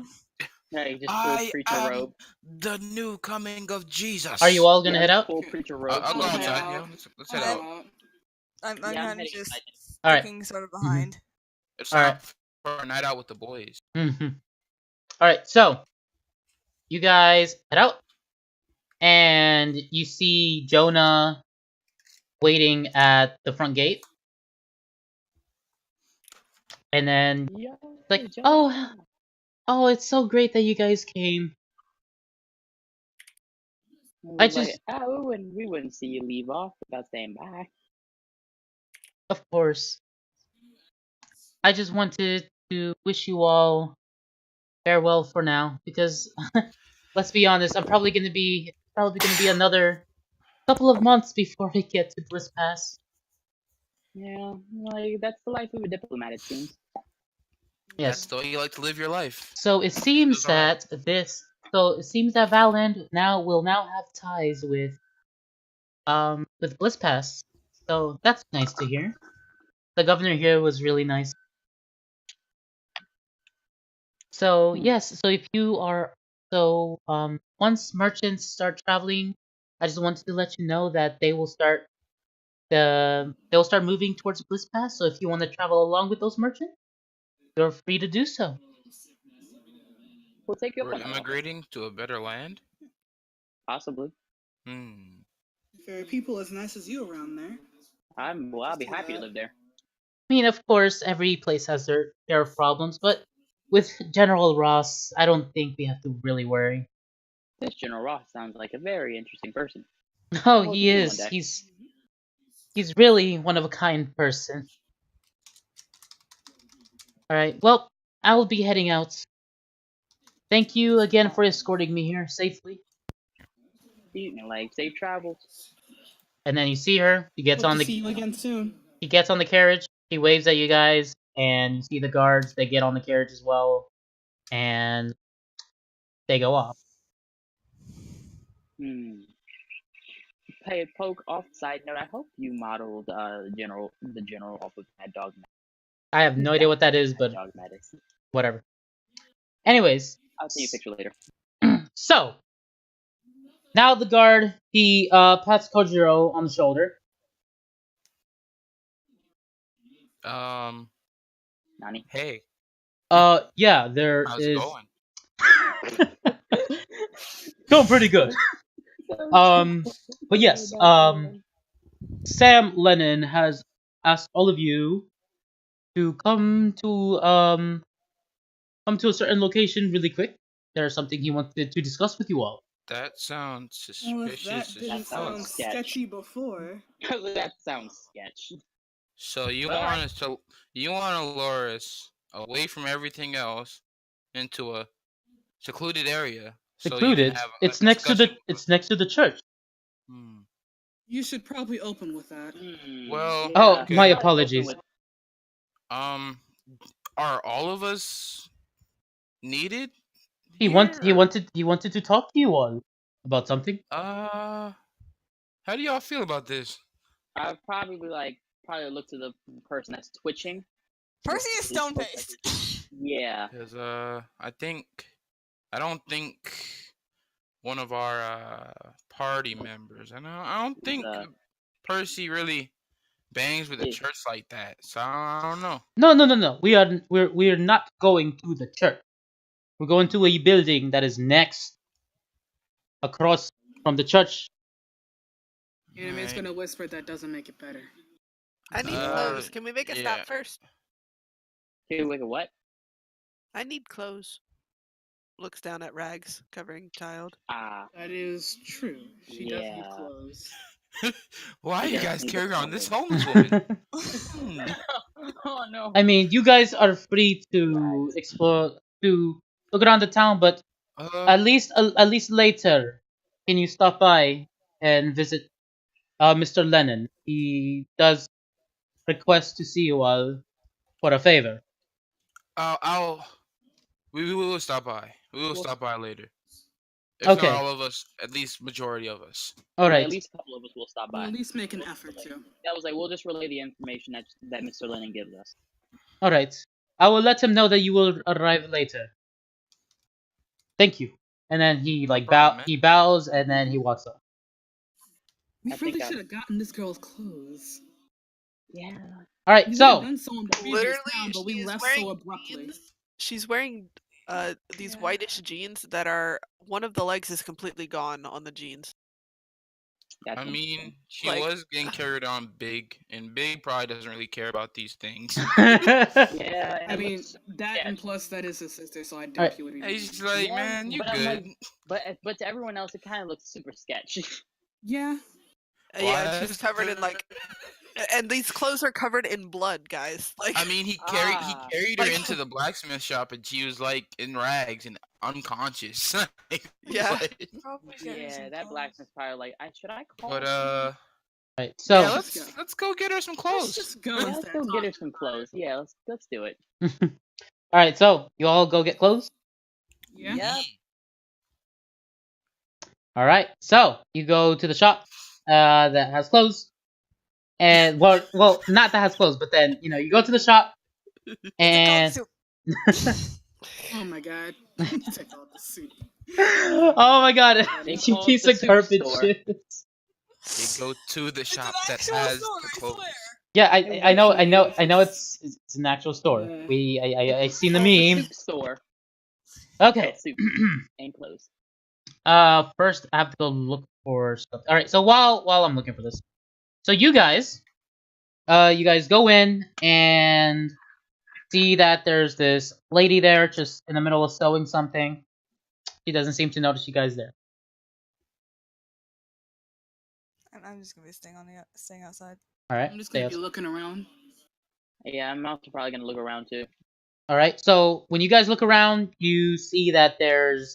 Yeah, he just full I preacher am robe. the new coming of Jesus. Are you all gonna Yeah, head out? full preacher robe. I'll go I'll head outside. out. Yeah, let's head I'll out. I'm Yeah, I'm kind of heading just outside. All right. sticking sort of behind. It's All time right. for a night out with the boys. Mm-hmm. All right, so you guys head out, and you see Jonah waiting at the front gate, and then Yeah. like, Jonah. oh, it's so great that you guys came. I I was like, just- we wouldn't see you leave off without saying bye. Of course, I just wanted to wish you all farewell for now, because let's be honest, I'm probably gonna be another couple of months before we get to Bliss Pass. Yeah, like that's the life of a diplomat, it seems. Yes. That's the way you like to live your life. So it seems Bizarre. that Valland will now have ties with Bliss Pass. So that's nice to hear. The governor here was really nice. So yes, so if you are once merchants start traveling, I just wanted to let you know that they'll start moving towards Bliss Pass. So if you want to travel along with those merchants, you're free to do so. We'll take you up We're on that offer. immigrating to a better land. Possibly. If there are people as nice as you around there. I'll be happy to live there. I mean, of course, every place has their problems, but with General Ross, I don't think we have to really worry. This General Ross sounds like a very interesting person. Oh, Well, he maybe one is. day. He's really one of a kind person. All right. Well, I'll be heading out. Thank you again for escorting me here safely. Like safe travels. And then you see her. She gets Hope on to the see you again soon. He gets on the carriage. He waves at you guys, and you see the guards. They get on the carriage as well, and they go off. Hey, poke off side note. I hope you modeled the general off of Mad Dog. I have no idea what that is, but Dog Madness. whatever. Anyways, I'll see you a picture later. so now the guard he pats Kojiro on the shoulder. Nani? Hey, Yeah, there how's is. it going? Going pretty good. But yes, Sam Lennon has asked all of you to come to a certain location really quick. There's something he wanted to discuss with you all. That sounds Well, if that suspicious didn't as sound fuck. sketchy before. That sounds sketch. So you All want us to lure us away from everything else into a secluded area. So you can Secluded. have a It's next to the discussion it's next to the church. You should probably open with that. Well, Oh, okay. my apologies. Are all of us needed? He wanted to talk to you all about something. How do y'all feel about this? I'd probably like probably look to the person that's twitching. Percy is He stone looks faced. Yeah. Because I don't think one of our party members, and I don't think uh, Percy really bangs with the Yeah. church like that. So I don't know. No. We're not going to the church. We're going to a building that is next across from the church. Anime's Alright. gonna whisper that doesn't make it better. I need Uh, clothes. Can we make a yeah. stop first? Okay, wait, what? I need clothes. Looks down at rags covering child. Ah. That is true. She does need Yeah. clothes. Why are you Yeah, guys need the carrying on this clothes. homeless woman? Hmm. Oh no. I mean, you guys are free to explore, to look around the town, but at least later, can you stop by and visit Mr. Lennon? He does request to see you all for a favor. We will stop by. We will We'll- stop by later. If Okay. not all of us, at least majority of us. All Yeah, right. at least a couple of us will stop We'll by. at least make an effort to. That was like, we'll just relay the information that Mr. Lennon gives us. All right. I will let him know that you will arrive later. Thank you. And then he problem, man. he bows and then he walks off. We I think really I- should have gotten this girl's clothes. Yeah. All right. We So would've done so in the previous Literally, town, but we she's left wearing so abruptly. jeans. She's wearing these Yeah. whitish jeans that are one of the legs is completely gone on the jeans. That's I mean, interesting. she Like- was getting carried on Big, and Big probably doesn't really care about these things. Yeah. I it mean, looks- that yeah. and plus that is his sister, so I doubt Alright. he would be. He's just like, Yeah, man, you but I'm good. like- but to everyone else, it kind of looks super sketchy. Yeah. Yeah, and she's What? covered in like, and these clothes are covered in blood, guys. Like, I mean, he Ah. carried her Like- into the blacksmith shop, and she was like in rags and unconscious. Yeah. But, Probably get her Yeah, some that clothes. blacksmith's probably like, should I call? but All right. So yeah, let's let's go. let's go get her some Let's clothes. just go Yeah, let's instead. go of get her talking some about clothes. Yeah, let's do it. all right. So you all go get clothes. it. Yeah. Yeah. All right. So you go to the shop that has clothes, and well, not that has clothes, but then you go to the shop, and It's a goat soup. Oh my god. Take all the soup. oh my god, They you call it piece the of soup garbage store. shit. They go to the It's shop an that actual has store, the I clothes. swear. Yeah, I know Actually, it's an actual store. Yeah. I seen the Call it meme. soup store. Okay. Soup and clothes. First I have to go look for stuff. All right. So while I'm looking for this, so you guys go in and see that there's this lady there just in the middle of sewing something. She doesn't seem to notice you guys there. I'm just gonna be staying outside. All right. I'm just stay gonna outside. be looking around. Yeah, I'm also probably gonna look around too. All right. So when you guys look around, you see that there's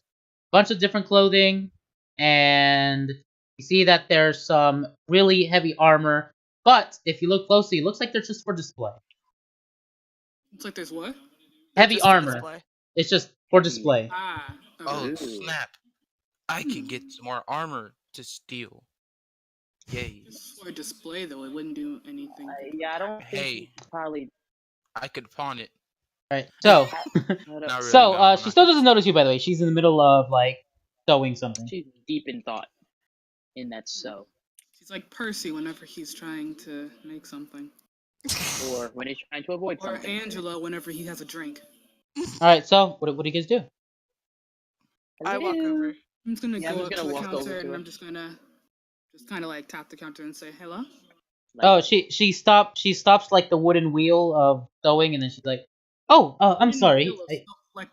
a bunch of different clothing, and you see that there's some really heavy armor. But if you look closely, it looks like they're just for display. It's like there's what? Heavy just for armor. display. It's just for display. Ah. Okay. Oh Ooh. snap! I can get some more armor to steal. Yay! Just for display though, it wouldn't do anything. Yeah, I don't think Hey. he probably. I could pawn it. All right. So Hold up. Not really. so no, she not still doesn't notice you. By the way, she's in the middle of like sewing something. She's deep in thought in that sew, She's like Percy whenever he's trying to make something. or when he's trying to avoid Or something. Angela whenever he has a drink. All right. So what do you guys do? I walk over. I'm just gonna Yeah, I'm go just up gonna to the walk over counter to and her. I'm just gonna kind of like tap the counter and say hello. Like, Oh, she stops like the wooden wheel of sewing, and then she's like, "Oh, I'm In the sorry." middle of stuff, like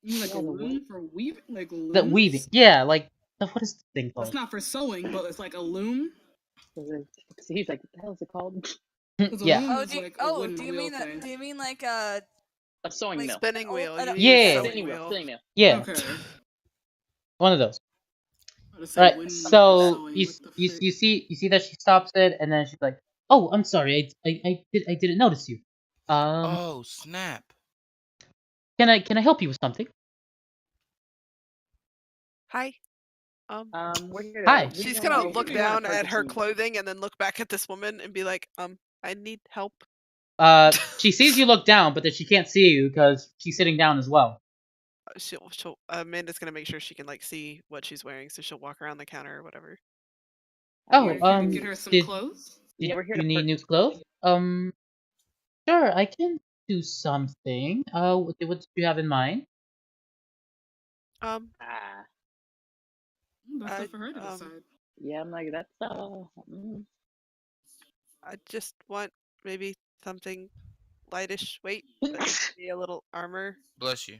you mean like a Yeah, the loom for weaving, like looms? The weaving, yeah, like what is the thing That's called? not for sewing, but it's like a loom. he's like, what the hell is it called? 'Cause a Yeah. loom Oh, is like a do wooden you wheel mean thing. do you mean like A sewing Like mill. Spinning Oh, wheel. I You don't- use Yeah. sewing Spinning wheel. wheel. Spinning mill. Yeah, Okay. one of those. I was All saying right, wooden so sewing, you what the you frick? you see that she stops it, and then she's like, "Oh, I'm sorry, I didn't notice you. Oh snap! Can I help you with something?" Hi. We're here Hi. we She's wanna gonna go- look we wanna down at purchase her some- clothing and then look back at this woman and be like, I need help. She sees you look down, but then she can't see you because she's sitting down as well. Amanda's gonna make sure she can like see what she's wearing, so she'll walk around the counter or whatever. Oh, We're here to get her some did- clothes. Did Yeah, we're here you to need new purchase clothes? Sure, I can do something. What did you have in mind? Um, Ah, That's I, up for her to um, decide. yeah, I'm like that's I just want maybe something lightish weight, but maybe a little armor Bless you.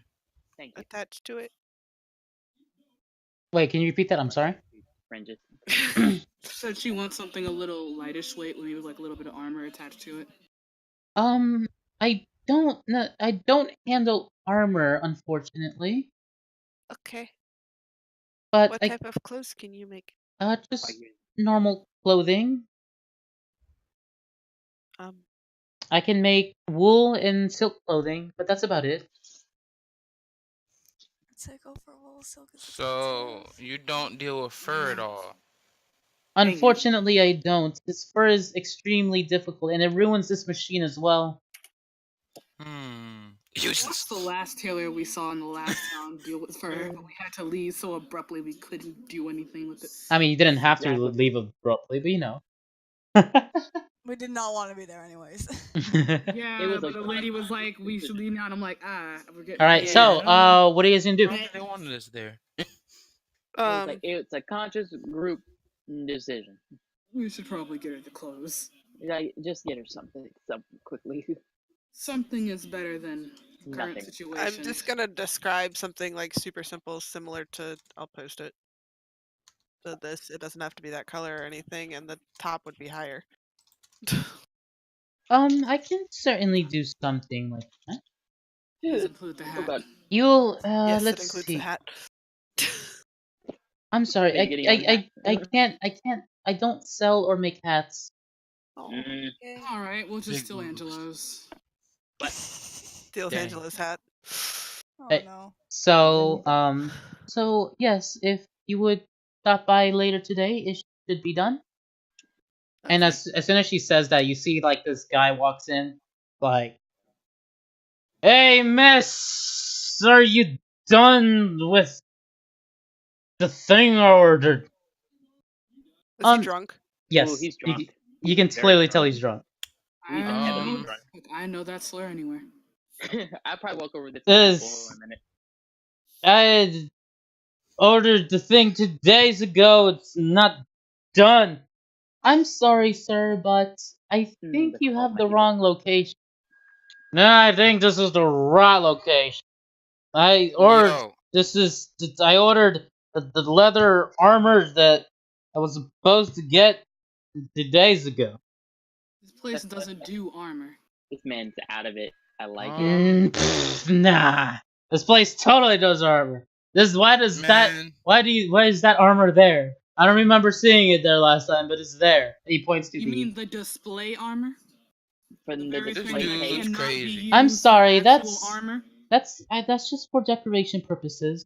Thank you. attached to it. Wait, can you repeat that? I'm sorry. Fringes. Said she wants something a little lightish weight, maybe like a little bit of armor attached to it. I don't know. I don't handle armor, unfortunately. Okay. But What type of clothes can you make? just normal clothing. I can make wool and silk clothing, but that's about it. Take over wool silk. So you don't deal with fur at all. Unfortunately, I don't. This fur is extremely difficult, and it ruins this machine as well. That's the last tailor we saw in the last town deal with fur, but we had to leave so abruptly we couldn't do anything with it. I mean, you didn't have to leave abruptly, but you know. We did not want to be there anyways. Yeah, but the lady was like, "We should leave now," and I'm like, we're getting. All right, so what are you guys gonna do? They wanted us there. It's a conscious group decision. We should probably get her the clothes. Like, just get her something quickly. Something is better than current Nothing. situation. I'm just gonna describe something like super simple, similar to. I'll post it. So this, it doesn't have to be that color or anything, and the top would be higher. I can certainly do something like that. Does include the hat. You'll yes, let's it includes see. the hat. I'm sorry, I don't sell or make hats. Oh, All right, we'll just steal Angelo's. Steals Dang. Angela's hat. Oh no. So yes, if you would stop by later today, it should be done. And as soon as she says that, you see like this guy walks in, like, "Hey, miss, are you done with the thing I ordered?" Is he drunk? Yes, Ooh, he's drunk. You can clearly tell he's drunk. I know that slur anywhere. I probably walk over this This- for a minute. I had ordered the thing 2 days ago. It's not done. I'm sorry, sir, but I think you have the wrong location. No, I think this is the right location. I ordered I ordered the leather armor that I was supposed to get 2 days ago. This place doesn't do armor. This man's out of it. I like it. Nah, this place totally does armor. Why is that armor there? I don't remember seeing it there last time, but it's there. He points to You mean the display armor? From the display case. Crazy. I'm sorry, that's armor. that's just for decoration purposes.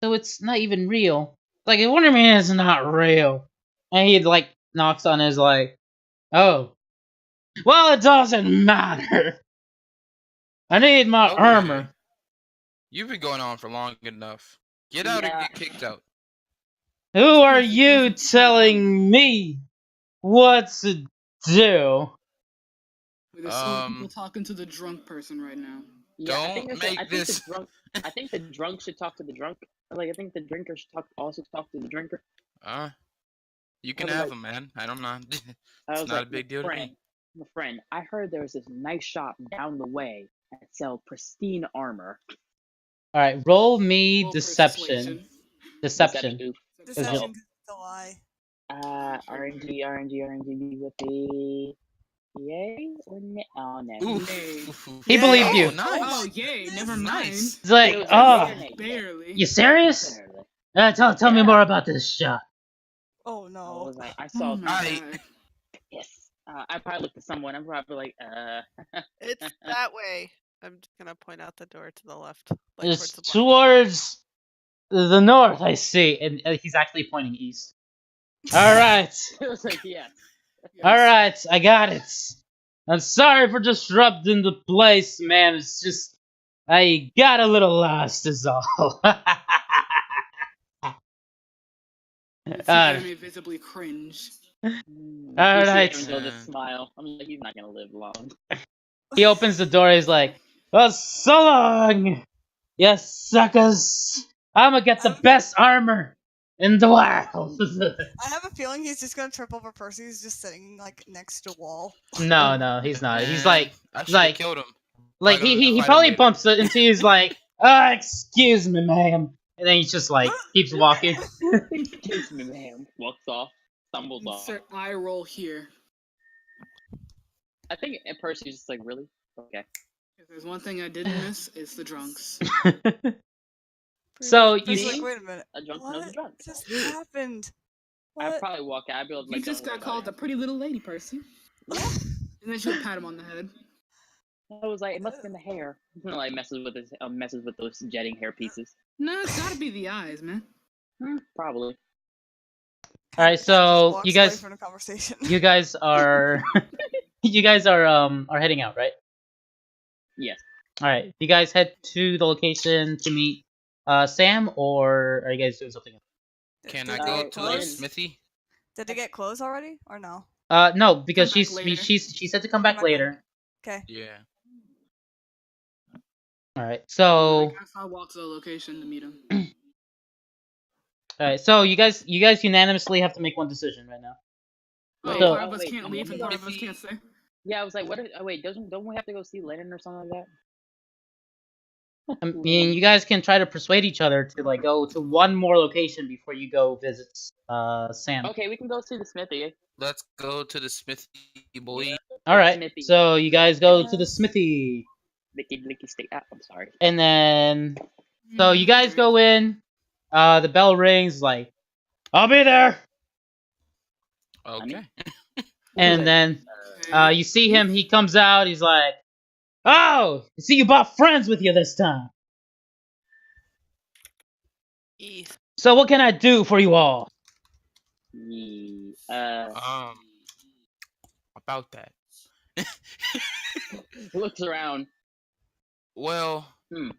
So it's not even real. Like, what do you mean it's not real? And he like knocks on his like, oh, well, it doesn't matter. I need my armor. You've been going on for long enough. Get out or get kicked out. Who are you telling me what to do? There's so many people talking to the drunk person right now. Yeah, I think the drunk should talk to the drunk. Like, I think the drinker should also talk to the drinker. You can have them, man. I don't know. It's not a big deal to me. My friend, I heard there was this nice shop down the way that sell pristine armor. All right, roll me deception. Deception. Deception is a lie. RNG with the yay or nay? Oh, no. He believed you. Nice. Oh, yay! Never mind. It's like, barely. You serious? Tell me more about this shop. Oh no. I saw. Yes. I probably looked at someone. I'm probably like, It's that way. I'm just gonna point out the door to the left. Like, it's towards the north, I see. And he's actually pointing east. All right. It was like, yeah. All right, I got it. I'm sorry for disrupting the place, man. It's just I got a little lost, is all. You see anime visibly cringe. You Alright. see Angel just smile. I'm like, he's not gonna live long. He opens the door. He's like, "Well, so long, you suckers. I'ma get the best armor in the world." I have a feeling he's just gonna trip over Percy. He's just sitting like next to a wall. No, he's not. He's like, I should like- have killed him. like he probably bumps it into. He's like, "Excuse me, ma'am," and then he just like keeps walking. Excuse me, ma'am. Walks off, stumbles off. Insert eye roll here. I think Percy's just like, really? Okay. If there's one thing I didn't miss, it's the drunks. So you Percy's see, like, wait a minute. A drunk knows a What drunk. just happened? I'd What? probably walk out. I'd be able to, You like, just don't got worry called a about pretty little lady, Percy. And then she would pat him on the head. it. I was like, it must have been the hair. Like messes with those jetting hair pieces. No, it's gotta be the eyes, man. Probably. all right. Just So walks you away guys, from the conversation. you guys are, you guys are heading out, right? Yes. All right. You guys head to the location to meet Sam, or are you guys doing something else? Can Did I they go get to the clothes? smithy? Did they get clothes already or no? No, because Come back later. she said to come back Come back later. Okay. Yeah. All right. So I guess I'll walk to the location to meet him. all right. So you guys unanimously have to make one decision right now. Oh, So- part of us wait, can't I'm leave and looking part of us can't stay. Yeah, I was like, what? Wait, don't we have to go see Lennon or something like that? I mean, you guys can try to persuade each other to like go to one more location before you go visit Sam. Okay, we can go see the smithy. Let's go to the smithy, boy. All right. Smithy. So you guys go to the Yes. smithy, Licky stick. Ah, I'm sorry. and then so you guys go in. The bell rings. Like, I'll be there. Okay. And then you see him. He comes out. He's like, "Oh, you see, you brought friends with you this time. Eeth. So what can I do for you all?" About that. Looks around. Well, Hmm.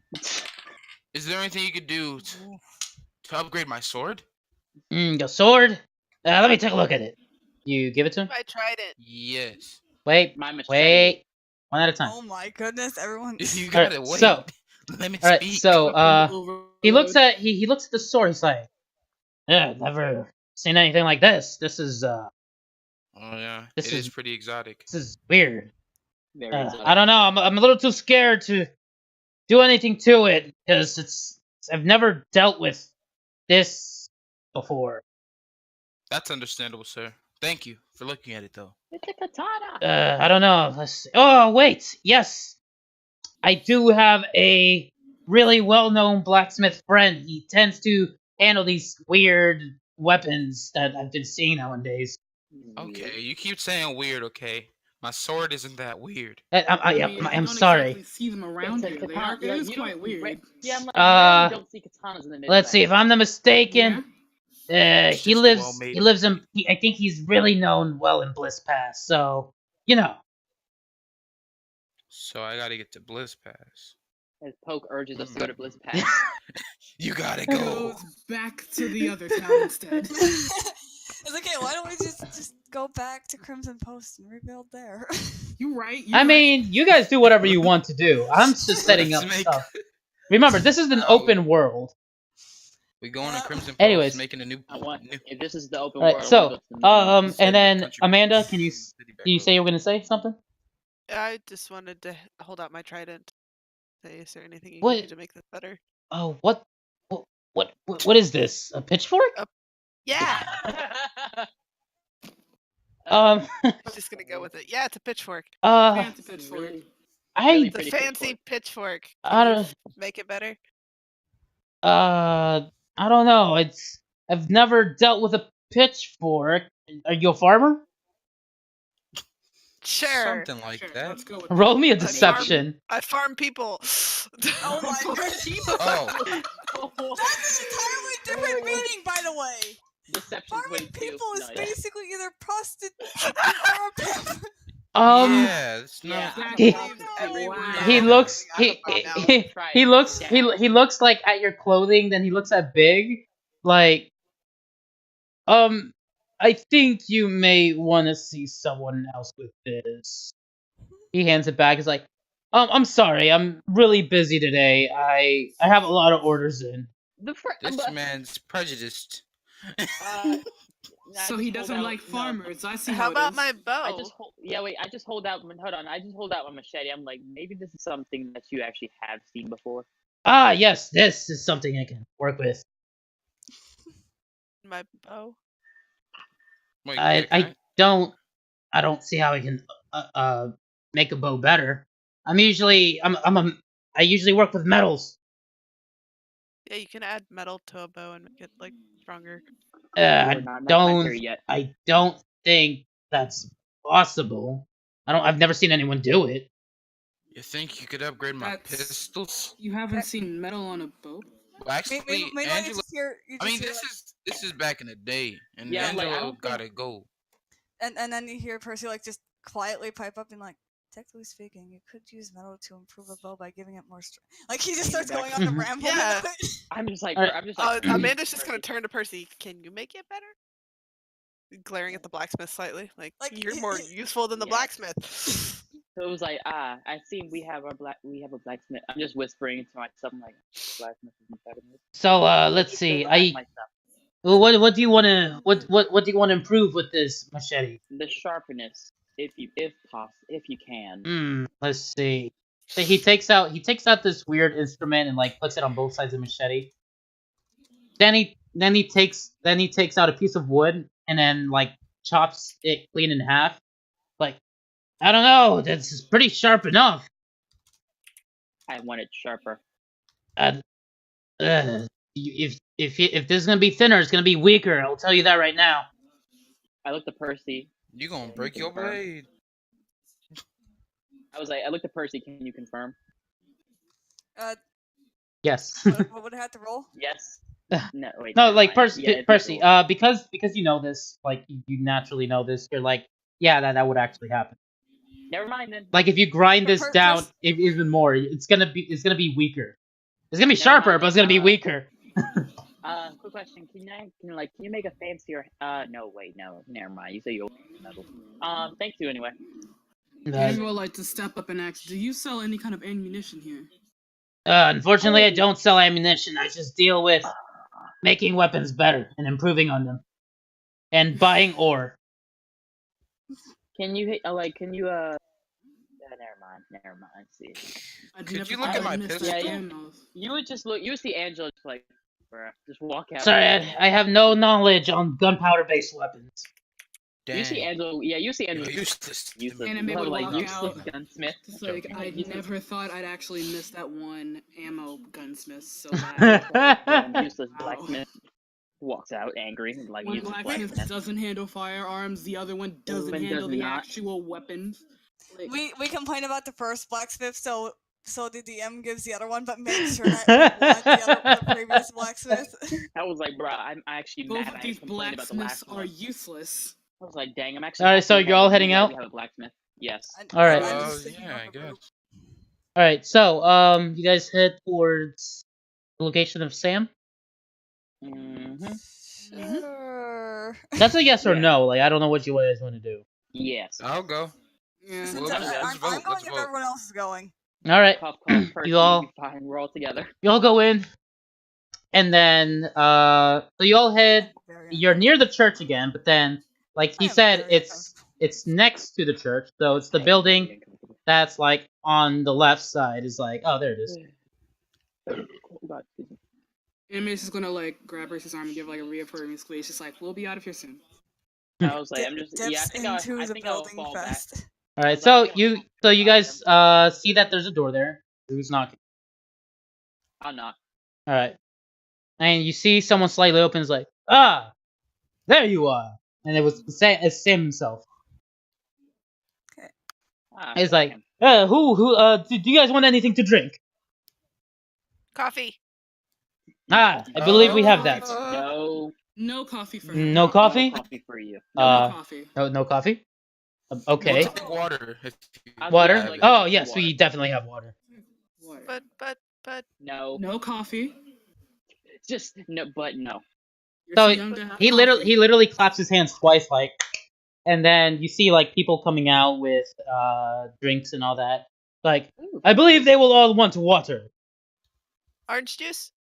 is there anything you could do to upgrade my sword? Your sword. Let me take a look at it. You give it to him. I tried it. Yes. Wait. My machete. Wait. One at a time. Oh my goodness, everyone. You Alright, gotta wait. so- Let me All right. speak. So he looks at he looks at the sword. He's like, "Yeah, never seen anything like this. This is Oh yeah, This it is is- pretty exotic. this is weird. Very exotic. I don't know. I'm a little too scared to do anything to it because I've never dealt with this before. That's understandable, sir. Thank you for looking at it, though. It's a katana. I don't know. Let's see. Oh wait, yes, I do have a really well-known blacksmith friend. He tends to handle these weird weapons that I've been seeing nowadays. Okay, you keep saying weird, okay? My sword isn't that weird. I'm You sorry. don't exactly see them around It's a here. They katana. are, it Yeah, is you quite don't- weird. Yeah, I'm like, Uh, you don't see katanas in the Midwest. Let's see. If I'm not mistaken, It's he just lives. well-made. He lives in. I think he's really known well in Bliss Pass. So you know. So I gotta get to Bliss Pass. As Poke urges us to go to Bliss Pass. You gotta go. Goes back to the other town instead. It's okay. Why don't we just go back to Crimson Post and rebuild there? You right. I mean, you guys do whatever you want to do. I'm just setting up Let's make- stuff. Remember, this is an open world. We going to Crimson Post, Anyways. making a new. I want. new If this is the open All right. world, So, I wanna go to the Midwest. instead and of then country Amanda, roads, can you city back say you were gonna say something? I just wanted to hold out my trident. Say, is there anything you What? can do to make this better? Oh, what is this? A pitchfork? Yeah, Um. I'm just gonna go with it. Yeah, it's a pitchfork. Fancy pitchfork. Really- I really It's a pretty fancy pitchfork. I Can you don't. make it better? I don't know. I've never dealt with a pitchfork. Are you a farmer? Sure. Something like Sure, that. let's go with Roll me a farm. deception. I farm people. Oh my goodness. Oh, That's an entirely different meaning, by the way. Deception Farming 22. people is No, yeah. basically either prostitution or a pimp. Yeah, it's Yeah, not. I'm He- a prostitute. everywhere. Wow. he looks I'm he a pop now. he looks he looks like at your clothing, then he looks at Big like I think you may want to see someone else with this. He hands it back. He's like, I'm sorry, I'm really busy today. I have a lot of orders in. This man's prejudiced. So he doesn't like farmers. I see how How it about is. my bow? I just hold, yeah, wait. I just hold out. Hold on. I just hold out my machete. I'm like, maybe this is something that you actually have seen before. Ah, yes, this is something I can work with. My bow. Wait, I don't see how I can make a bow better. I usually work with metals. Yeah, you can add metal to a bow and make it like stronger. I We're not quite there yet. I don't think that's possible. I've never seen anyone do it. You think you could upgrade my That's- pistols? You haven't seen metal on a boat? Well, actually, Maybe you Angela. just hear. I mean, this is back in the day, and Yeah, like, I Angelo don't gotta go. And then you hear Percy like just quietly pipe up and like, technically speaking, you could use metal to improve a bow by giving it more strength. Like he just starts going on the ramble. Yeah. about it. I'm just like, Alright. I'm just like. Amanda's just gonna turn to Percy. Can you make it better? Glaring at the blacksmith slightly, like you're more useful than the Yeah. blacksmith. So it was like, I see we have a blacksmith. I'm just whispering to myself, I'm like, blacksmith is better than this. So let's see. Well, what do you want to what do you want to improve with this machete? The sharpness, if you can. Let's see. So he takes out this weird instrument and like puts it on both sides of the machete. Then he takes out a piece of wood and then like chops it clean in half. Like, I don't know, that's pretty sharp enough. I want it sharper. If this is gonna be thinner, it's gonna be weaker. I'll tell you that right now. I looked at Percy. You gonna break your blade? I was like, I looked at Percy. Can you confirm? Yes. What would I have to roll? Yes. No, wait. No, never like mind. Yeah, it's Percy. cool. Because you know this, like you naturally know this. You're like, yeah, that would actually happen. Never mind then. Like if you grind this down Percy- even more, it's gonna be weaker. It's gonna be Never sharper, mind, but it's gonna be weaker. Quick question. Can you make a fancier? No, wait, no, never mind. You say you metal. Thank you anyway. I would like to step up and ask, do you sell any kind of ammunition here? Unfortunately, I don't sell ammunition. I just deal with making weapons better and improving on them, and buying ore. Can you hit? Can you? Never mind. See. Could you look at my pistol? Yeah. You would just look. You would see Angela just like, bruh, just walk out. Sorry, I have no knowledge on gunpowder-based weapons. Dang. You see Angela. Yeah, you see You're Angela. useless. Anime would like walk useless out. gunsmith. It's like, I Useless. never thought I'd actually miss that one ammo gunsmith so One bad. useless Wow. blacksmith walks out angry, like One useless blacksmith blacksmith. doesn't handle firearms, the other one doesn't one handle does the not. actual weapons. Like, We complain about the first blacksmith, so the DM gives the other one, but makes sure that we want the previous blacksmith. I was like, bruh, I'm actually both mad. of I these complained about the blacksmiths last are one. useless. I was like, dang, I'm actually. Alright, so happy you're all that heading out? We have a blacksmith. Yes. All right. I'm just thinking Yeah, about I the group. guess. All right, so you guys head towards the location of Sam. Mm-hmm. Sure. That's a yes or Yeah. no. Like I don't know what you guys want to do. Yes. I'll go. Yeah. Since Well, I'm let's vote, going let's if vote. everyone else is going. All right, Cough, cough, Percy, you all fine. We're all together. go in, and then so you all head. Very You're near the church again, but then like I he am said, very it's next to the church, so it's the building that's like on the left side. Is like, oh, there it is. Anime's just gonna like grab Percy's arm and give like a reaffirming squeeze. Just like, we'll be out of here soon. I was like, Dip- I'm just. dips Yeah, I think into I the think I'll building fall back. fast. All right, was so like, you guys see that there's a door there. Who's knocking? I'll knock. All right, and you see someone slightly open. Is like, ah, there you are, and it's Sam himself. Ah, He's fuck like, him. do you guys want anything to drink? Coffee. Ah, I believe we have that. No. No coffee for her. No No coffee? coffee for you. No Uh, coffee. No coffee. We'll Okay. take water if you I'll Water. take, like, Oh yes, water. we definitely have water. What? But No. No coffee. Just no, but no. You're So too young to have he coffee. literally claps his hands twice, like, and then you see like people coming out with drinks and all that. Like, Ooh. I believe they will all want water. orange juice?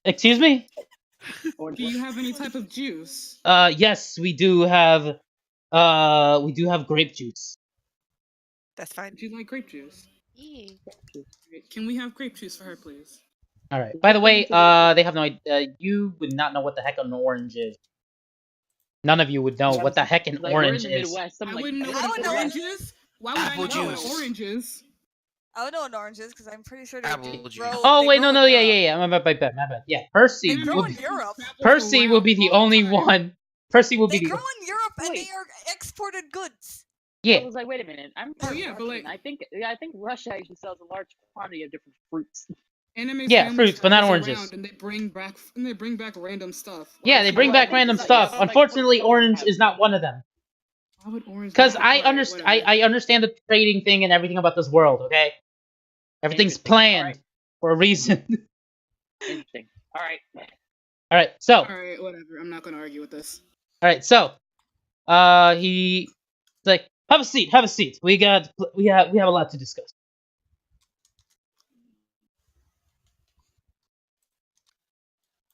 Excuse me? Do you have any type of juice? Yes, we do have grape juice. That's fine. Would you like grape juice? Yeah. Can we have grape juice for her, please? All right. By the way, they have no idea. You would not know what the heck an orange is. None of you would know what the heck an Like, orange we're in the is. Midwest. I'm I like, wouldn't know I what would an know orange is. Why would Apple I know what juice. an orange is? I would know what orange is because I'm pretty sure they Apple do juice. grow. Oh they wait, grow no, in yeah, Europe. my bad. Yeah, Percy. They grow Will in be, Europe. Percy will be the only one. Percy will be They the grow in Europe and Wait. they are exported goods. I yeah. was like, wait a minute. I'm Oh, part yeah, but, Russian. like- I think Russia actually sells a large quantity of different fruits. Anime Yeah, family fruits, but not travels oranges. around And they bring back random stuff. Yeah, they bring Well, back I mean, random it's like- stuff. it's like Unfortunately, Coca-Cola orange has is not one. one of them. Why would orange? Because be- I Alright, understand, whatever. I understand the trading thing and everything about this world. Okay, everything's Interesting. planned Alright. for a reason. Interesting. All right. All right, so Alright, whatever. I'm not gonna argue with this. he's like, have a seat. We have a lot to discuss.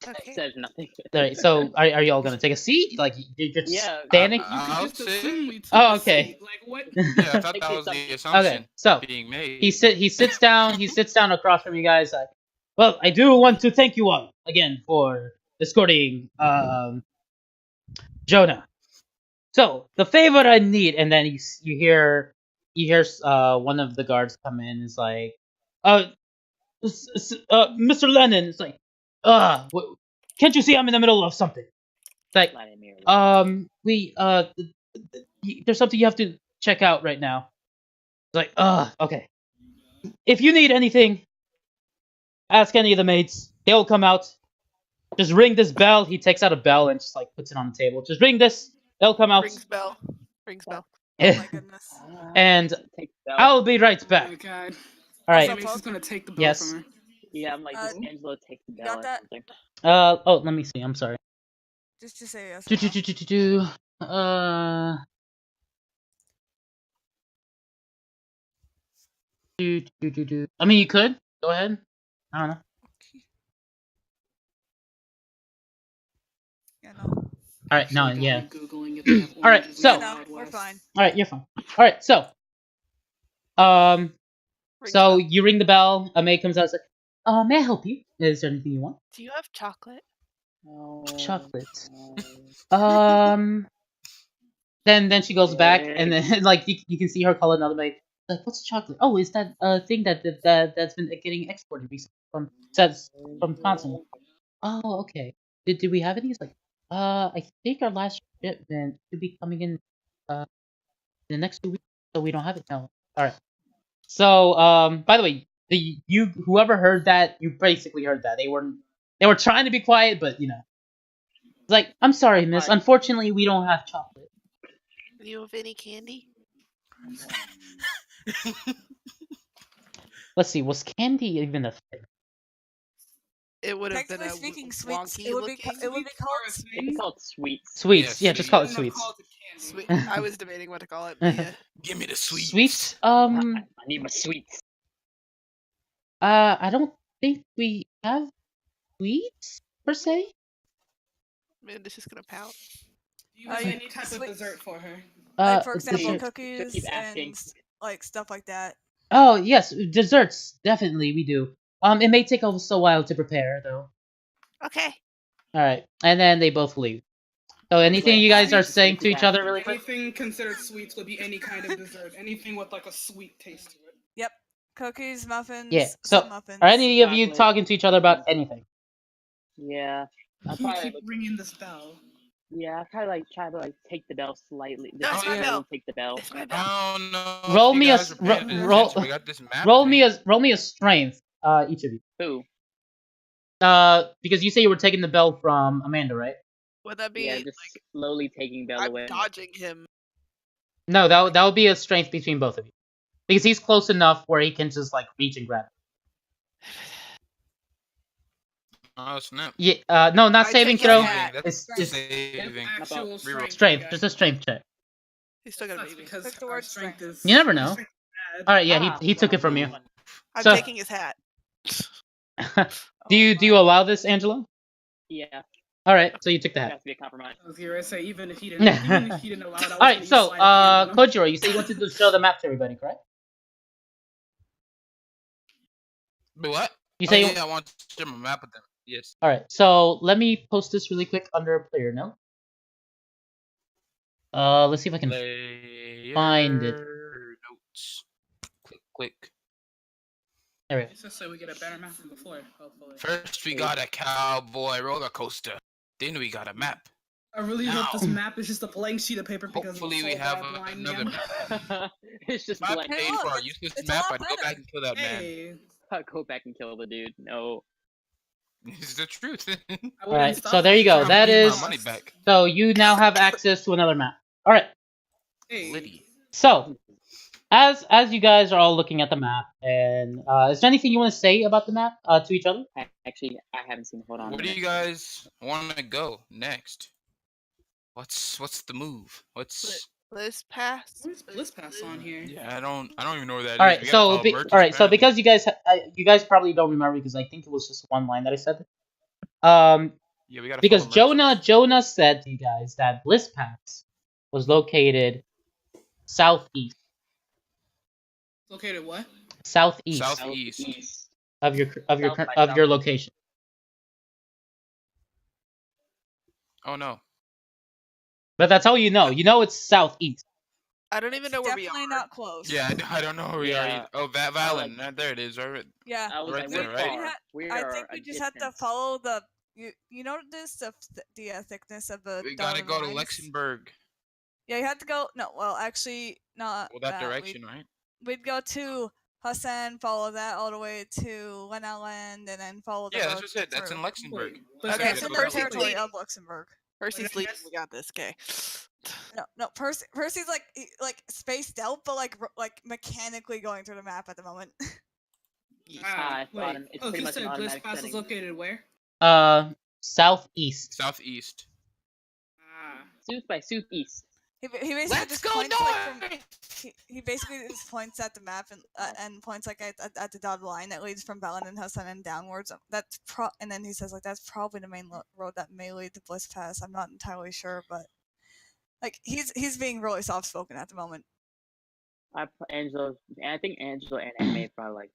Okay. Says nothing. All right, so are you all gonna take a seat? Like you're just Yeah. standing? You I'll could just sit. assume we took Oh, a okay. seat. Like what? Yeah, I thought Take that the was the assumption. assumption Okay, so being made. he sits down. He sits down across from you guys. Like, well, I do want to thank you all again for escorting Jonah. So the favor I need, and then you hear one of the guards come in. Is like, Mr. Lennon. It's like, can't you see I'm in the middle of something? It's like, Vladimir. there's something you have to check out right now. It's like, okay. If you need anything, ask any of the maids. They'll come out. Just ring this bell. He takes out a bell and just like puts it on the table. Just ring this. They'll come out. Rings bell. Rings bell. Oh my goodness. And Take the bell. I'll be right Oh back. my god. All right. Also- She's just gonna take the bell Yes. from her. Yeah, I'm like, Uh, does Angelo take the got bell or that? something? Oh, let me see. I'm sorry. Just say yes. Do, or do, no. do, do, do, do. Do. I mean, you could go ahead. I don't know. Yeah, no. All right, no, Should've got yeah. me Googling if they have All right, oranges in so- the Yeah, no, Wild we're West. fine. All right, you're fine. All right, so, Rings so bell. you ring the bell. A maid comes out. It's like, may I help you? Is there anything you want? Do you have chocolate? No. Chocolate. no. Then she goes back, and then like you can see her call another maid. Like, what's chocolate? Oh, is that thing that's been getting exported recently from the continent? Oh, okay. Did we have any? It's like, I think our last shipment should be coming in in the next 2 weeks, so we don't have it now. All right. So, by the way, whoever heard that, you basically heard that. They were trying to be quiet, but you know, it's like, I'm sorry, miss. Fine. Unfortunately, we don't have chocolate. Do you have any candy? Let's see, was candy even a thing? It would have been Technically a speaking, sweets. wonky It would be. looking. It would be called. Or a It's thing. called sweets. Sweets, Yeah, yeah, just call it Shouldn't have sweets. called it candy. Sweet. I was debating what to call it. But yeah. Give me the sweet. Sweets? I need my sweets. I don't think we have sweets per se. Man, this is gonna pout. Do you have Uh, any type of sweet- dessert for her? Like for example, dessert. cookies Keep asking. and like stuff like that. Oh yes, desserts definitely we do. It may take us a while to prepare though. Okay. All right, and then they both leave. So anything you guys are saying to each other really quick? Anything considered sweets would be any kind of dessert. Anything with like a sweet taste to it. Yep. Cookies, muffins. Yeah, so, some muffins. Are any of you Chocolate. talking to each other about anything? Yeah. I'll You probably, keep ringing this bell. yeah, I'll probably like try to like take the bell slightly. No, it's my slightly bell. Take the bell. It's my bell. I don't know. Roll if you me a guys s- are paying roll- attention. We got this map Roll thing. me a strength, each of you. Who? Because you say you were taking the bell from Amanda, right? Would that be Yeah, just slowly taking Bell I'm away. dodging him? No, that would be a strength between both of you. Because he's close enough where he can just like reach and grab. Oh snap! Yeah, no, not I saving take his throw. hat. That's It's just saving. Actual Reroll. strength. strength, guy. just a strength check. He's still got a Sucks baby. because Click the our word strength strength. is. You never our know. strength is bad. All right, yeah, he took it from you. I'm So- taking his hat. do you allow this, Angela? Yeah, All right, so you took the it hat. has to be a compromise. I was gonna say even if he didn't allow it, I was All right, gonna so use sleight of hand on him. Kojiro, you say you wanted to show the map to everybody, correct? But what? You say yeah, I want to share my map with them. Yes. All right, so let me post this really quick under a player note. Let's see if I can. find it. Notes. Click. There we go. It's just so we get a better map than before, hopefully. First, we got a cowboy roller coaster. Then we got a map. I really hope this Now. map is just a blank sheet of paper because Hopefully, it's we so have bad blind another man. map. It's just If I blank. paid Hey, look, for a it's- useless it's a map, lot I'd go better. back and kill that man. Hey, Go back and kill the dude. No. It's the truth. I All wouldn't right, stop so there you if go. it's That being is my money lost. back. so you now have access to another map. All right. Hey, Liddy. So, as you guys are all looking at the map, and is there anything you want to say about the map to each other? Actually, I haven't seen. Hold on. Where do you guys want to go next? What's the move? What's Bliss pass. where's Bliss Pass on here? yeah? I don't even know where that is. All right. We gotta So, follow merchants, all right. So apparently. because you guys probably don't remember because I think it was just one line that I said. Yeah, we gotta Because follow merchants. Jonah said to you guys that Bliss Pass was located southeast Located what? southeast Southeast. of your South by of your south. location. Oh no. But that's all you know. You know it's southeast. I don't even know where we Definitely are. not close. Yeah, I don't know where we are. Yeah. Either. Oh, Valen. There it is. Right. Yeah. I was Right like, there, we're right? far. We We I are think a we just have to distance. follow the you notice the thickness of the We dotted gotta go to lines? Luxembourg. Yeah, you have to go. No, well, actually, not Well, that direction, right? We'd go to Hassan, follow that all the way to Len Island, and then follow the Yeah, road that's just it. That's in through. Luxembourg. Bliss Okay, Yeah, Pass it's so in is the Percy's located- territory leading. of Luxembourg. Percy's Wait, leading. that's- We got this. Okay. No, Percy's like spaced out, but like mechanically going through the map at the moment. Ah, it's wait. autom- it's pretty Okay, much an so Bliss automatic Pass is setting. located where? Southeast. Southeast. Ah. South by southeast. He basically Let's just go points like from north. he basically just points at the map and points like at the dotted line that leads from Ballin and Hassan and downwards. That's and then he says like that's probably the main road that may lead to Bliss Pass. I'm not entirely sure, but like he's being really soft spoken at the moment. I think Angelo and Anime probably like,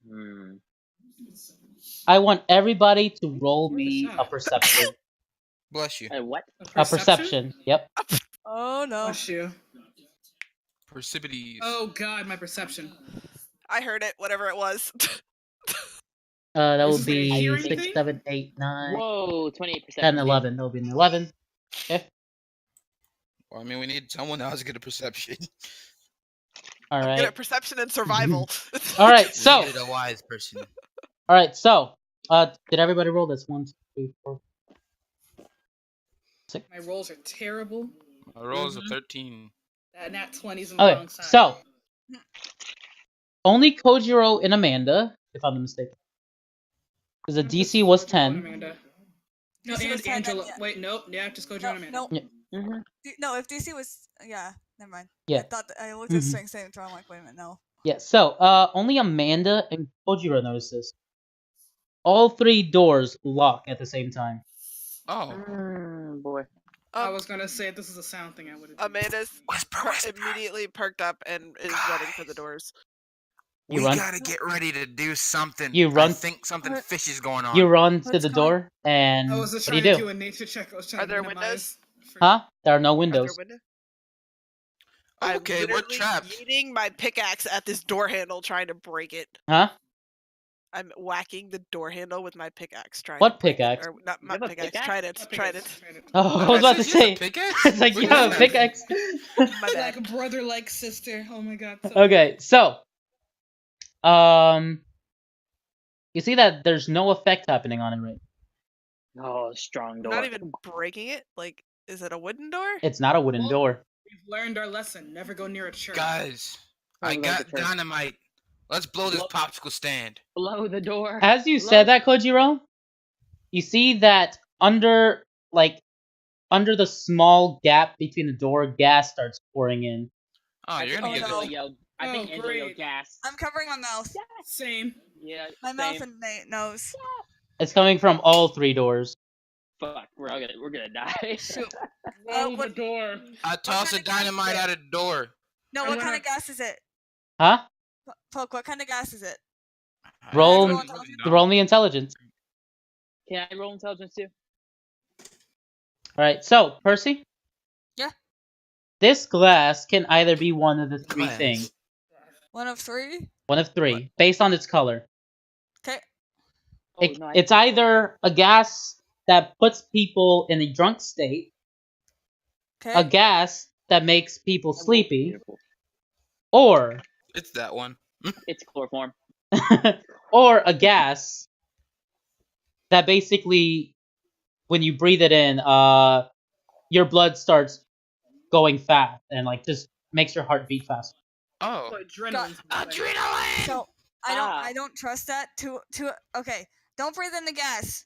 I want everybody to roll Where's the me a shot? perception. Bless you. what? A perception. Yep. Oh no. Bless you. Percipides. Oh god, my perception. I heard it. Whatever it was. That Is would this like a be hearing 6, thing? 7, 8, 9, Whoa, 28%. 10, 11. That would be an 11. Well, I mean, we need someone else to get a perception. All I'm good right. at perception and survival. All right. We So. needed a wise person. All right. So. Did everybody roll? That's 1, 2, 3, 4. My rolls are terrible. My roll is a 13. That nat 20's on the Okay. wrong side. So. Only Kojiro and Amanda, if I'm not mistaken. Because the DC was 10. Amanda. No, DC was and 10, Angela. yeah. Wait, nope. Yeah, just go No, join Amanda. no, Mhm. no. If DC was never mind. Yeah. I thought I looked at Mhm. Strength Saving Throw. I'm like, wait a minute, no. Yeah. So. Only Amanda and Kojiro noticed this. All 3 doors lock at the same time. Oh. Boy. I was gonna say if this is a sound thing, I would have. Amanda's Whisper. immediately perked up and is running for the doors. You we run. gotta get ready to do something. You run- I think something What? fishy is going on. You run to What's the going- door, and I what was just do you trying to do? do a nature check. I was trying Are to there minimize. Huh? There are no Are there windows. windows? Okay, I'm we're literally trapped. yeeting my pickaxe at this door handle, trying to break it. Huh? I'm whacking the door handle with my pickaxe, trying What to break pickaxe? It. Or not have a pickaxe. pickaxe? Trident. Oh, I was about to say. Pickaxe? It's like, What yeah, is that? pickaxe. My bad. Like brother, like sister. Oh my god. so- Okay, so, you see that there's no effect happening on it, right? Oh, strong I'm door. not even breaking it. Like, is it a wooden door? It's not a wooden Well- door. We've learned our lesson. Never go near a church. Guys, I Sounds like got a church. dynamite. Let's blow this Blow- popsicle stand. Blow the door. As you Blow- said that, Kojiro, you see that under the small gap between the door, gas starts pouring in. Oh, I you're think gonna get Angela no. yelled. I Oh, think Angela yelled great. gas. I'm covering my mouth. Same. Yeah. My same. mouth and nose. It's coming from all 3 doors. Fuck. We're gonna die. Shoot. Blow the what- door. I toss kind the of gas is dynamite it? out of the door. No, I'm what kind gonna- of gas is it? Huh? Poke, what kind of gas is it? Roll- roll Roll me intelligence. Can I roll intelligence too? Alright, so, Percy? Yeah? This glass can either be one of the 3 Glass. things. One of 3? One of 3, based on its color. Okay. Oh, It- no, I- it's either a gas that puts people in a drunk state, Okay. a gas that makes people I rolled sleepy, beautiful. or It's that one. It's chloroform. or a gas that basically, when you breathe it in, your blood starts going fast and just makes your heart beat fast. Oh. Adrenaline's Adrenaline! So Ah. I don't trust that. Okay. Don't breathe in the gas.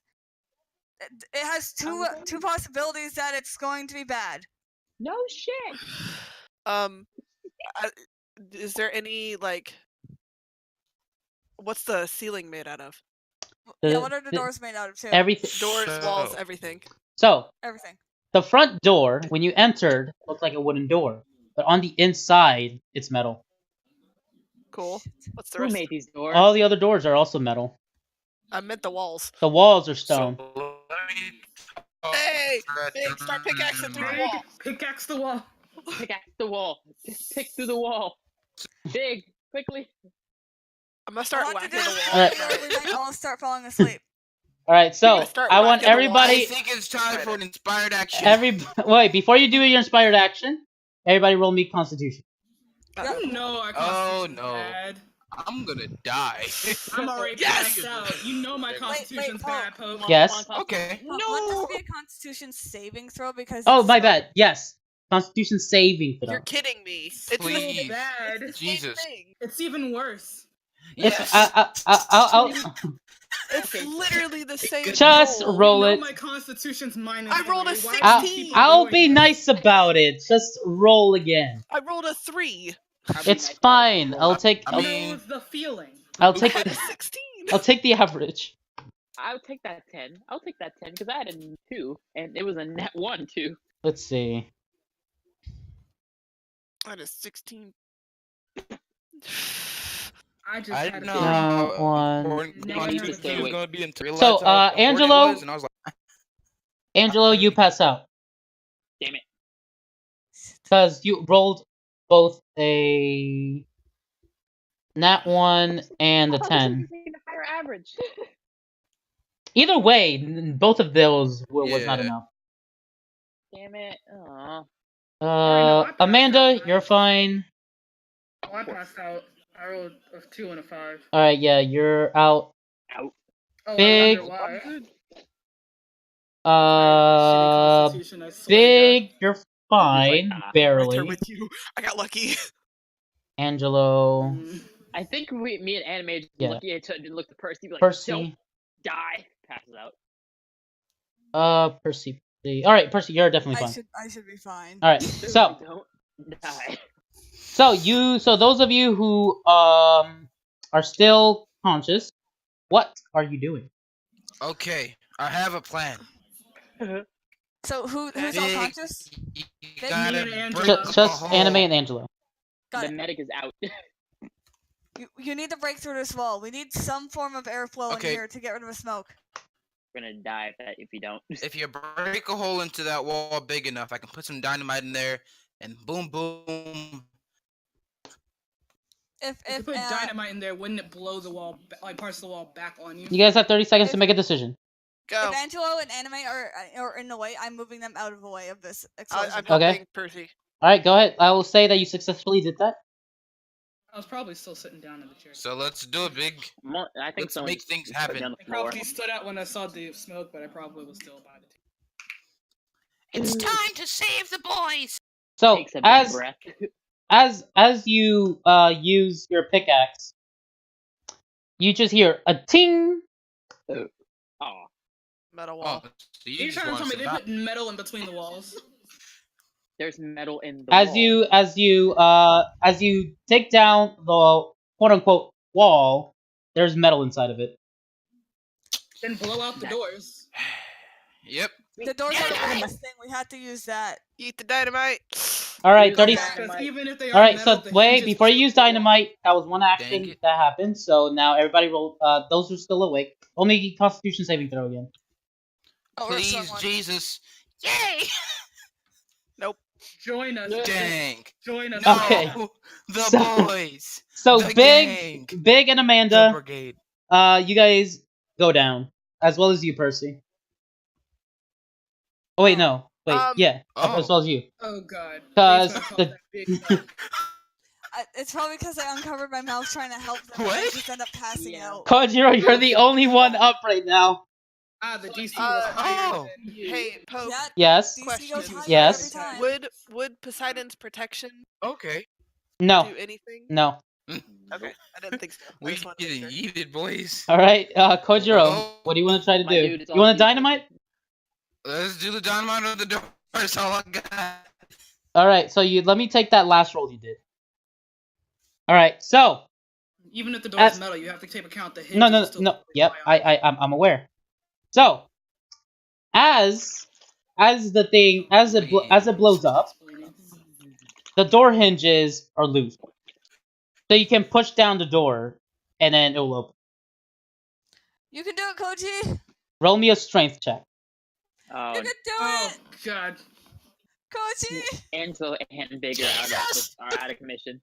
It has two possibilities that it's going to be bad. No shit. Is there any like? What's the ceiling made out of? Yeah, what are the doors made out of too? Everything. Doors, walls, So- everything. So Everything. the front door, when you entered, looked like a wooden door, but on the inside, it's metal. Cool. What's the Who rest? made these doors? All the other doors are also metal. I meant the walls. The walls are stone. So, let me Hey, talk big, start pickaxing through the Big, wall. pickaxe the wall. Pickaxe the wall. Just pick through the wall. Big, quickly. I'm gonna start I want to whacking do the this wall. Alright. before we might all start falling asleep. All right, so gonna start I want whacking the wall. I everybody. think it's time for an inspired action. Wait, before you do your inspired action, everybody roll me Constitution. You know our Oh, constitution's no. bad. I'm gonna die. I'm already Yes! passed out. You know my Wait, constitution's Pope. bad, Pope. Yes. Okay. Want this to be a Constitution saving throw because. Oh, it's my so- bad. Yes, Constitution saving throw. You're kidding me. It's Please. the, Bad. it's the same Jesus. thing. It's even worse. It's Yes. I'll It's literally the same. Just roll. roll You know it. my constitution's minus I rolled a 3. Why 16. are I'll people be doing nice about it. Just roll again. I rolled a 3. It's fine. I'll take. I this? mean- Knows the feeling. I'll I take. had a 16. I'll take the average. I'll take that 10. I'll take that 10 because I had a 2 and it was a net 1 too. Let's see. I had a 16. I just I had didn't a know feeling. how one. important No, Constitution you was stay awake. going to be until I realized So, how important it Angelo- was, and I was like, Angelo, you pass out Damn it. because you rolled both a nat 1 and a 10. Higher average. Either way, both of those was not Yeah. enough. Damn it. Aw. I passed Amanda, out. you're fine. Oh, I passed out. I rolled a 2 and a 5. All right, yeah, you're out. Out. Oh, Big- I wonder why. Uh, Shitty constitution, I swear to Big, you're fine, He's like, Right there barely. with you. I got lucky. Angelo, God. Mm. I think me and Anime just Yeah. look at look to Percy, be like, Percy, don't die. Passes out. Percy. All right, Percy, you're definitely I fine. should be fine. All right, Dude, so don't die. so those of you who are still conscious, what are you doing? okay, I have a plan. So who's Big, unconscious? You Me gotta and Angelo. break Just, the just hole. Anime and Angelo. Got The it. medic is out. You need to break through this wall. We need some form of airflow Okay. in here to get rid of the smoke. We're gonna die if you don't. If you break a hole into that wall big enough, I can put some dynamite in there, and boom, boom. If If you put dynamite in there, wouldn't it blow the wall, like parts of the wall back on you? You guys have 30 seconds to make a decision. Go. if Angelo and Anime are in the way, I'm moving them out of the way of this I'm explosion. Okay. helping Percy. All right, go ahead. I will say that you successfully did that. I was probably still sitting down in the chair. So let's do a big. I think Let's someone make things just put it happen. on the I floor. probably stood out when I saw the smoke, but I probably was still by the table. It's time to save the boys. So Takes a big breath. as you use your pickaxe, you just hear a ting. Oh, Metal Oh, wall. so Are you you just trying to want tell me to they survive. put metal in between the walls? there's metal in the wall. As you take down the quote unquote wall, there's metal inside of it. Then blow out the doors. Yep. The doors are the Yeah. biggest thing. We have to use that. Eat the dynamite. All right, Use 30. that. Because even if they are All right, metal, so the wait, hinges before you still use blow out. dynamite, that was one Dang action it. that happened. So now everybody roll. Those are still awake. Only Constitution saving throw again. Oh, we're Please, someone. Jesus. Yay! Nope. Join us. Dang. Join us. No. Okay. The So- boys. So The big, gang. big, and The Amanda. brigade. You guys go down, as well as you, Percy. Oh wait, no, wait, yeah, Oh. as well as you. Oh god. Cause Please don't call the- that big bug. It's probably because I uncovered my mouth trying to help them. And I What? just end up passing Yeah. out. Kojiro, you're the only one up right now. The DC was higher Oh. than you. Hey, Pope. Yeah, Yes. DC goes Question. higher Yes. every time. Would Poseidon's protection Okay. No. do anything? No. Okay, I didn't think so. I We just wanted to getting make sure. yeeted, boys. All right, Kojiro, Oh. what do you want to try to My do? dude, it's You all want a defense. dynamite? Let's do the dynamite on the door. That's all I got. All right, so let me take that last roll you did. All right, so Even if the door is As- metal, you have to take account the hinges. no. will still Yep, fly off. I'm aware. So as it blows up, the door hinges are loose, so you can push down the door, and then it will open. You can do it, Koji. Roll me a strength check. Oh, You can do Oh it, god. Koji. Angelo and Bigger are out of commission.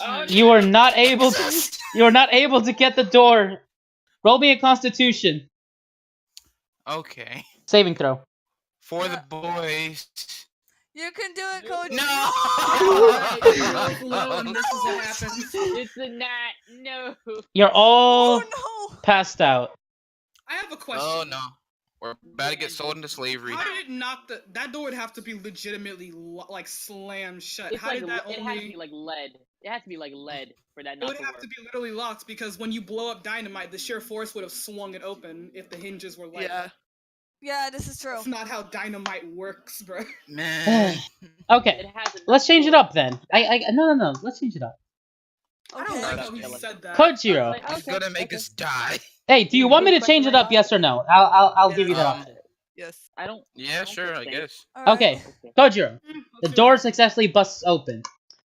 Oh, You are not able to. You are not able to get the door. Roll me a Constitution Okay. saving throw. For the boys. You can do it, Koji. No! Alright, you roll low and this is what happens. it's a gnat. No. You're all Oh no. passed out. I have a question. Oh no. We're about to get sold into slavery. How did it knock that door would have to be legitimately like slammed shut? It's How like did that it has to only? be like lead. It has to be like lead for that It not would to have work. to be literally locked because when you blow up dynamite, the sheer force would have swung it open if the hinges were light. Yeah. Yeah, this is true. That's not how dynamite works, bro. Man. Okay, It has enough let's change it force. up then. No. Let's change it up. I don't Okay. like That's how he killing. said that. Kojiro. Like, He's okay, gonna make okay. us die. Hey, do you want me to change it up? Yes or no? I'll give you that Um, option. Yes. I don't. Yeah, don't sure, I think- guess. All right. Okay, Kojiro. The door successfully busts open,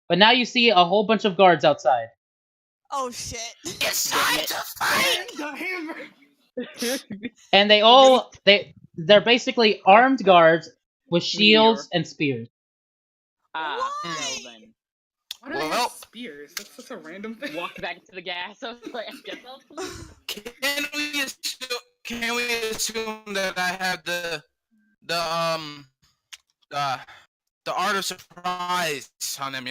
but now you see a whole bunch of guards outside. Oh shit. It's time to The hammer. And they're basically armed guards with shields and spears. Ah, Why? well then. Why do they have Well- spears? That's such a random thing. Walked back to the gas. I was like, I guess I'll. Can we assume that I have the art of surprise on him?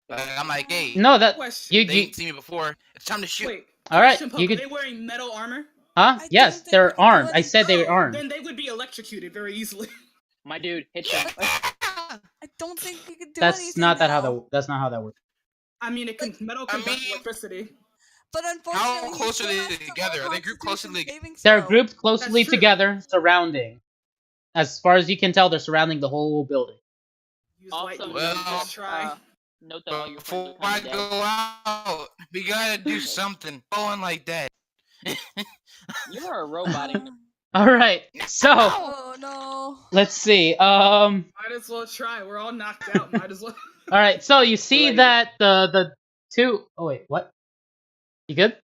Like, I'm like, hey, No, that Question. you they ain't seen me before. It's time to shoot. Wait. all right. Question, Pope, You are could, they wearing metal armor? huh? I Yes, don't think they're we can do armed. I any- said they were Oh, armed. Then they would be electrocuted very easily. My dude, hit them. I don't think you can do That's anything not that how now. that's not how that works. I mean, metal I conducts mean- electricity. But unfortunately, he close are still they has to together? roll Are they grouped Constitution closely? saving They're throw. grouped closely That's true. together, surrounding. As far as you can tell, they're surrounding the whole building. Use Also, lightning. Well, Just try. note that all your friends Before are I kinda go out, we gotta do something. Going like that. dead. You are a robot. All right. So Oh no. let's see. Might as well try. We're all knocked out. Might as well. All right. So you see Right. that the two. Oh wait, what? You good?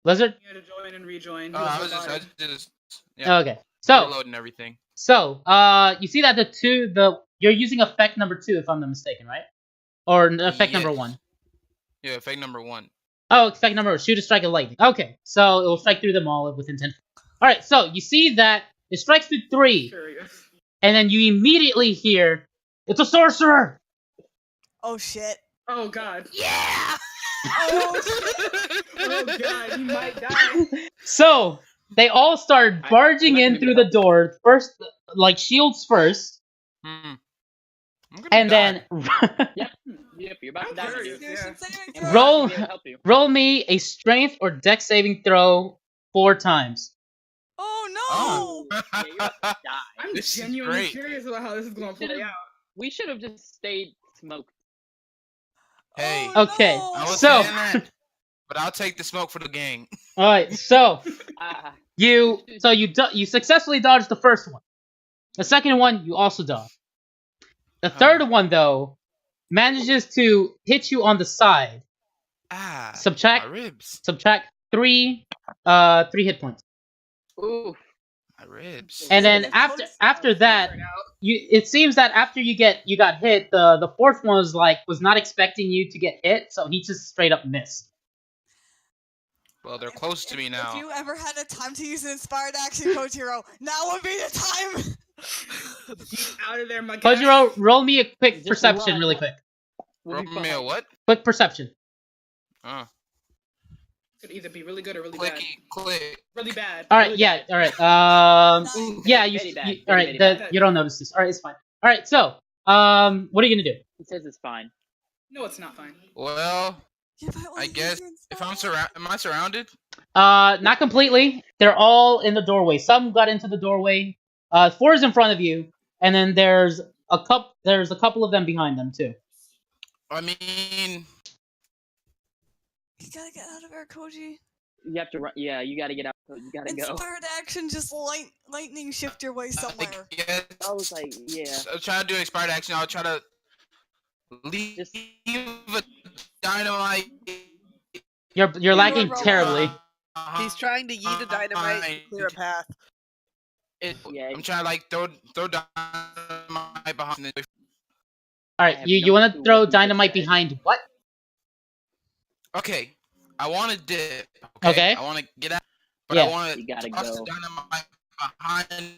Lizard. You had to join and rejoin. Oh, He I was revived. just yeah, Okay. So reloading everything. you see that you're using effect number 2 if I'm not mistaken, right? Or effect number Yes. 1. Yeah, effect number 1. Oh, effect number shoot a strike of lightning. Okay, so it will strike through them all within 10. All right, so you see that it strikes through 3, Curious. and then you immediately hear, "It's a sorcerer!" Oh shit. Oh god. Yeah. Oh shit. Oh god, he might die. So they all start barging I'm not in gonna through get the door first, like shields first, Hmm. I'm gonna and die. then Yep, you're about I'm to die. curious. Constitution Yeah. saving And throw. we're not roll gonna be able to help you. roll me a strength or dex saving throw 4 times. Oh no! Oh. Yeah, you're about to die. I'm This is genuinely great. curious about how this is going to play out. We should have just stayed smoked. Hey, Oh, Okay, no. I was so- saying that, but I'll take the smoke for the gang. All right, so Ah, you successfully dodged the first one. The second one you also dodged. The third one though manages to hit you on the side. Ah, my Subtract ribs. 3 hit points. oof. My ribs. And then If after Tony's that, it seems that after you got hit, the fourth one was not expecting you to get hit, so he just straight up missed. Well, they're close to me now. If you ever had a time to use an inspired action, Kojiro, now would be the time. Get out of there, my guy. Kojiro, roll me a quick Just perception, run. really quick. We'll Roll be me a fine. what? Quick perception. Could either be really good or really bad. Clicky click. Really bad. All right, Really yeah, bad. all right. Nine. Yeah, you. Very bad, All very, right, very bad. you don't notice this. All right, it's fine. All right, so what are you gonna do? He says it's fine. No, it's not fine. Well, You might wanna I use guess your if I'm inspired- am I surrounded? Not completely. They're all in the doorway. Some got into the doorway. 4 is in front of you, and then there's a couple of them behind them too. I mean, You gotta get out of there, Koji. You have to run. Yeah, you gotta get out. You gotta go. Inspired action, just lightning shift your way I somewhere. guess I was like, yeah. I'll try to do expired action. I'll try to leave Just- a dynamite. You're lagging robot. terribly. He's trying to yeet a dynamite to clear a path. Yeah. I'm trying to like throw dynamite behind the. All I right, have you no want to clue throw what you just dynamite said. behind what? Okay, I want to dip. Okay. I want to get out, but Yeah. I want You to gotta toss go. the dynamite behind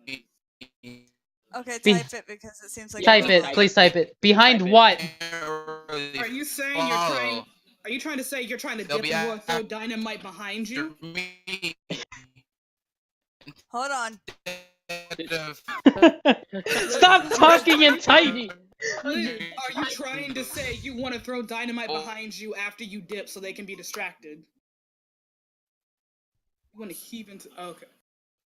me. Okay, Be- type it because it seems like Type you're it, not- please type it. Behind Type it. what? Are you saying you're trying? Are you trying to say you're trying to They'll dip be and we'll throw after dynamite behind you? me? Hold on. Stop talking and type. Are you trying to say you want to throw dynamite behind you after you dip so they can be distracted? You want to heave into? Okay.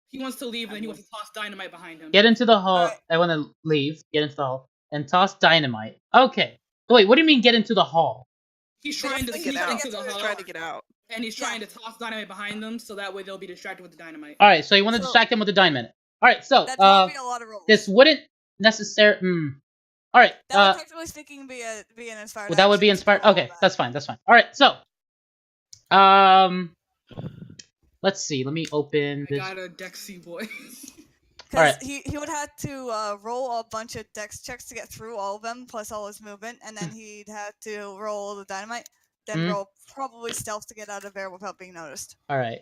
He wants to leave, and then he wants to toss dynamite behind him. Get into the hall. Alright. I want to leave. Get into the hall and toss dynamite. Okay. Wait, what do you mean get into the hall? He's But trying to that's sneak the thing, into the he's hall, Trying to get out. and he's trying to toss dynamite behind them so that way they'll be distracted with the dynamite. All right, so you want to So- distract them with the dynamite. All right, so That's gonna be a lot of rolls. this wouldn't necessarily. All right, That would technically speaking be an inspired. that would be action to inspired. do all Okay, that. that's fine. That's fine. All right, so let's see. Let me open I this. got a Dexy boy. Because Alright. he would have to roll a bunch of dex checks to get through all of them, plus all his movement, and then he'd have to roll the dynamite, then Mhm. roll probably stealth to get out of there without being noticed. All right,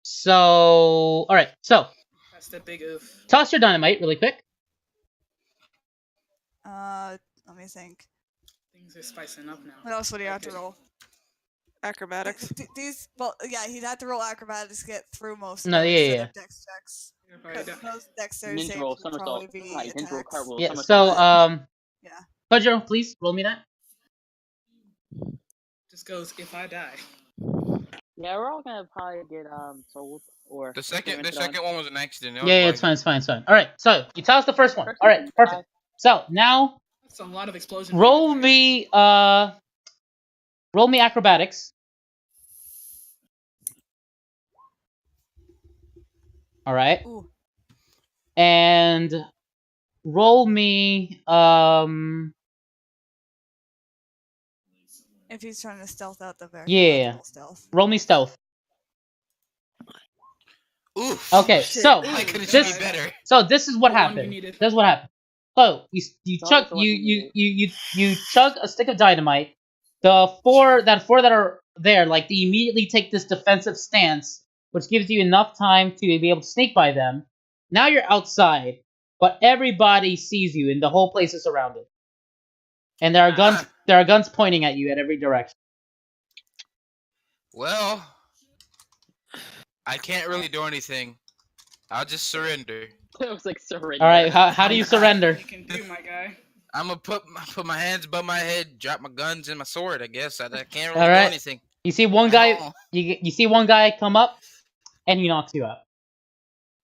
so That's the big oof. toss your dynamite really quick. Let me think. Things are spicing up now. What else would he have to roll? Acrobatics. These, well, yeah, he'd have to roll acrobatics to get through most of No, them yeah, instead yeah. of dex checks. You're probably Because done. most dexterity Ninja saves roll, would somersault. probably be Right, ninja roll, attacks. cartwheel, Yeah. somersault. So Yeah. Kojiro, please roll me that. Just goes if I die. Yeah, we're all gonna probably get sold or The second experimented on. one was an accident. It Yeah, was yeah, like- it's fine, it's fine, it's fine. All right, so you toss the first one. First All right, one, perfect. So now That's a lot of explosion. roll me acrobatics. All right, Ooh. and roll me If he's trying to stealth out the very Yeah. stealth. roll me stealth. Oof. Okay, shit. so I could have this be better. this is what The one you happened. needed. This is what happened. So you No, chug it's the one you you chug a stick of dynamite. The four that are there, like, they immediately take this defensive stance, which gives you enough time to be able to sneak by them. Now you're outside, but everybody sees you, and the whole place is surrounded. and there are guns. There are guns pointing at you at every direction. Well, I can't really do anything. I'll just surrender. It was like surrender. All right, how do you surrender? You can do, my guy. I'm gonna put my hands above my head, drop my guns and my sword. I guess I can't All really right. do anything. You see one guy. Oh. You see one guy come up, and he knocks you out.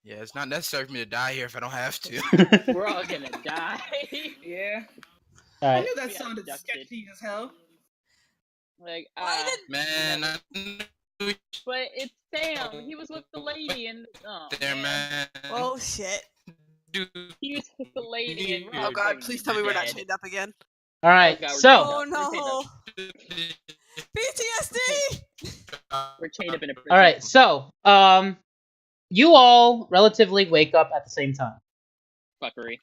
Yeah, it's not necessary for me to die here if I don't have to. We're all gonna die. Yeah. All I right. knew that Yeah, sounded abducted. sketchy as hell. Like, Why did Man, I knew but it's Sam. He was with the lady, and there, man. Oh shit. Dude, he was with the lady, and we're Oh, all Oh god, going please to tell me we're not bed. chained up again. All right. God, we're So chained up. Oh We're chained no. up. PTSD. We're chained up in a prison. all right. So you all relatively wake up at the same time, Fuckery.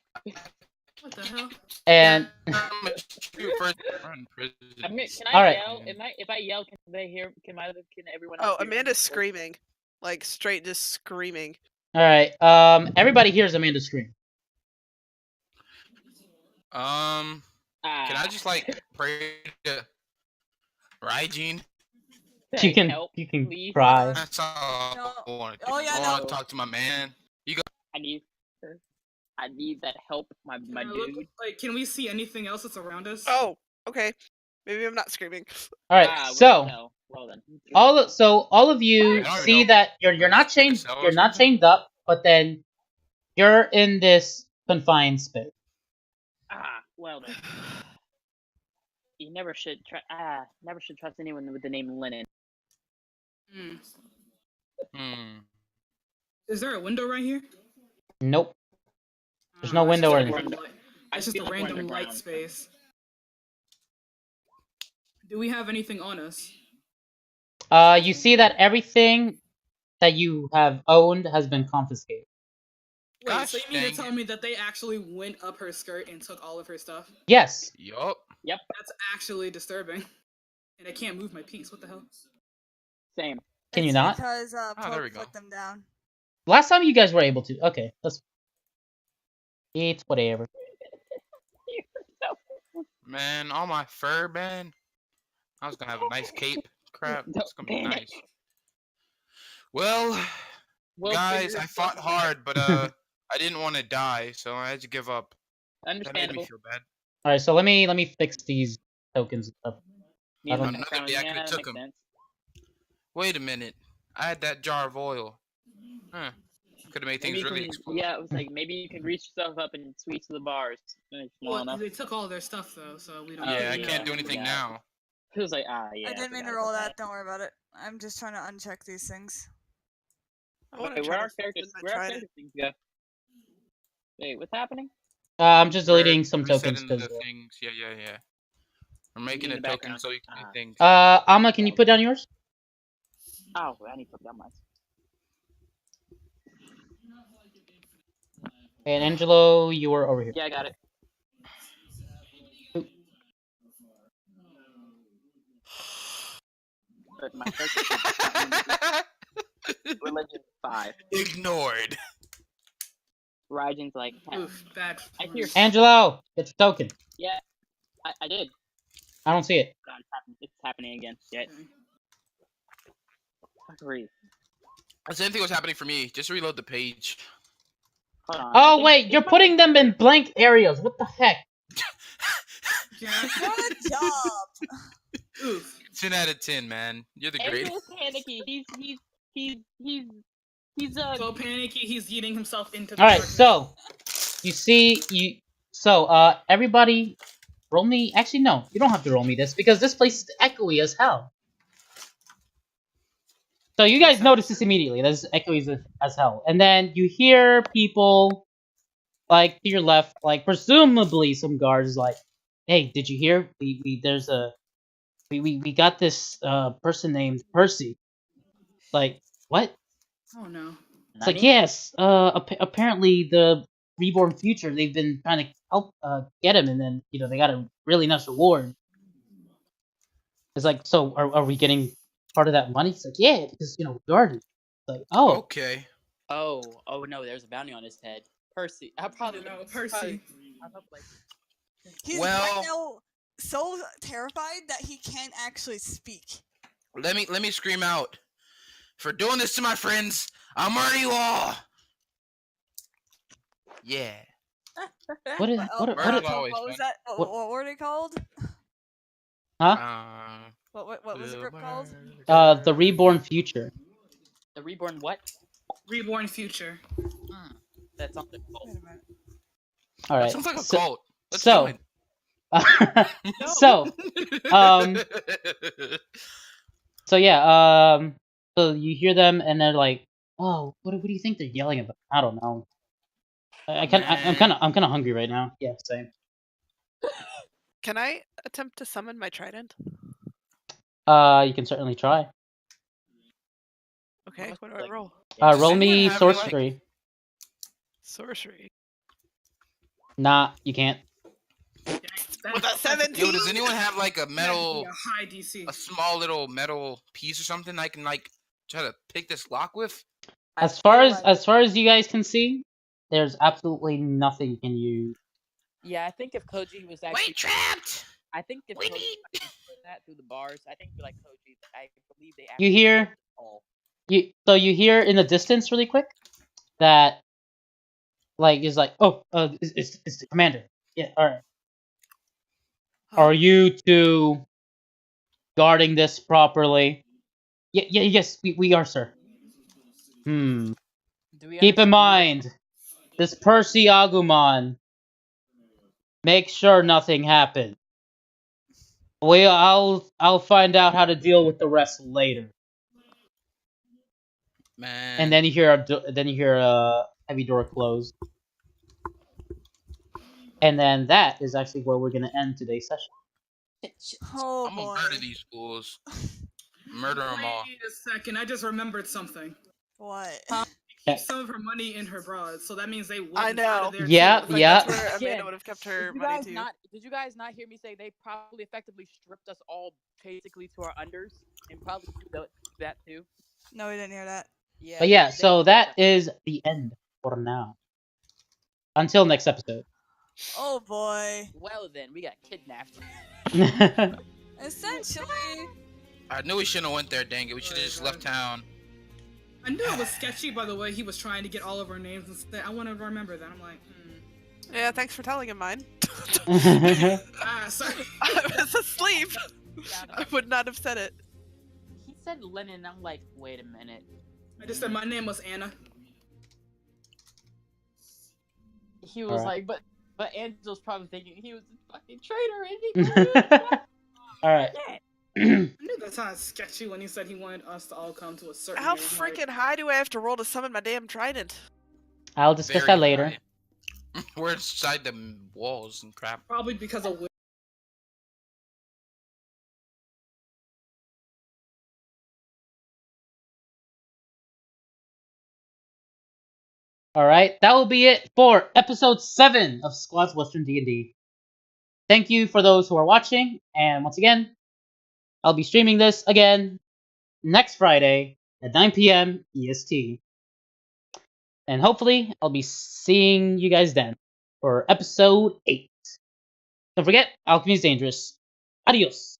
What the hell? and I'm a true first run prison. I mean, can I All right. yell? If I yell, can they hear? Can everyone? Oh, else hear me? Amanda's screaming. Like straight just screaming. all right. Everybody hears Amanda scream. Can I Ah, just like pray to Raijin? say You can help, you can please. cry. That's all No. I want to Oh, do. yeah, I want no. to talk to my man. I need. I need that help, my Look, dude. like, can we see anything else that's around us? Oh, okay. Maybe I'm not screaming. All right. Ah, So no. Well then. all of I you don't even see know. that you're not chained. Cell or You're not something? chained up, but then you're in this confined space. Well then. You never should trust anyone with the name Lennon. Hmm. Hmm. Is there a window right here? Nope. There's Oh, no it's window just or a anything. random light- I It's just feel a like we're random light underground. space. Do we have anything on us? You see that everything that you have owned has been confiscated. Wait, Gosh so you mean dang to tell it. me that they actually went up her skirt and took all of her stuff? Yes. Yup. That's actually disturbing. And I can't move my piece. What the hell? Same. Can you It's not? Because there Poke we go. put them down. Last time you guys were able to. Okay, that's. It's whatever. Man, all my fur, man. I was gonna have a nice cape. Crap, it's gonna be Damn it. nice. Well, Well, guys, figure I fought yourself hard, but I didn't want to die, so I had to give up. That made me Understandable. feel bad. All right, so let me fix these tokens and stuff. Me and I my don't- Another background, day I yeah, could've that took makes 'em. sense. Wait a minute. I had that jar of oil. Huh. Could have made Maybe things you really can, explode. yeah, it was like maybe you can reach yourself up and sweep to the bars. It's small Well, enough. they took all their stuff though, so we don't. Oh, Yeah, I yeah, can't do anything yeah. now. It was like yeah. I didn't mean to forgot roll about that. Don't worry about it. I'm just trying to uncheck these things. I want Wait, to where try our to characters? find Where our my character things go? Wait, what's happening? I'm just We're deleting some tokens resetting because. the things. Yeah. We're making in a the token background. so you can do things. Amma, can you put down yours? Oh, I need to put down mine. And Angelo, you were over here. Yeah, I got it. But my character religion 5. Ignored. Raijin's like, Oof, bad. I hear. Angelo, get your token. Yeah, I did. I don't see it. God, it's happening again. Shit. Fuckery. The same thing was happening for me. Just reload the page. Hold on. Oh wait, you're putting them in blank areas. What the heck? Yeah. What a job! Oof. 10 out of 10, man. You're the greatest. Angel's panicky. He's So panicky, he's eating himself into the All right, darkness. so you see you. So everybody, roll me. Actually, no, you don't have to roll me this because this place is echoey as hell. So you guys notice this immediately. This is echoey as hell, and then you hear people like to your left, like presumably some guards, like, "Hey, did you hear? We got this person named Percy." Like, what? Oh no. It's like, yes. Apparently the Reborn Future, they've been trying to help get him, and then they got a really nice reward. It's like, so are we getting part of that money? It's like, yeah, because guarded. It's like, oh, Okay. Oh no, there's a bounty on his head. Percy. I probably No, Percy. He's Well- right now. so terrified that he can't actually speak. Let me scream out. For doing this to my friends, I'll murder you all. Yeah. What is Oh, what Murder's is, always what was fun. that? What- What were they called? huh? What was the group called? The Reborn Future. The reborn what? Reborn Future. That sounds like Wait a minute. All That right. sounds like a so, cult. Let's so, join. so, so yeah. So you hear them, and they're like, "Oh, what do you think they're yelling about?" I don't know. I'm kind of hungry right now. Yeah, same. Can I attempt to summon my trident? You can certainly try. Okay, what do I roll? Roll Does anyone me have any, like- sorcery. Sorcery. Nah, you can't. With a 17? Yo, does anyone have like a metal, A high DC. a small little metal piece or something I can like try to pick this lock with? As far as you guys can see, there's absolutely nothing you can use. Yeah, I think if Koji was actually Wait, trapped. I think if We Koji need- actually put that through the bars, I think like Koji, I believe they. You actually hear, did it all. you hear in the distance really quick that like is like, oh, it's the commander. Yeah, all right. Are you two guarding this properly? Yeah, yes, we are, sir. Do we Keep in understand- mind, this Percy Agumon. Make sure nothing happens. I'll find out how to deal with the rest later. Man. And then you hear a heavy door close. And then that is actually where we're gonna end today's session. Oh I'm boy. gonna murder these fools. Murder them all. Wait a second, I just remembered something. What? Keep some of her money in her bras, so that means they would. I know. Yeah, It's like yeah. That's where Again, Amanda would have kept her Did you money guys too. did you guys not hear me say they probably effectively stripped us all basically to our unders and probably do that too? No, we didn't hear that. Yeah. But yeah, they- so that is the end for now. Until next episode. Oh boy. Well then, we got kidnapped. Essentially. I knew we shouldn't have went there, dang it. We should have just left town. I knew it was sketchy by the way he was trying to get all of our names and stuff. I want to remember that. I'm like, Yeah, thanks for telling him mine. sorry. I was asleep. I would not have said it. He said Lennon, I'm like, wait a minute. I just said my name was Anna. He was Alright. like, but Angel's probably thinking he was a fucking traitor, and he Alright. I knew that sounded sketchy when he said he wanted us to all come to a certain How name, freaking high do I have to roll to summon my damn trident? I'll discuss Very that later. high. We're inside the walls and crap. Probably because of Alright, that will be it for episode 7 of Squad's Western D&D. Thank you for those who are watching, and once again, I'll be streaming this again next Friday at 9 p.m. EST. And hopefully, I'll be seeing you guys then for episode 8. Don't forget, alchemy is dangerous. Adios!